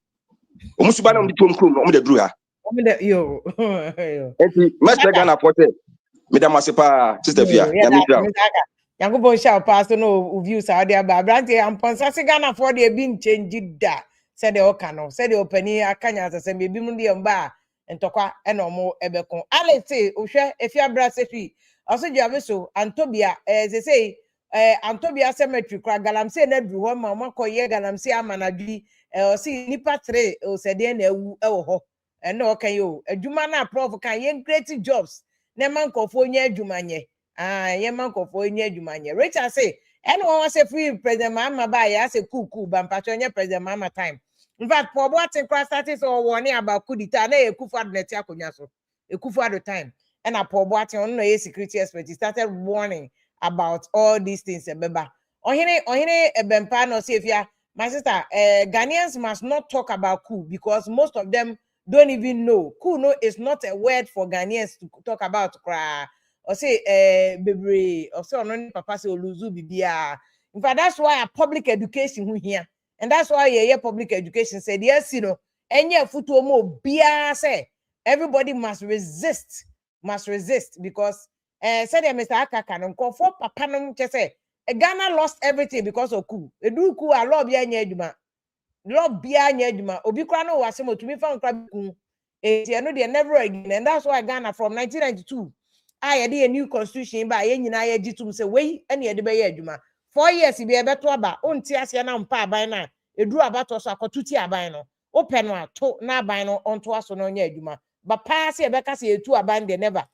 omusuba na omdi tom krom omo de dru ha omo de yo enti mestre Ghana forte medama sepa sister Fia ya mi Yango shall pass no views out there, but Branty and Ponsasi Ghana for the being changed that said the Okano, said the opening Akanya as a baby mundi and bar and Toka and no more Ebecon. I say, Usha, if you are Brassefi, also Javiso, Antobia, as they say, Antobia cemetery, Kragalam say, Nedru, one mamma, Koye, Galam say, Amanadi, or see Nipa Tre, or said, and no, can you, a Jumana provoke, yen creative jobs, Nemanko for ye Jumanye. Yemanko for Jumanya. Richard say, anyone was a free President Mahama by as a coup, but Patronia President Mahama time. In fact, for what in cross status or warning about coup d'etat, a coup for the Tiakunyaso, a coup for the time, and a poor boating on a security expert. He started warning about all these things. Beba. Ohine Bempano Safia, my sister, Ghanaians must not talk about coup because most of them don't even know. Coup no is not a word for Ghanaians to talk about. Or say baby or so on papa say oluzu bibia. In fact, that's why a public education here, and that's why public education said yes, any futu mo bia say everybody must resist because said Mr. Akaka and call for papa no say Ghana lost everything because of coup. A do coup a law bia nyeduma. Law bia nyeduma. Obi kwa no wasemo to me found crab coup. They never again, and that's why Ghana from 1992. I had a new constitution by any I to say, way any of the bay juma. 4 years, he be a better about on Tiasiana pa by now. A drew about us a cotutia bino. Open one, to na bino on to us on juma. But pass a becca say to abandon never.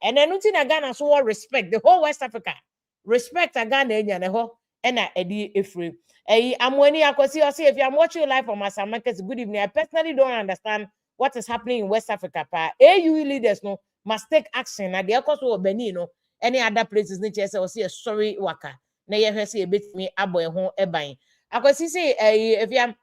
And then nothing a Ghana so respect the whole West Africa. Respect a Ghana and a whole and a free. I'm when I could see if I'm watching live on my Markets. Good evening. I personally don't understand what is happening in West Africa. AU leaders no. Must take action at the cost of Benin, any other places nature say or see a sorry waka na ye see a bit me aboy ho eban akwasi say if you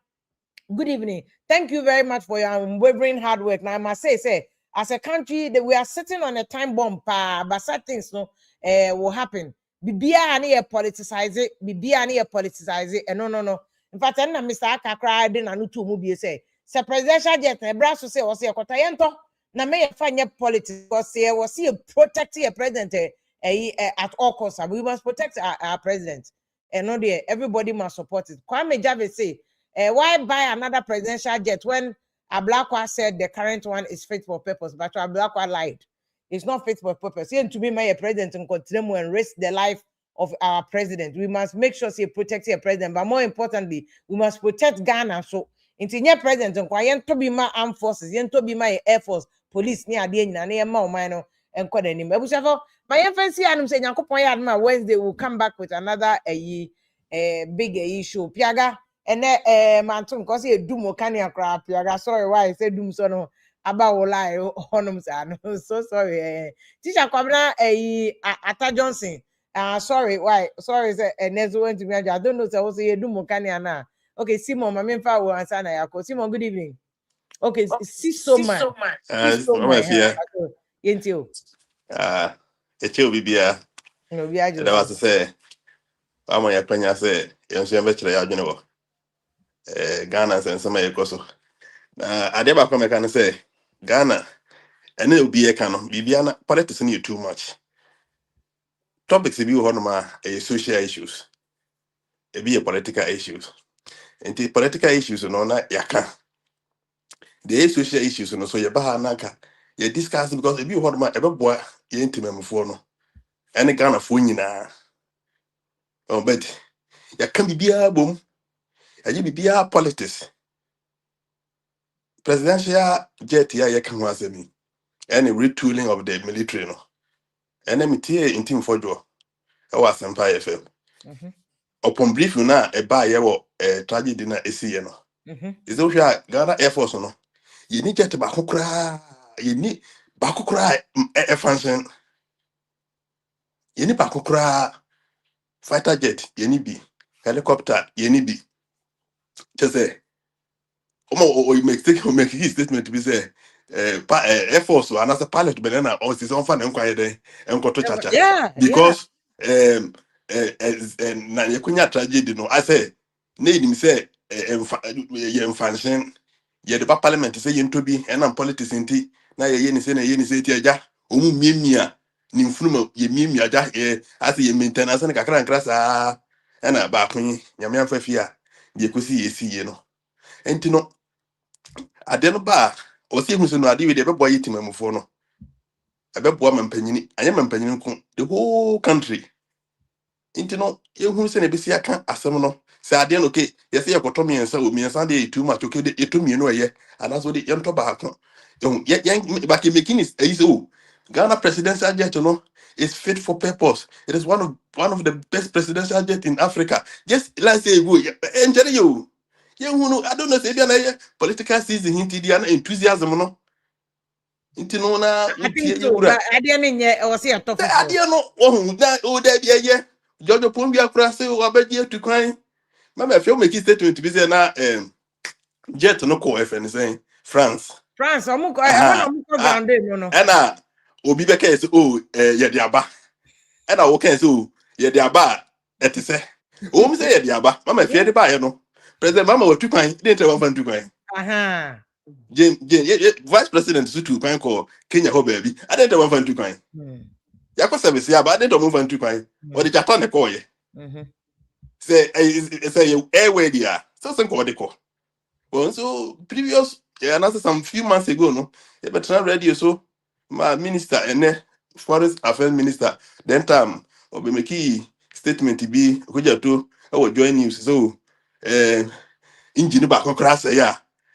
good evening. Thank you very much for your unwavering hard work. Now I must say, as a country, that we are sitting on a time bomb, but certain things will happen. Bibia ani politicize it. Bibia ani politicize it. No. In fact, I'm Mr. Akakra didn't anu to movie say. Se presidential jet, a brass to say was a kotayento. Na may find your politics because was see protecting a president at all costs. We must protect our president. And no, everybody must support it. Kwame Jabe say. Why buy another presidential jet when Ablakwa said the current one is fit for purpose, but Ablakwa lied. It's not fit for purpose. He to be my president and continue and risk the life of our president. We must make sure he protects your president, but more importantly, we must protect Ghana. So, into your president and quiet to be my armed forces, yen to be my air force, police near the end, and near Mano and call any. But whichever my FNC and saying Uncle Wednesday will come back with another big issue. Piaga. And mantum because he do more can you crap. You sorry why I said doom so about lie on so sorry. Teacher Kwabena Atta Johnson. Sorry, why? Sorry, next one to me. I don't know. So say do more can you now. Okay, Simon, my main will answer na yako. Simon, good evening. Okay, see so much. Yentio. Echo bibia. No, we are just. That was to say, I'm on your penya say, you know, Ghana and some Ecoso. I never come and say, Ghana, and it will be a canon, Bibiana, politics in you too much. Topics if you want social issues, it be a political issues. And the political issues, you know, not yaka. The social issues, you know, so you bahanaka. You discuss because if you want my ever boy, you intimate for no. And the Ghana funina. Oh, but you can't be a boom. And you be a politics. Presidential jet here, you can was me. Any retooling of the military, no. And then me tear in team for Joe. I was Empire FM. Upon brief, you know, a buy a tragedy dinner is here, no. Is those Ghana Air Force, no. You need get Bakukra, you need Bakukra a function. You need Bakukra fighter jet, you need be helicopter, you need be. Just say, you make his statement to be say, Air Force or another pilot, but then or his own fun and quiet and go to chacha. Yeah, because na yekunya tragedy no I say need him say function ye the parliament say yen to be and politics inti na ye ni say ti aja omu miemia ni mfunu ye miemia aja as ye maintenance na kakra nkra sa na ba kun nyame amfa fia ye kosi ye si ye no enti no ade no ba o se hu so no ade we de be boy yitimamfo no ebe boa mampanyini anya mampanyini ko the whole country. Into no, you who send a busy account as some no. Say, I didn't okay. Yes, you got Tommy and so me and Sunday too much. Okay, it to me no yeah, and that's what the young tobacco. Yet, back in making is easy. Ghana presidential jet, you know, is fit for purpose. It is one of the best presidential jet in Africa. Just let's say, enjoy you. You know, I don't know, say, political season, enthusiasm, no. Into no, I think so. I didn't know. See a tough. I didn't know. Oh, that yeah. George Pumbia Crase or Abedia to crime. Mamma, if you make a statement to be there now, jet no call FN saying France. France, I'm going no. And Obibeke is Yadiaba. And I can so Yadiaba at the say. Oh, say Yadiaba. Mamma, if you buy no. President Mama was 2 pints, didn't have 1 2 pints. Vice President Sutu Pine call Kenya Ho baby. I didn't have 1 2 pints. Yako service ya but I didn't move on 2 pints. Or the Japan the call ye. Say airway there. So some call the call. Well, so previous another some few months ago, no, but radio so my minister and forest affairs minister then time or be make statement to be which to our join news so engine back crash ya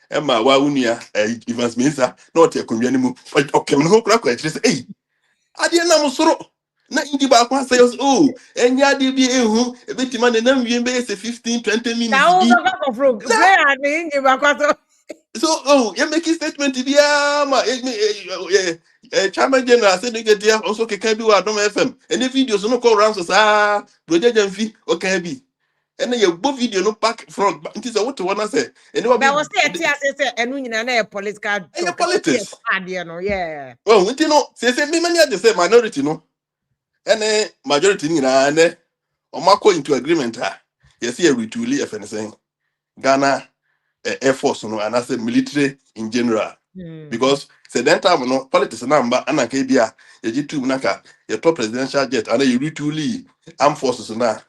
Emma wa unia Evans minister not a community okay no crack hey I didn't know so na indi ba kwa say enya de bi ehu ebetima na nam wie be say 15-20 minutes now go frog play and indi ba kwa so So, you make a statement to the Chairman General said they get also can be what FM. And the videos no call rounds Roger Jamfi, okay, be. And then you both video no back front. It is what to want to say. And But I was say and we na political talk. politics. Yeah. Oh, you know, say me many the say minority no. And majority ni na and Omako into agreement. Yes, here we truly FN saying Ghana Air Force no and I say military in general. Because say that time no politics number and KBA you two naka your top presidential jet and you retooling armed forces na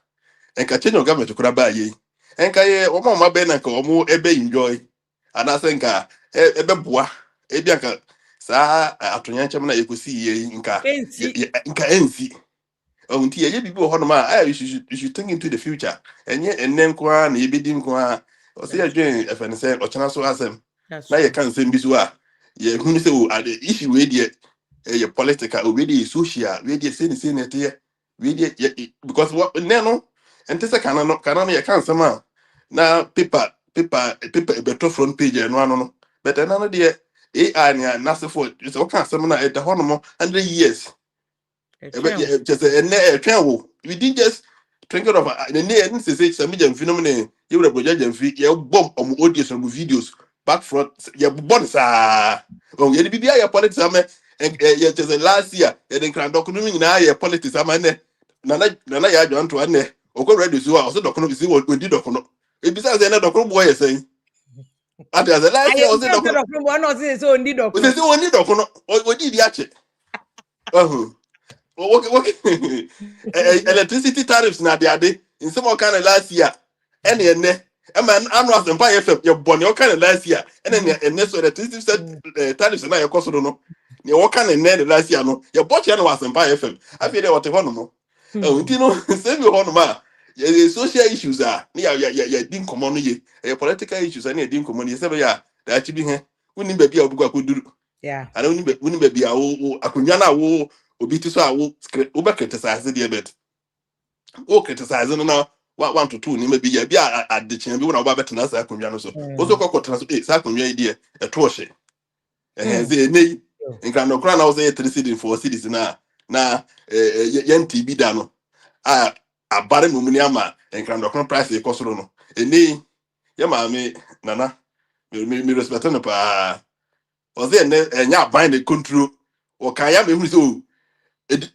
and ka change your government to kraba ye and ka ye omo ma be na ka omo ebe enjoy and I think ebe boa ebi anka sa atonya ncham na ekosi ye nka nka ensi unti ye bibi ho no ma you should think into the future and then kwa na yebedim kwa o say adwen efene say ochana so asem na ye kan sem bi so a ye hunu say o the issue we dey ye political we dey social we dey say net ye we dey because what no and this kana no ye kan sem a na paper beto front page no but no dey AI na se for so kan sem na e da ho no 100 years just we didn't just drink it of the name say some phenomenon you would project them you bomb on audio some videos back front you born sa oh you be your politics and just last year and then can document na your politics nana ya John to ane o go ready so also document see what we did document e bisa say na document boy saying at the last year also document one or say so need document we say we need document we did yache okay. Electricity tariffs na de in some kind of last year. Any man annual and buy FM your bonny all kind of last year. And then next electricity tariffs na your cost no. You what kind of last year no. Your bought your was and buy FM. I feel what one no. Oh, you know, save you one ma. Social issues are yeah, didn't come on ye. Political issues and didn't come on ye. Say yeah, that actually here. We need baby could do. Yeah. I don't need baby akunyana obi ti so a wo be criticize the bit wo criticize no na 1 to 2 ni maybe ya bi adechia bi wona wo ba betena sa akonwa no so wo so kokotena so sa akonwa yi de eto hye ze nei nka no kra na wo say 3 cities 4 cities na yenti bi da no abare no muni ama nka no kra price e kosoro no nei ya ma me nana me respect no pa o ze enya ban the control o kan ya me hu so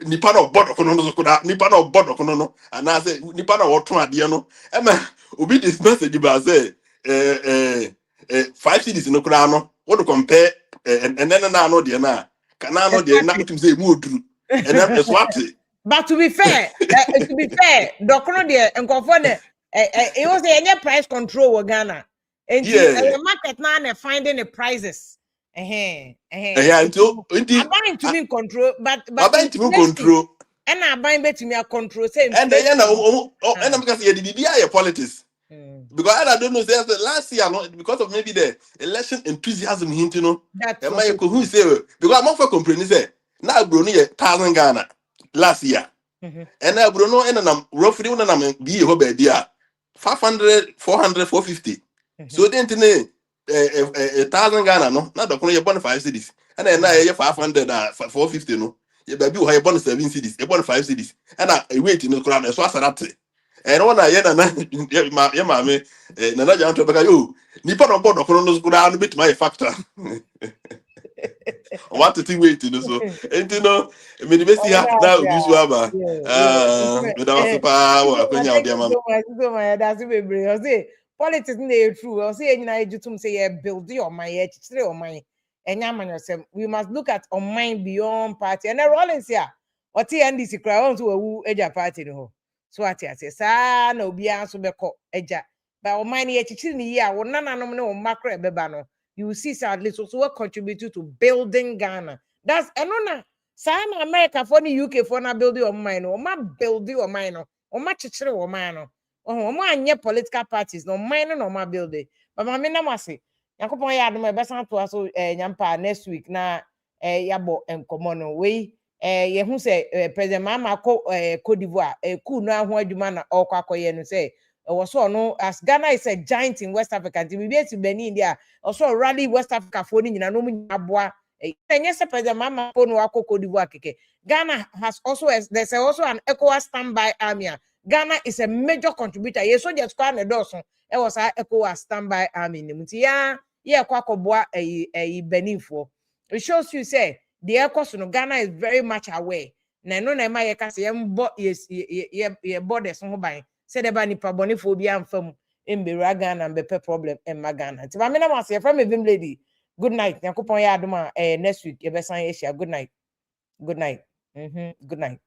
nipa na obodo kono no koda nipa na obodo kono no ana say nipa na woto ade no ema obi this message ba say 5 cities no koda no what to compare and then na no de na kana no de na utum say mu oduru and swat but to be fair dokono de enkofo ne it was any price control we Ghana and the market now and finding the prices until I'm buying to me control but buying to control and I'm buying bet me a control same and then and I'm because the BBI politics because I don't know say last year because of maybe the election enthusiasm hint you know am I who say because I'm for complaining say now bro no 1,000 Ghana last year and now bro no and am roughly when am be ho ba dia 500 400 450 so then 1,000 Ghana no na dokono ye born 5 cities and then na ye 500 450 no ye baby wo ye born 7 cities ye born 5 cities and na wait no kra na so asarate and one ye na ye ma me na na janto beka yo nipa no born dokono no kra no bit my factor what to think wait no so and you know me the best here now this aba me da was pa wa kwanya odi ama so my that's be I say politics na true I say nyina ejutum say you build your mind you chichire your mind enya man yourself we must look at on mind beyond party and Rollins here what NDC cry on to wu eja party no so what I say sa na obi anso beko eja but on mind you chichire ni ya wo nananom ne wo makro ebeba no you see sadly so what contribute to building Ghana that's enona some America for the UK for na build your mind no ma build your mind no o ma chichire wo mind no o ma anye political parties no mind no ma build it but ma me na mase yakopon ya adom e besan to aso nyampa next week na yabo enkomo no we ye hu say president Mahama Côte d'Ivoire Coup no aho adwuma na okwakoye no say also no as Ghana is a giant in West Africa. We be to Benin there. Also rally West Africa for ni na no mu aboa. Yes, President Mahama no akoko diwa keke. Ghana has also there's also an ECOWAS standby army. Ghana is a major contributor. Yes, so just kwa nedoso. It was a ECOWAS standby army. Yeah, kwa koboa Benin for. It shows you say the ECOWAS no Ghana is very much aware. Na no na ma ye ka se ye borders ho ban. Say the ba nipa boni phobia amfam embera Ghana mbepe problem emma Ghana. Ti ba me na ma se from evim lady. Good night. Yakupon ya adoma next week. Good night. Good night. Good night.